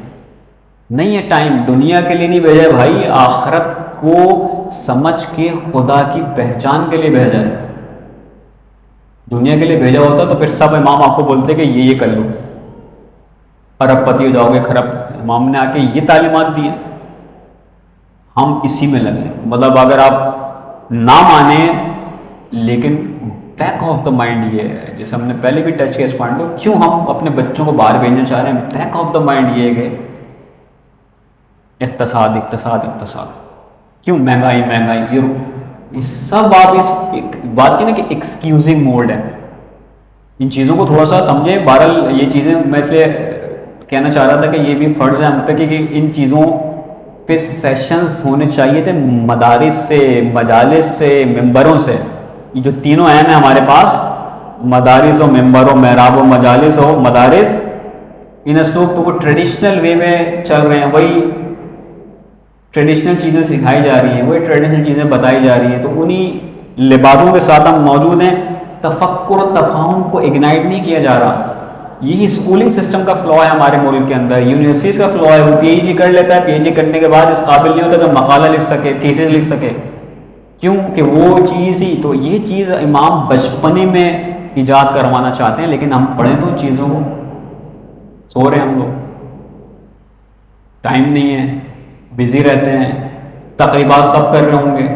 نہیں ہے ٹائم. دنیا کے لیے نہیں بھیجا بھائی، آخرت کو سمجھ کے خدا کی پہچان کے لیے بھیجا ہے. دنیا کے لیے بھیجا ہوتا تو پھر سب امام آپ کو بولتے کہ یہ کر لو، ارب پتی ہو جاؤ گے خراب. امام نے آ کے یہ تعلیمات دی ہیں، ہم اسی میں لگے. مطلب اگر آپ نہ مانیں، لیکن بیک آف دا مائنڈ یہ ہے، جیسے ہم نے پہلے بھی ٹچ کیا اس پوائنٹ کو، کیوں ہم اپنے بچوں کو باہر بھیجنا چاہ رہے ہیں. بیک آف دا مائنڈ یہ ہے کہ اقتصاد اقتصاد اقتصاد، کیوں مہنگائی مہنگائی، یہ سب آپ اس بات کی نا کہ ایکسکیوزنگ موڈ ہے. ان چیزوں کو تھوڑا سا سمجھیں. بہرحال یہ چیزیں میں اس لیے کہنا چاہ رہا تھا کہ یہ بھی فرض ہے ہم پہ کہ ان چیزوں پہ سیشنز ہونے چاہیے تھے مدارس سے، مجالس سے، ممبروں سے. یہ جو تینوں اہم ہیں ہمارے پاس، مدارس ہو، ممبر ہو، محراب ہو، مجالس ہو، مدارس، ان اسلوب کو وہ ٹریڈیشنل وے میں چل رہے ہیں، وہی ٹریڈیشنل چیزیں سکھائی جا رہی ہیں، وہی ٹریڈیشنل چیزیں بتائی جا رہی ہیں. تو انہی لباسوں کے ساتھ ہم موجود ہیں. تفکر و تفاہم کو اگنائٹ نہیں کیا جا رہا. یہی اسکولنگ سسٹم کا فلو ہے ہمارے ملک کے اندر. یونیورسٹیز کا فلو ہے. وہ پی ایچ ڈی کر لیتا ہے، پی ایچ ڈی کرنے کے بعد اس قابل نہیں ہوتا کہ مقالہ لکھ سکے، تھیسس لکھ سکے. کیوں کہ وہ چیز ہی تو یہ چیز امام بچپنے میں ایجاد کروانا چاہتے ہیں. لیکن ہم پڑھیں تو ان چیزوں کو، سو رہے ہیں ہم لوگ، ٹائم نہیں ہے، بزی رہتے ہیں، تقریبات سب کر رہے ہوں گے.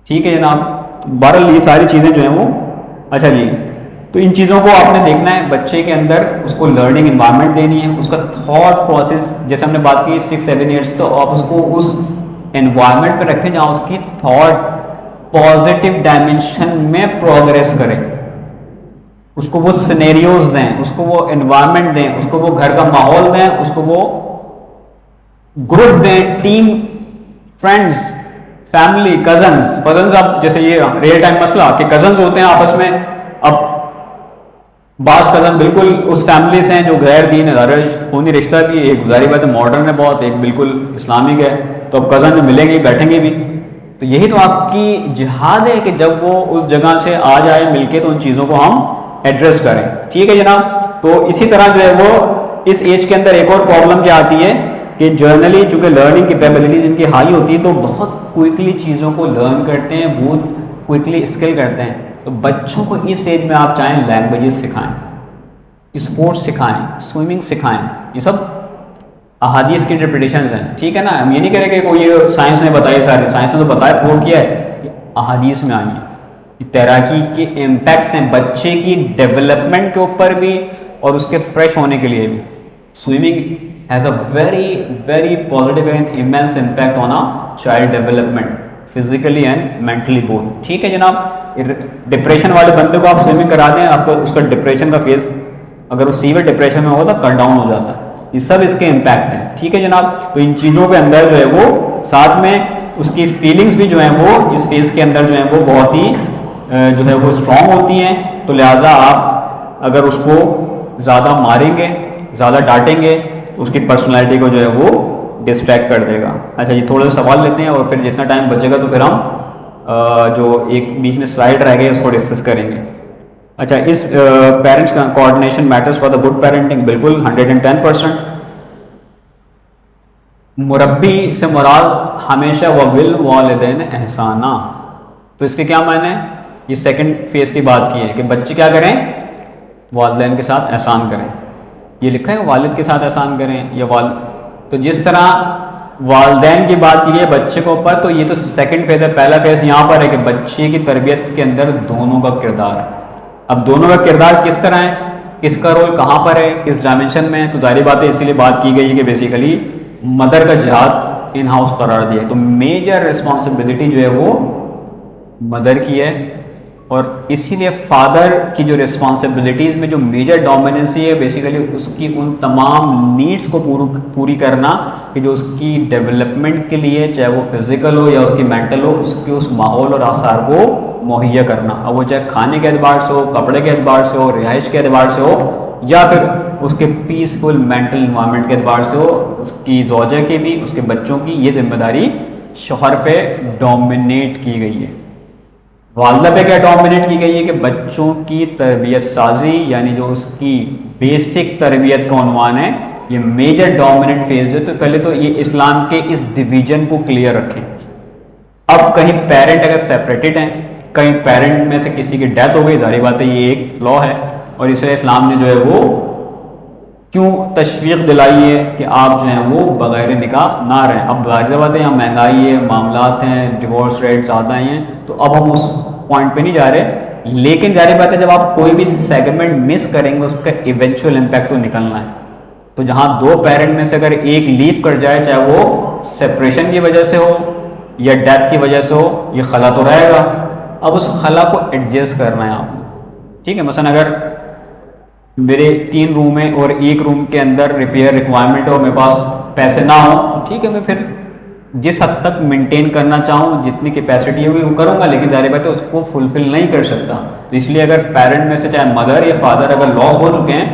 ٹھیک ہے جناب. بہرحال یہ ساری چیزیں جو ہیں وہ اچھا جی. تو ان چیزوں کو آپ نے دیکھنا ہے بچے کے اندر، اس کو لرننگ انوائرمنٹ دینی ہے، اس کا تھاٹ پروسیس جیسے ہم نے بات کی 6-7 ایئرس، تو آپ اس کو اس انوائرمنٹ پہ رکھیں جہاں اس کی تھاٹ پازیٹیو ڈائمینشن میں پروگریس کرے. اس کو وہ سینیریوز دیں، اس کو وہ انوائرمنٹ دیں، اس کو وہ گھر کا ماحول دیں، اس کو وہ گروپ دیں، ٹیم، فرینڈز، فیملی، کزنز. اب جیسے یہ ریئل ٹائم مسئلہ کہ کزنز ہوتے ہیں آپس میں. اب بعض کزن بالکل اس فیملی سے ہیں جو غیر دین ہے، خونی رشتہ بھی، ایک ظاہری بات ہے ماڈرن ہے بہت، ایک بالکل اسلامک ہے. تو اب کزن میں ملیں گے، بیٹھیں گے بھی. تو یہی تو آپ کی جہاد ہے کہ جب وہ اس جگہ سے آ جائے مل کے تو ان چیزوں کو ہم ایڈریس کریں. ٹھیک ہے جناب. تو اسی طرح جو ہے وہ اس ایج کے اندر ایک اور پرابلم کیا آتی ہے کہ جرنلی چونکہ لرننگ کیپیبلٹیز ان کی ہائی ہوتی ہے تو بہت کوئکلی چیزوں کو لرن کرتے ہیں، بہت کوئکلی اسکل کرتے ہیں. تو بچوں کو اس ایج میں آپ چاہیں لینگویجز سکھائیں، اسپورٹس سکھائیں، سوئمنگ سکھائیں. یہ سب احادیث کی انٹرپریٹیشنز ہیں. ٹھیک ہے نا. ہم یہ نہیں کریں کہ کوئی سائنس نے بتایا، سارے سائنس نے تو بتایا، پروو کیا ہے، احادیث میں آئی ہیں. تیراکی کے امپیکٹس ہیں بچے کی ڈیولپمنٹ کے اوپر بھی اور اس کے فریش ہونے کے لیے بھی. Swimming has a very positive and immense impact on child development physically and mentally both. ٹھیک ہے جناب. ڈپریشن والے بندے کو آپ سوئمنگ کرا دیں، آپ کو اس کا ڈپریشن کا فیز اگر وہ سیویئر ڈپریشن میں ہو تو کٹ ڈاؤن ہو جاتا ہے. یہ سب اس کے امپیکٹ ہیں. ٹھیک ہے جناب. تو ان چیزوں کے اندر جو ہے وہ ساتھ میں اس کی فیلنگز بھی جو ہیں وہ اس فیز کے اندر جو ہیں وہ بہت ہی جو ہے وہ اسٹرانگ ہوتی ہیں. تو لہٰذا آپ اگر اس کو زیادہ ماریں گے، زیادہ ڈانٹیں گے تو اس کی پرسنالٹی کو جو ہے وہ ڈسٹریکٹ کر دے گا. اچھا جی، تھوڑے سے سوال لیتے ہیں اور پھر جتنا ٹائم بچے گا تو پھر ہم جو ایک بیچ میں سلائڈ رہ گئی اس کو ڈسکس کریں گے. اچھا، اس پیرنٹس کا coordination matters for the good parenting, بالکل 110%. مربی سے مراد ہمیشہ وبالوالدین احسانہ. تو اس کے کیا معنی ہے؟ یہ سیکنڈ فیز کی بات کی ہے کہ بچے کیا کریں، والدین کے ساتھ احسان کریں. یہ لکھا ہے والد کے ساتھ احسان کریں یا تو جس طرح والدین کی بات کی ہے بچے کے اوپر، تو یہ تو سیکنڈ فیز ہے. پہلا فیز یہاں پر ہے کہ بچے کی تربیت کے اندر دونوں کا کردار ہے. اب دونوں کا کردار کس طرح ہے، کس کا رول کہاں پر ہے، کس ڈائمنشن میں ہے. تو ظاہری بات ہے اسی لیے بات کی گئی ہے کہ بیسیکلی مدر کا جہاد ان ہاؤس قرار دیا ہے. تو میجر رسپانسبلٹی جو ہے وہ مدر کی ہے، اور اسی لیے فادر کی جو رسپانسبلٹیز میں جو میجر ڈومیننسی ہے بیسیکلی اس کی ان تمام نیڈس کو پوری کرنا کہ جو اس کی ڈیولپمنٹ کے لیے، چاہے وہ فزیکل ہو یا اس کی مینٹل ہو، اس کے اس ماحول اور آثار کو مہیا کرنا، اب وہ چاہے کھانے کے اعتبار سے ہو، کپڑے کے اعتبار سے ہو، رہائش کے اعتبار سے ہو، یا پھر اس کے پیسفل مینٹل انوائرمنٹ کے اعتبار سے ہو، اس کی زوجہ کی بھی، اس کے بچوں کی، یہ ذمہ داری شوہر پہ ڈومینیٹ کی گئی ہے۔ والدہ پہ کیا ڈومینیٹ کی گئی ہے کہ بچوں کی تربیت سازی، یعنی جو اس کی بیسک تربیت کا عنوان ہے، یہ میجر ڈومیننٹ فیز ہے۔ تو پہلے تو یہ اسلام کے اس ڈویژن کو کلیئر رکھیں۔ اب کہیں پیرنٹ اگر سیپریٹڈ ہیں، کہیں پیرنٹ میں سے کسی کی ڈیتھ ہو گئی، ظاہری بات ہے یہ ایک فلا ہے، اور اس لیے اسلام نے جو ہے وہ کیوں تشویق دلائی ہے کہ آپ جو ہیں وہ بغیر نکاح نہ رہیں۔ اب ظاہر بات ہے یہاں مہنگائی ہے، معاملات ہیں، ڈیورس ریٹ زیادہ ہیں، تو اب ہم اس پوائنٹ پہ نہیں جا رہے، لیکن ظاہر بات ہے جب آپ کوئی بھی سیگمنٹ مس کریں گے اس کا ایونچوئل امپیکٹ تو نکلنا ہے۔ تو جہاں دو پیرنٹ میں سے اگر ایک لیو کر جائے، چاہے وہ سپریشن کی وجہ سے ہو یا ڈیتھ کی وجہ سے ہو، یہ خلا تو رہے گا۔ اب اس خلا کو ایڈجسٹ کرنا ہے آپ نے، ٹھیک ہے۔ مثلا اگر میرے 3 روم ہیں اور ایک روم کے اندر ریپیئر ریکوائرمنٹ ہو، میرے پاس پیسے نہ ہوں، ٹھیک ہے، میں پھر جس حد تک مینٹین کرنا چاہوں، جتنی کیپیسٹی ہوگی وہ کروں گا، لیکن ظاہر بات ہے اس کو فلفل نہیں کر سکتا۔ تو اس لیے اگر پیرنٹ میں سے چاہے مدر یا فادر اگر لاس ہو چکے ہیں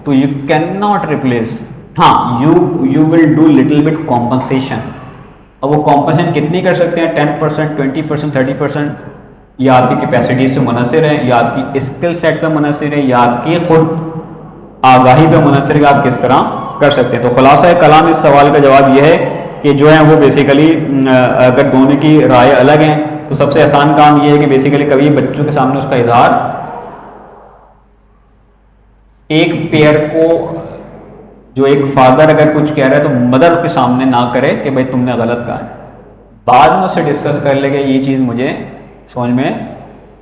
تو یو کین ناٹ ریپلیس، ہاں you will do little bit compensation. اب وہ کمپنسیشن کتنی کر سکتے ہیں؟ 10%، 20%، 30%، یا آپ کی کیپیسٹی سے منحصر ہے، یا آپ کی اسکل سیٹ پہ منحصر ہے، یا آپ کی خود آگاہی پہ منحصر ہے کہ آپ کس طرح کر سکتے ہیں۔ تو خلاصہ کلام اس سوال کا جواب یہ ہے کہ جو ہے وہ بیسیکلی اگر دونوں کی رائے الگ ہیں تو سب سے آسان کام یہ ہے کہ بیسیکلی کبھی بچوں کے سامنے اس کا اظہار ایک پیئر کو، جو ایک فادر اگر کچھ کہہ رہا ہے تو مدر کے سامنے نہ کرے کہ بھائی تم نے غلط کہا ہے، بعد میں اسے ڈسکس کر لے کہ یہ چیز مجھے سمجھ میں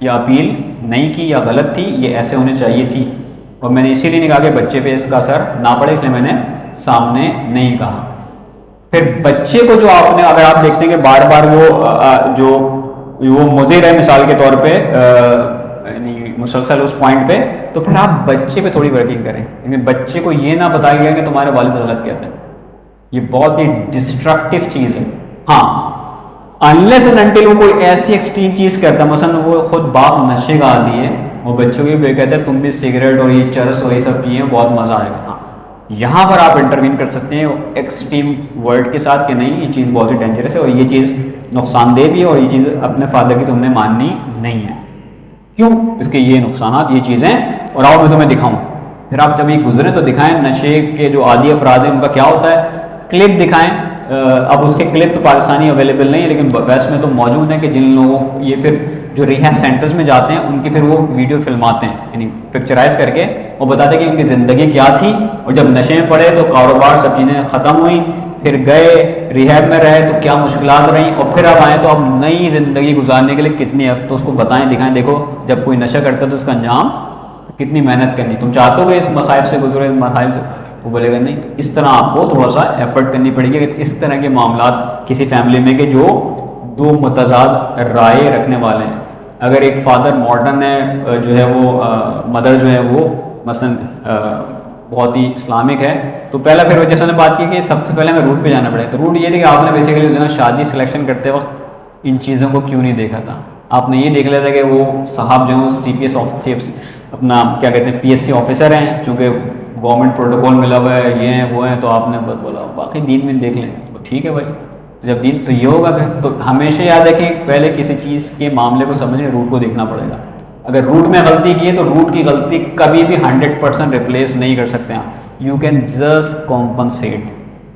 یا اپیل نہیں کی یا غلط تھی، یہ ایسے ہونے چاہیے تھی، اور میں نے اسی لیے نہیں کہا کہ بچے پہ اس کا اثر نہ پڑے، اس لیے میں نے سامنے نہیں کہا۔ پھر بچے کو جو آپ نے، اگر آپ دیکھتے ہیں کہ بار بار وہ مضر ہے مثال کے طور پہ، یعنی مسلسل اس پوائنٹ پہ، تو پھر آپ بچے پہ تھوڑی ورکنگ کریں، لیکن بچے کو یہ نہ بتایا گیا کہ تمہارے والد غلط کہتے ہیں، یہ بہت ہی ڈسٹرکٹیو چیز ہے۔ ہاں انلیس اینڈ انٹل وہ کوئی ایسی ایکسٹریم چیز کرتا ہے، مثلا وہ خود باپ نشے کا عادی ہے، وہ بچوں کی بھی کہتے ہیں تم بھی سگریٹ اور یہ چرس اور یہ سب پیئیں بہت مزہ آئے گا، یہاں پر آپ انٹروین کر سکتے ہیں ایکسٹریم ورڈ کے ساتھ کہ نہیں یہ چیز بہت ہی ڈینجرس ہے اور یہ چیز نقصان دہ بھی ہے، اور یہ چیز اپنے فادر کی تم نے ماننی نہیں ہے، کیوں؟ اس کے یہ نقصانات، یہ چیزیں، اور آؤ میں تمہیں دکھاؤں۔ پھر آپ جب یہ گزرے تو دکھائیں نشے کے جو عادی افراد ہیں ان کا کیا ہوتا ہے، کلپ دکھائیں۔ اب اس کے کلپ تو پاکستانی اویلیبل نہیں ہے، لیکن ویسٹ میں تو موجود ہیں کہ جن لوگوں یہ پھر جو ریہیب سینٹرز میں جاتے ہیں ان کی پھر وہ ویڈیو فلماتے ہیں، یعنی پکچرائز کر کے وہ بتاتے ہیں کہ ان کی زندگی کیا تھی، اور جب نشے میں پڑے تو کاروبار سب چیزیں ختم ہوئیں، پھر گئے ریہیب میں رہے تو کیا مشکلات رہیں، اور پھر اب آئیں تو اب نئی زندگی گزارنے کے لیے کتنی، اب تو اس کو بتائیں دکھائیں، دیکھو جب کوئی نشہ کرتا ہے تو اس کا انجام کتنی محنت کرنی، تم چاہتے ہو کہ اس مصائب سے گزرے، اس مسائل سے، وہ بولے گا نہیں۔ اس طرح آپ کو تھوڑا سا ایفرٹ کرنی پڑے گی کہ اس طرح کے معاملات کسی فیملی میں کہ جو دو متضاد رائے رکھنے والے ہیں، اگر ایک فادر ماڈرن ہے جو ہے وہ مدر جو ہے وہ مثلا بہت ہی اسلامک ہے، تو پہلا پھر جیسے نے بات کی کہ سب سے پہلے ہمیں روٹ پہ جانا پڑے، تو روٹ یہ تھی کہ آپ نے بیسیکلی جو ہے شادی سلیکشن کرتے وقت ان چیزوں کو کیوں نہیں دیکھا تھا، آپ نے یہ دیکھ لیا تھا کہ وہ صاحب جو ہیں سی پی ایس اپنا کیا کہتے ہیں پی ایس سی آفیسر ہیں، چونکہ گورنمنٹ پروٹوکول ملا ہوا ہے، یہ ہیں وہ ہیں، تو آپ نے بس بولا باقی دین میں دیکھ لیں، تو ٹھیک ہے بھائی، جب دین تو یہ ہوگا پھر، تو ہمیشہ یاد رکھیں پہلے کسی چیز کے معاملے کو سمجھیں روٹ کو دیکھنا پڑے گا، اگر روٹ میں غلطی کی ہے تو روٹ کی غلطی کبھی بھی 100% ریپلیس نہیں کر سکتے آپ، یو کین جسٹ کمپنسیٹ،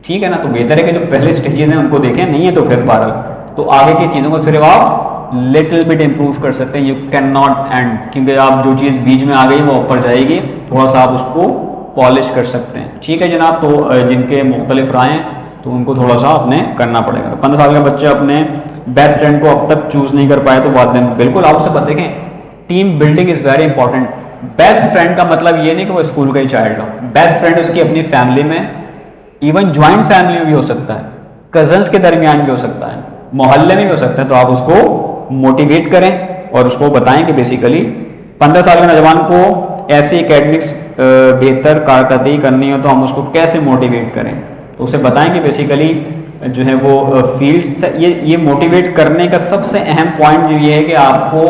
ٹھیک ہے نا۔ تو بہتر ہے کہ جو پہلے اسٹیجز ہیں ان کو دیکھیں، نہیں ہے تو پھر بارہ، تو آگے کی چیزوں کو صرف آپ لٹل بٹ امپروو کر سکتے ہیں، یو کین ناٹ اینڈ، کیونکہ آپ جو چیز بیچ میں آ گئی وہ اوپر جائے گی، تھوڑا سا آپ اس کو پالش کر سکتے ہیں، ٹھیک ہے جناب۔ تو جن کے مختلف رائے ہیں تو ان کو تھوڑا سا اپنے کرنا پڑے گا۔ 15 سال کا بچہ اپنے بیسٹ فرینڈ کو اب تک چوز نہیں کر پائے تو والدین بالکل آپ سے بات دیکھیں، team building is very important. Best friend کا مطلب یہ نہیں کہ وہ اسکول کا ہی چائلڈ ہو، بیسٹ فرینڈ اس کی اپنی فیملی میں، ایون جوائنٹ فیملی میں بھی ہو سکتا ہے، کزنس کے درمیان بھی ہو سکتا ہے، محلے میں بھی ہو سکتا ہے، تو آپ اس کو موٹیویٹ کریں اور اس کو بتائیں کہ بیسیکلی 15 سال کے نوجوان کو ایسی اکیڈمکس بہتر کارکردگی کرنی ہو تو ہم اس کو کیسے موٹیویٹ کریں، تو اسے بتائیں کہ بیسیکلی جو ہے وہ فیلڈس، یہ موٹیویٹ کرنے کا سب سے اہم پوائنٹ جو یہ ہے کہ آپ کو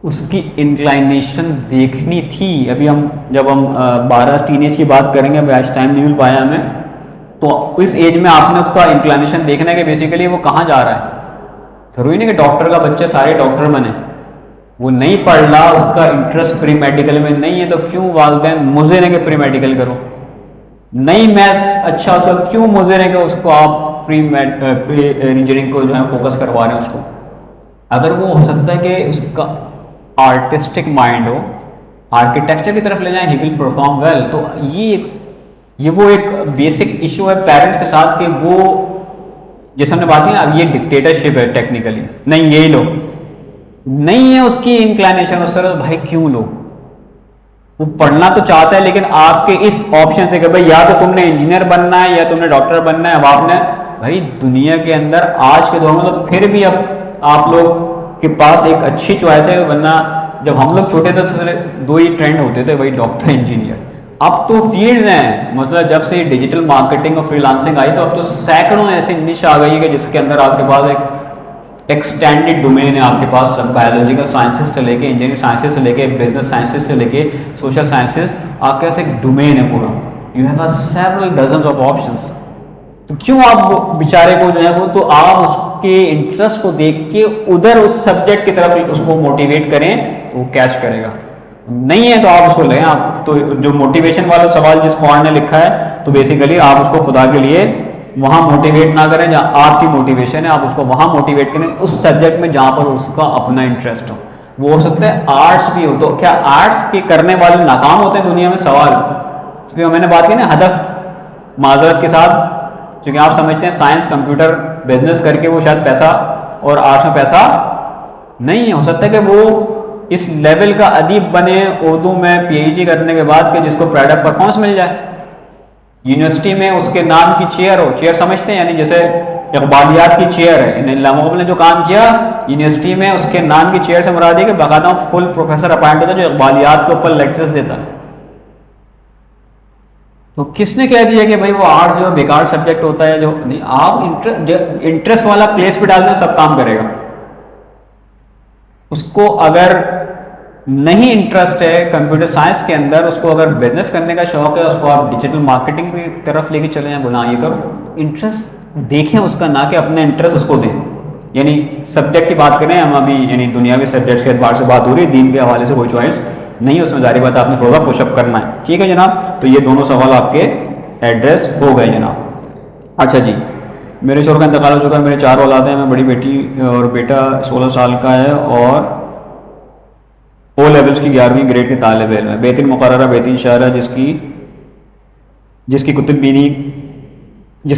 اس کی انکلائنیشن دیکھنی تھی. ابھی جب ہم 12 ٹین ایج کی بات کریں گے، ابھی آج ٹائم نہیں مل پایا ہمیں، تو اس ایج میں آپ نے اس کا انکلائنیشن دیکھنا ہے کہ بیسیکلی وہ کہاں جا رہا ہے. ضروری نہیں کہ ڈاکٹر کا بچہ سارے ڈاکٹر بنے، وہ نہیں پڑھ رہا، اس کا انٹرسٹ پری میڈیکل میں نہیں ہے، تو کیوں والدین مضر ہیں کہ پری میڈیکل کرو؟ نہیں میتھس اچھا اس کا کیوں مضر ہے کہ اس کو آپ پری انجینئرنگ کو جو ہے فوکس کروا رہے ہیں اس کو؟ اگر وہ ہو سکتا ہے کہ اس کا آرٹسٹک مائنڈ ہو، آرکیٹیکچر کی طرف لے جائیں، ہی ول پرفارم ویل. تو یہ وہ ایک بیسک ایشو ہے پیرنٹس کے ساتھ کہ وہ جیسے ہم نے بات کی نا، اب یہ ڈکٹیٹرشپ ہے ٹیکنیکلی، نہیں یہی لو، نہیں ہے اس کی انکلائنیشن اس طرح، بھائی کیوں لو؟ وہ پڑھنا تو چاہتا ہے لیکن آپ کے اس آپشن سے کہ بھائی یا تو تم نے انجینئر بننا ہے یا تم نے ڈاکٹر بننا ہے. اب آپ نے بھائی دنیا کے اندر آج کے دور میں تو پھر بھی اب آپ لوگ کے پاس ایک اچھی چوائس ہے، ورنہ جب ہم لوگ چھوٹے تھے تو صرف 2 ہی ٹرینڈ ہوتے تھے، وہی ڈاکٹر انجینئر. اب تو فیلڈز ہیں، مطلب جب سے ڈیجیٹل مارکیٹنگ اور فری لانسنگ آئی تو اب تو سینکڑوں ایسے نش آ گئی ہے کہ جس کے اندر آپ کے پاس ایک ایکسٹینڈیڈ ڈومین ہے. آپ کے پاس بایولوجیکل سائنسز سے لے کے انجینئرنگ سائنسز سے لے کے بزنس سائنسز سے لے کے سوشل سائنسز، آپ کے پاس ایک ڈومین ہے پورا. You have several dozens of options. تو کیوں آپ بیچارے کو جو ہے وہ، تو آپ اس کے انٹرسٹ کو دیکھ کے ادھر اس سبجیکٹ کی طرف اس کو موٹیویٹ کریں، وہ کیچ کرے گا. نہیں ہے تو آپ اس کو لیں. آپ تو جو موٹیویشن والا سوال جس فارن نے لکھا ہے، تو بیسیکلی آپ اس کو خدا کے لیے وہاں موٹیویٹ نہ کریں جہاں آپ کی موٹیویشن ہے، آپ اس کو وہاں موٹیویٹ کریں اس سبجیکٹ میں جہاں پر اس کا اپنا انٹرسٹ ہو. وہ ہو سکتا ہے آرٹس بھی ہو. تو کیا آرٹس کے کرنے والے ناکام ہوتے ہیں دنیا میں؟ سوال. کیونکہ میں نے بات کی نا ہدف معذرت کے ساتھ، کیونکہ آپ سمجھتے ہیں سائنس کمپیوٹر بزنس کر کے وہ شاید پیسہ، اور آرٹس میں پیسہ نہیں ہے. ہو سکتا ہے کہ وہ اس لیول کا ادیب بنے اردو میں پی ایچ ڈی کرنے کے بعد کہ جس کو پرائڈ آف پرفارمنس مل جائے، یونیورسٹی میں اس کے نام کی چیئر ہو. چیئر سمجھتے ہیں یعنی جیسے اقبالیات کی چیئر ہے، یعنی علامہ اقبال نے جو کام کیا یونیورسٹی میں، اس کے نام کی چیئر سے مراد ہے کہ باقاعدہ فل پروفیسر اپائنٹ ہوتا ہے جو اقبالیات کے اوپر لیکچرز دیتا ہے. تو کس نے کہہ دیا کہ بھائی وہ آرٹس جو بیکار سبجیکٹ ہوتا ہے؟ جو نہیں، آپ انٹرسٹ والا پلیس پہ ڈال دیں سب کام کرے گا. اس کو اگر نہیں انٹرسٹ ہے کمپیوٹر سائنس کے اندر، اس کو اگر بزنس کرنے کا شوق ہے، اس کو آپ ڈیجیٹل مارکیٹنگ کی طرف لے کے چلے جائیں، بولا یہ کرو. انٹرسٹ دیکھیں اس کا، نہ کہ اپنے انٹرسٹ اس کو دیں. یعنی سبجیکٹ کی بات کریں ہم ابھی، یعنی دنیاوی سبجیکٹس کے اعتبار سے بات ہو رہی ہے، دین کے حوالے سے کوئی چوائس نہیں، اس میں ظاہری بات آپ نے تھوڑا پش اپ کرنا ہے. ٹھیک ہے جناب، تو یہ دونوں سوال آپ کے ایڈریس ہو گئے جناب. اچھا جی، میرے شوہر کا انتقال ہو چکا ہے، میرے 4 اولاد ہیں، میں بڑی بیٹی اور بیٹا 16 سال کا ہے اور او لیولس کی 11ویں گریڈ کے طالب علم ہے. بہترین مقررہ، بہترین شاعرہ جس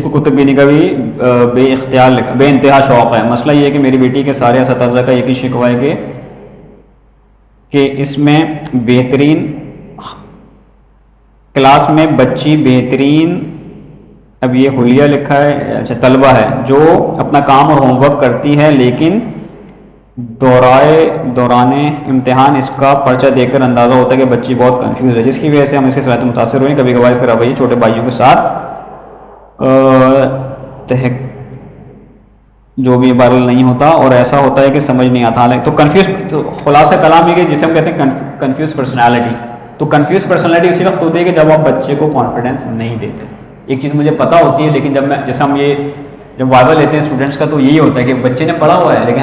کو کتب بینی کا بھی بے انتہا شوق ہے. مسئلہ یہ ہے کہ میری بیٹی کے سارے اساتذہ کا ایک ہی شکوہ ہے کہ اس میں بہترین کلاس میں بچی بہترین، اب یہ حلیہ لکھا ہے، اچھا طلبہ ہے جو اپنا کام اور ہوم ورک کرتی ہے، لیکن دوران امتحان اس کا پرچہ دیکھ کر اندازہ ہوتا ہے کہ بچی بہت کنفیوز ہے، جس کی وجہ سے ہم اس کے صلاحیت متاثر ہوئے. کبھی کبھار اس کا رویہ چھوٹے بھائیوں کے ساتھ جو بھی بارل نہیں ہوتا، اور ایسا ہوتا ہے کہ سمجھ نہیں آتا. تو کنفیوز، تو خلاصہ کلام یہ کہ جسے ہم کہتے ہیں کنفیوز پرسنالٹی. تو کنفیوز پرسنالٹی اسی وقت ہوتی ہے کہ جب آپ بچے کو کانفیڈینس نہیں دیتے. ایک چیز مجھے پتہ ہوتی ہے، لیکن جیسے ہم یہ جب وائبل لیتے ہیں اسٹوڈنٹس کا، تو یہی ہوتا ہے کہ بچے نے پڑھا ہوا ہے لیکن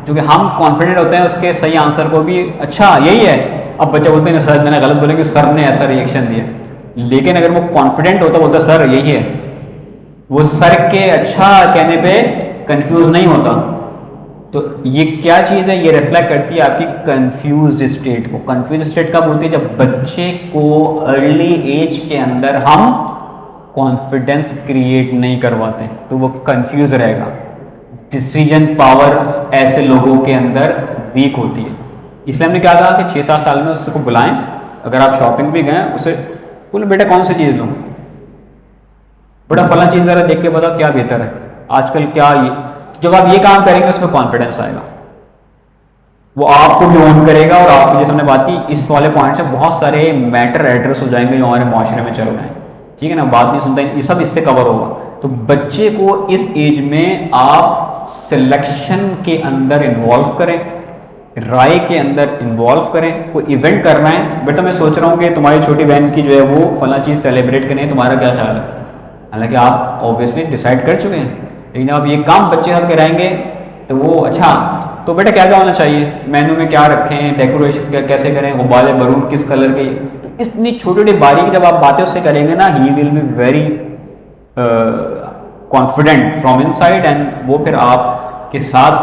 چونکہ ہم کانفیڈنٹ ہوتے ہیں اس کے صحیح آنسر کو بھی، اچھا یہی ہے. اب بچہ بولتے ہیں سر میں نے غلط بولے کہ سر نے ایسا ریئیکشن دیا، لیکن اگر وہ کانفیڈنٹ ہوتا بولتا سر یہی ہے، وہ سر کے اچھا کہنے پہ کنفیوز نہیں ہوتا. تو یہ کیا چیز ہے؟ یہ ریفلیکٹ کرتی ہے آپ کی کنفیوزڈ اسٹیٹ کو. کنفیوزڈ اسٹیٹ کب ہوتی ہے؟ جب بچے کو ارلی ایج کے اندر ہم کانفیڈنس کریٹ نہیں کرواتے تو وہ کنفیوز رہے گا. ڈیسیجن پاور ایسے لوگوں کے اندر ویک ہوتی ہے. اس لیے ہم نے کیا کہا کہ 6-7 سال میں اس کو بلائیں. اگر آپ شاپنگ بھی گئے اسے بولے بیٹا کون سی چیز لوں، بیٹا فلاں چیز ذرا دیکھ کے بتاؤ کیا بہتر ہے آج کل کیا. جب آپ یہ کام کریں گے اس میں کانفیڈنس آئے گا، وہ آپ کو بھی اون کرے گا. اور آپ کو جیسے ہم نے بات کی اس والے پوائنٹ سے بہت سارے میٹر ایڈریس ہو جائیں گے جو ہمارے معاشرے میں چل رہے ہیں. ٹھیک ہے نا، بات نہیں سنتا، یہ سب اس سے کور ہوگا. تو بچے کو اس ایج میں آپ سلیکشن کے اندر انوالو کریں، رائے کے اندر انوالو کریں. کوئی ایونٹ کرنا ہے، بیٹا میں سوچ رہا ہوں کہ تمہاری چھوٹی بہن کی جو ہے وہ فلاں چیز سیلیبریٹ کریں، تمہارا کیا خیال ہے؟ حالانکہ آپ اوبیسلی ڈیسائیڈ کر چکے ہیں، لیکن آپ یہ کام بچے کے ساتھ کرائیں گے تو وہ اچھا تو بیٹا کیا کیا ہونا چاہیے، مینو میں کیا رکھیں، ڈیکوریشن کیسے کریں، غبارے برون کس کلر کے. اتنی چھوٹی چھوٹی باریکی جب آپ باتیں اس سے کریں گے نا، he will be very confident from inside, and وہ پھر آپ کے ساتھ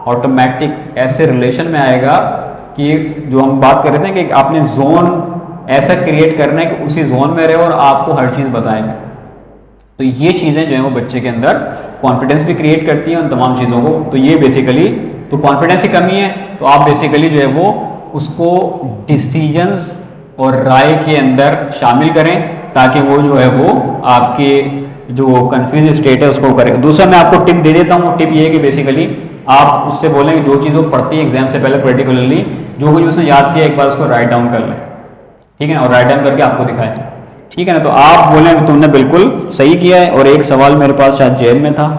آٹومیٹک ایسے ریلیشن میں آئے گا کہ جو ہم بات کر رہے تھے کہ آپ نے زون ایسا کریٹ کرنا ہے کہ اسی زون میں رہے اور آپ کو ہر چیز بتائیں گے. تو یہ چیزیں جو ہیں وہ بچے کے اندر کانفیڈنس بھی کریٹ کرتی ہیں ان تمام چیزوں کو. تو یہ بیسیکلی تو کانفیڈنس کی کمی ہے، تو آپ بیسیکلی جو ہے وہ اس کو ڈیسیجنز اور رائے کے اندر شامل کریں تاکہ وہ جو ہے وہ آپ کے جو کنفیوز اسٹیٹ ہے اس کو کرے. دوسرا میں آپ کو ٹپ دے دیتا ہوں، ٹپ یہ ہے کہ بیسیکلی آپ اس سے بولیں کہ جو چیز وہ پڑھتی ہے ایگزام سے پہلے پرٹیکولرلی جو کچھ اس نے یاد کیا ایک بار اس کو رائٹ ڈاؤن کر لیں، ٹھیک ہے، اور رائٹ ڈاؤن کر کے آپ کو دکھائیں، ٹھیک ہے نا. تو آپ بولیں کہ تم نے بالکل صحیح کیا ہے. اور ایک سوال میرے پاس شاید جیب میں تھا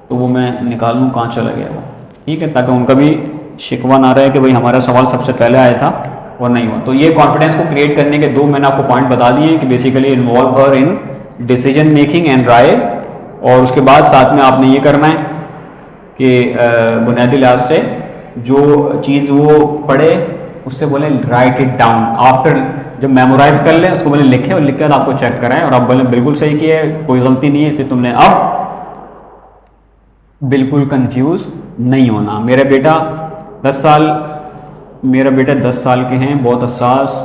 تو وہ میں نکال لوں کہاں چلا گیا وہ، ٹھیک ہے، تاکہ ان کا بھی شکوہ نہ رہے کہ بھائی ہمارا سوال سب سے پہلے آیا تھا اور نہیں ہوا. تو یہ کانفیڈنس کو کریٹ کرنے کے دو میں نے آپ کو پوائنٹ بتا دیے ہیں کہ basically involve her in decision making and رائے. اور اس کے بعد ساتھ میں آپ نے یہ کرنا ہے کہ بنیادی لحاظ سے جو چیز وہ پڑھے اس سے بولیں رائٹ اٹ ڈاؤن. آفٹر جب میمورائز کر لیں اس کو بولیں لکھیں، اور لکھ کر آپ کو چیک کرائیں اور آپ بولیں بالکل صحیح کیا ہے، کوئی غلطی نہیں ہے، اس لیے تم نے اب بالکل کنفیوز نہیں ہونا. میرا بیٹا 10 سال کے ہیں، بہت حساس،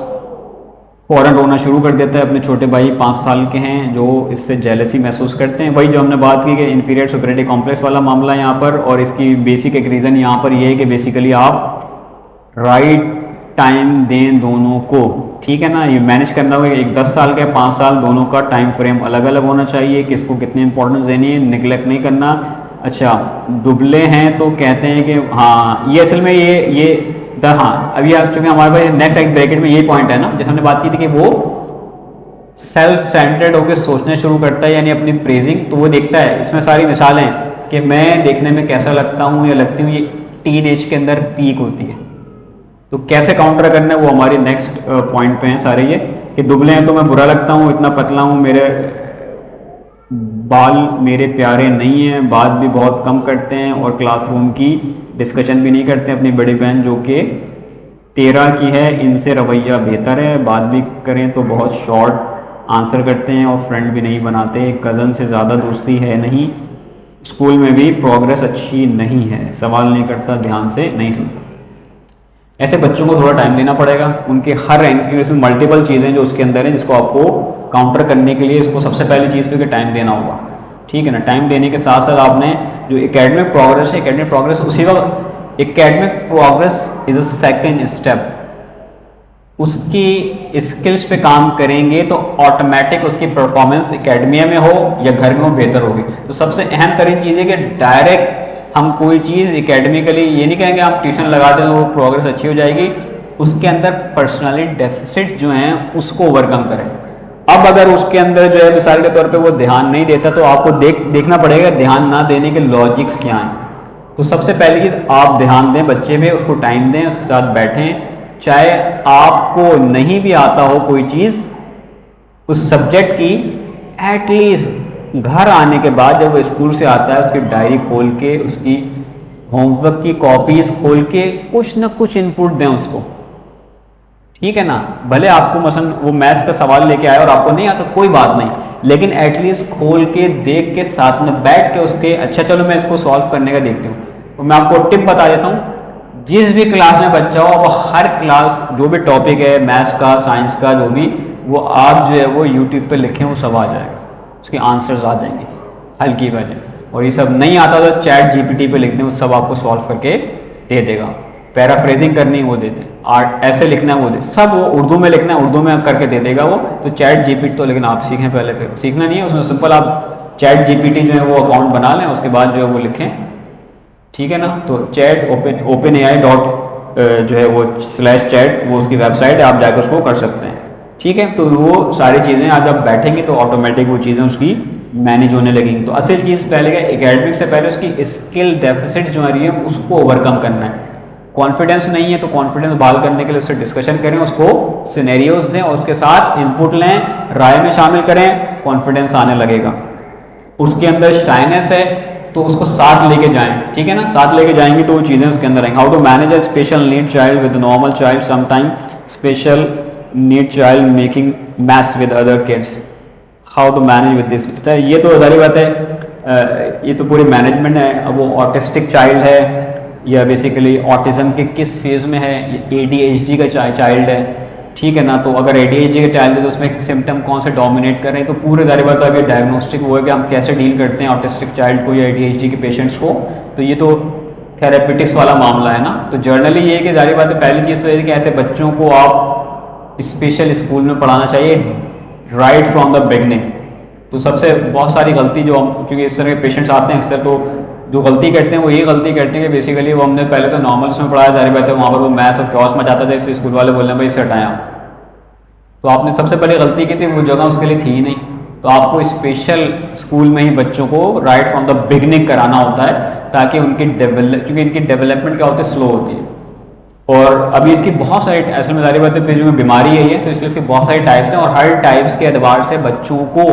فوراً رونا شروع کر دیتا ہے. اپنے چھوٹے بھائی 5 سال کے ہیں جو اس سے جیلسی محسوس کرتے ہیں. وہی جو ہم نے بات کی کہ انفیریئر سپیریٹی کمپلیکس والا معاملہ یہاں پر، اور اس کی بیسک ایک ریزن یہاں پر یہ ہے کہ بیسیکلی آپ رائٹ ٹائم دیں دونوں کو، ٹھیک ہے نا. یہ مینیج کرنا ہوگا، ایک 10 سال کا 5 سال دونوں کا ٹائم فریم الگ الگ ہونا چاہیے، کس کو کتنی امپورٹنس دینی ہے، نگلیکٹ نہیں کرنا. اچھا دبلے ہیں تو کہتے ہیں کہ ہاں یہ اصل میں یہ ہاں ابھی آپ چونکہ ہمارے پاس نیکسٹ ایک بریکٹ میں یہی پوائنٹ ہے نا جیسے ہم نے بات کی تھی کہ وہ سیلف سینٹرڈ ہو کے سوچنا شروع کرتا ہے، یعنی اپنی پریزنگ. تو وہ دیکھتا ہے، اس میں ساری مثالیں کہ میں دیکھنے میں کیسا لگتا ہوں یا لگتی ہوں، یہ ٹین ایج کے اندر پیک ہوتی ہے. تو کیسے کاؤنٹر کرنا ہے وہ ہماری نیکسٹ پوائنٹ پہ ہیں سارے یہ کہ دبلے ہیں تو میں برا لگتا ہوں، اتنا پتلا ہوں، میرے بال میرے پیارے نہیں ہیں، بات بھی بہت کم کرتے ہیں اور کلاس روم کی ڈسکشن بھی نہیں کرتے. اپنی بڑی بہن جو کہ 13 کی ہے ان سے رویہ بہتر ہے، بات بھی کریں تو بہت شارٹ آنسر کرتے ہیں اور فرینڈ بھی نہیں بناتے. کزن سے زیادہ دوستی ہے نہیں، اسکول میں بھی پروگریس اچھی نہیں ہے، سوال نہیں کرتا، دھیان سے نہیں سنتا. ایسے بچوں کو تھوڑا ٹائم دینا پڑے گا. ان کے ہر رینک اس میں ملٹیپل چیزیں جو اس کے اندر ہیں جس کو آپ کو کاؤنٹر کرنے کے لیے اس کو سب سے پہلی چیز سے کہ ٹائم دینا ہوگا، ٹھیک ہے نا. ٹائم دینے کے ساتھ ساتھ آپ نے جو اکیڈمک پروگریس ہے، اکیڈمک پروگریس اسی وقت academic progress is a second step. اس کی اسکلس پہ کام کریں گے تو آٹومیٹک اس کی پرفارمنس اکیڈمیا میں ہو یا گھر میں ہو بہتر ہوگی. تو سب سے اہم ترین چیز ہے کہ ڈائریکٹ ہم کوئی چیز اکیڈمیکلی یہ نہیں کہیں گے آپ ٹیوشن لگا دیں تو وہ پروگریس اچھی ہو جائے گی. اس کے اندر پرسنلی ڈیفیسٹس جو ہیں اس کو اوور کم کریں. اب اگر اس کے اندر جو ہے مثال کے طور پہ وہ دھیان نہیں دیتا تو آپ کو دیکھنا پڑے گا دھیان نہ دینے کے لاجکس کیا ہیں. تو سب سے پہلی چیز آپ دھیان دیں بچے پہ، اس کو ٹائم دیں، اس کے ساتھ بیٹھیں. چاہے آپ کو نہیں بھی آتا ہو کوئی چیز اس سبجیکٹ کی، ایٹ لیسٹ گھر آنے کے بعد جب وہ اسکول سے آتا ہے اس کی ڈائری کھول کے، اس کی ہوم ورک کی کاپیز کھول کے کچھ نہ کچھ انپٹ دیں اس کو، ٹھیک ہے نا. بھلے آپ کو مثلا وہ میتھس کا سوال لے کے آئے اور آپ کو نہیں آتا کوئی بات نہیں، لیکن ایٹ لیسٹ کھول کے دیکھ کے ساتھ میں بیٹھ کے اس کے اچھا چلو میں اس کو سالو کرنے کا دیکھتی ہوں. تو میں آپ کو ٹپ بتا دیتا ہوں، جس بھی کلاس میں بچہ ہو وہ ہر کلاس جو بھی ٹاپک ہے میتھس کا سائنس کا جو بھی وہ آپ جو ہے وہ یوٹیوب پہ لکھیں وہ سب آ جائے گا، اس کے آنسرز آ جائیں گے حل کی وجہ. اور یہ سب نہیں آتا تو چیٹ جی پی ٹی پہ لکھ دیں، وہ سب آپ کو سالو کر کے دے دے گا. پیرافریزنگ کرنی وہ دے دیں، ایسے لکھنا ہے وہ دے، سب وہ اردو میں لکھنا ہے اردو میں کر کے دے دے گا وہ. تو چیٹ جی پی ٹی تو لیکن آپ سیکھیں پہلے، پھر سیکھنا نہیں ہے اس میں سمپل آپ چیٹ جی پی ٹی جو ہے وہ اکاؤنٹ بنا لیں، اس کے بعد جو ہے وہ لکھیں، ٹھیک ہے نا. تو چیٹ اوپن اے آئی ڈاٹ جو ہے وہ /چیٹ وہ اس کی ویب سائٹ ہے، آپ جا کے اس کو کر سکتے ہیں. ٹھیک ہے. تو وہ ساری چیزیں آج آپ بیٹھیں گے تو آٹومیٹک وہ چیزیں اس کی مینیج ہونے لگیں گی. تو اصل چیز پہلے کیا اکیڈمک سے پہلے اس کی اسکل ڈیفیسٹ جو آ رہی ہے اس کو اوور کم کرنا ہے. کانفیڈنس نہیں ہے تو کانفیڈنس بحال کرنے کے لیے اس سے ڈسکشن کریں, اس کو سینیریوز دیں اور اس کے ساتھ ان پٹ لیں, رائے میں شامل کریں, کانفیڈنس آنے لگے گا. اس کے اندر شائنس ہے تو اس کو ساتھ لے کے جائیں, ٹھیک ہے نا, ساتھ لے کے جائیں گے تو وہ چیزیں اس کے اندر آئیں گی. How to manage a special need child with normal child, some time special need child making mess with other kids, how to manage with this. یہ تو ظاہر بات ہے, یہ تو پوری مینجمنٹ ہے. اب وہ آٹسٹک چائلڈ ہے یا بیسیکلی آٹزم کے کس فیز میں ہے, اے ڈی ایچ ڈی کا چائلڈ ہے, ٹھیک ہے نا. تو اگر اے ڈی ایچ ڈی کا چائلڈ ہے تو اس میں سمٹم کون سے ڈومینیٹ کر رہے ہیں, تو پورے ظاہر بات ہے ابھی ڈائگنوسٹک وہ ہے کہ ہم کیسے ڈیل کرتے ہیں آٹسٹک چائلڈ کو یا اے ڈی ایچ ڈی کے پیشنٹس کو. تو یہ تو تھراپیوٹکس والا معاملہ ہے نا. تو جرنلی یہ ہے کہ ظاہر بات ہے پہلی چیز تو یہ ہے کہ ایسے بچوں کو آپ اسپیشل اسکول میں پڑھانا چاہیے رائٹ فرام دا بگننگ. تو سب سے بہت ساری غلطی جو ہم, کیونکہ اس طرح کے پیشنٹس آتے ہیں اکثر, تو جو غلطی کرتے ہیں وہ یہ غلطی کرتے ہیں کہ بیسیکلی وہ ہم نے پہلے تو نارمل اس میں پڑھایا, ظاہر بات ہے وہاں پر وہ میتھس اور کیوس میں جاتا تھا, اس لیے اسکول والے بولنے بھائی اسے ہٹائیں آپ. تو آپ نے سب سے پہلے غلطی کی تھی, وہ جگہ اس کے لیے تھی ہی نہیں. تو آپ کو اسپیشل اسکول میں ہی بچوں کو رائٹ فرام دا بگننگ کرانا ہوتا ہے تاکہ ان کی کیونکہ ان کی ڈیولپمنٹ کیا ہوتی ہے, سلو ہوتی ہے. اور ابھی اس کی بہت ساری اصل میں ظاہر بات ہے پیجوں میں بیماری ہے, تو اس لیے اس کی بہت ساری ٹائپس ہیں, اور ہر ٹائپس کے اعتبار سے بچوں کو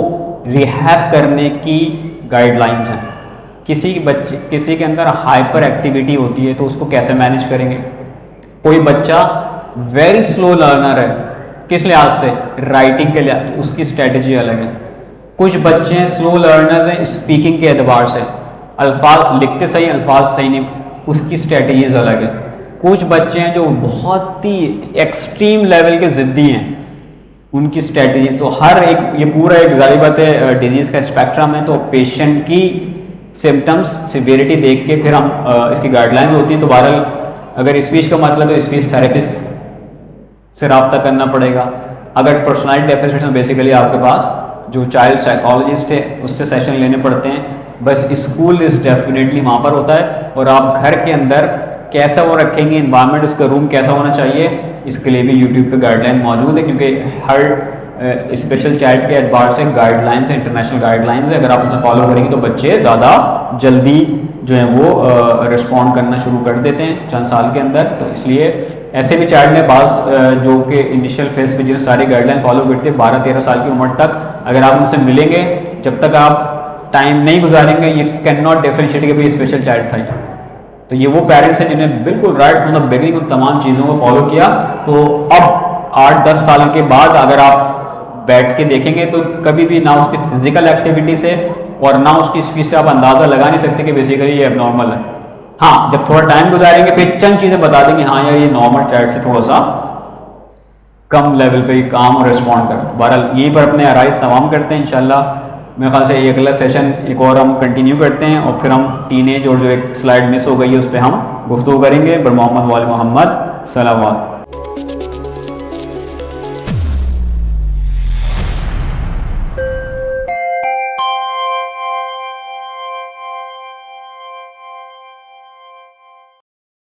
ریہیب کرنے کی گائیڈ لائنس ہیں. کسی کے اندر ہائپر ایکٹیویٹی ہوتی ہے تو اس کو کیسے مینیج کریں گے. کوئی بچہ ویری سلو لرنر ہے, کس لحاظ سے, رائٹنگ کے لحاظ, اس کی اسٹریٹجی الگ ہے. کچھ بچے سلو لرنرز ہیں اسپیکنگ کے اعتبار سے, الفاظ لکھتے صحیح, الفاظ صحیح نہیں, اس کی اسٹریٹجیز الگ ہے. کچھ بچے ہیں جو بہت ہی ایکسٹریم لیول کے ضدی ہیں, ان کی اسٹریٹجی. تو ہر ایک, یہ پورا ایک ظاہر بات ہے ڈیزیز کا اسپیکٹرم ہے. تو پیشنٹ کی سمٹمس سیویریٹی دیکھ کے پھر ہم اس کی گائیڈ لائنز ہوتی ہیں. تو بہرحال اگر اسپیچ کا مسئلہ تو اسپیچ تھراپسٹ سے رابطہ کرنا پڑے گا. اگر پرسنالٹی ڈیفیسٹ بیسیکلی آپ کے پاس جو چائلڈ سائیکالوجسٹ ہے اس سے سیشن لینے پڑتے ہیں. بس اسکول از ڈیفینیٹلی وہاں پر ہوتا ہے, اور آپ گھر کے اندر کیسا وہ رکھیں گے, انوائرمنٹ اس کا روم کیسا ہونا چاہیے, اس کے لیے بھی یوٹیوب پہ گائیڈ لائن موجود ہے. کیونکہ ہر اسپیشل چائلڈ کے اعتبار سے گائیڈ لائنس ہیں, انٹرنیشنل گائیڈ لائنس ہیں. اگر آپ اسے فالو کریں گے تو بچے زیادہ جلدی جو ہیں وہ رسپونڈ کرنا شروع کر دیتے ہیں چند سال کے اندر. تو اس لیے ایسے بھی چائلڈ ہیں بعض جو کہ انیشیل فیز پہ جنہیں ساری گائیڈ لائن فالو کرتے ہیں 12-13 سال کی عمر تک, اگر آپ ان سے ملیں گے, جب تک آپ ٹائم نہیں گزاریں گے یہ کین ناٹ ڈیفرینشیٹ کہ بھائی اسپیشل چائلڈ تھا یہ. تو یہ وہ پیرنٹس ہیں جنہیں بالکل رائٹ فرام دا بگننگ ان تمام چیزوں کو فالو کیا. تو اب 8-10 سال کے بعد اگر آپ بیٹھ کے دیکھیں گے تو کبھی بھی نہ اس کی فزیکل ایکٹیویٹی سے اور نہ اس کی اسپیچ سے آپ اندازہ لگا نہیں سکتے کہ بیسیکلی یہ اب نارمل ہے. ہاں جب تھوڑا ٹائم گزاریں گے پھر چند چیزیں بتا دیں گے ہاں یار یہ نارمل چائلڈ سے تھوڑا سا کم لیول پہ ہی کام اور رسپونڈ کریں. بہرحال یہیں پر اپنے آرائز تمام کرتے ہیں انشاءاللہ. میرے خیال سے یہ اگلا سیشن ایک اور ہم کنٹینیو کرتے ہیں, اور پھر ہم ٹین ایج اور جو ایک سلائڈ مس ہو گئی ہے اس پہ ہم گفتگو کریں گے. بر محمد وال محمد صلوات.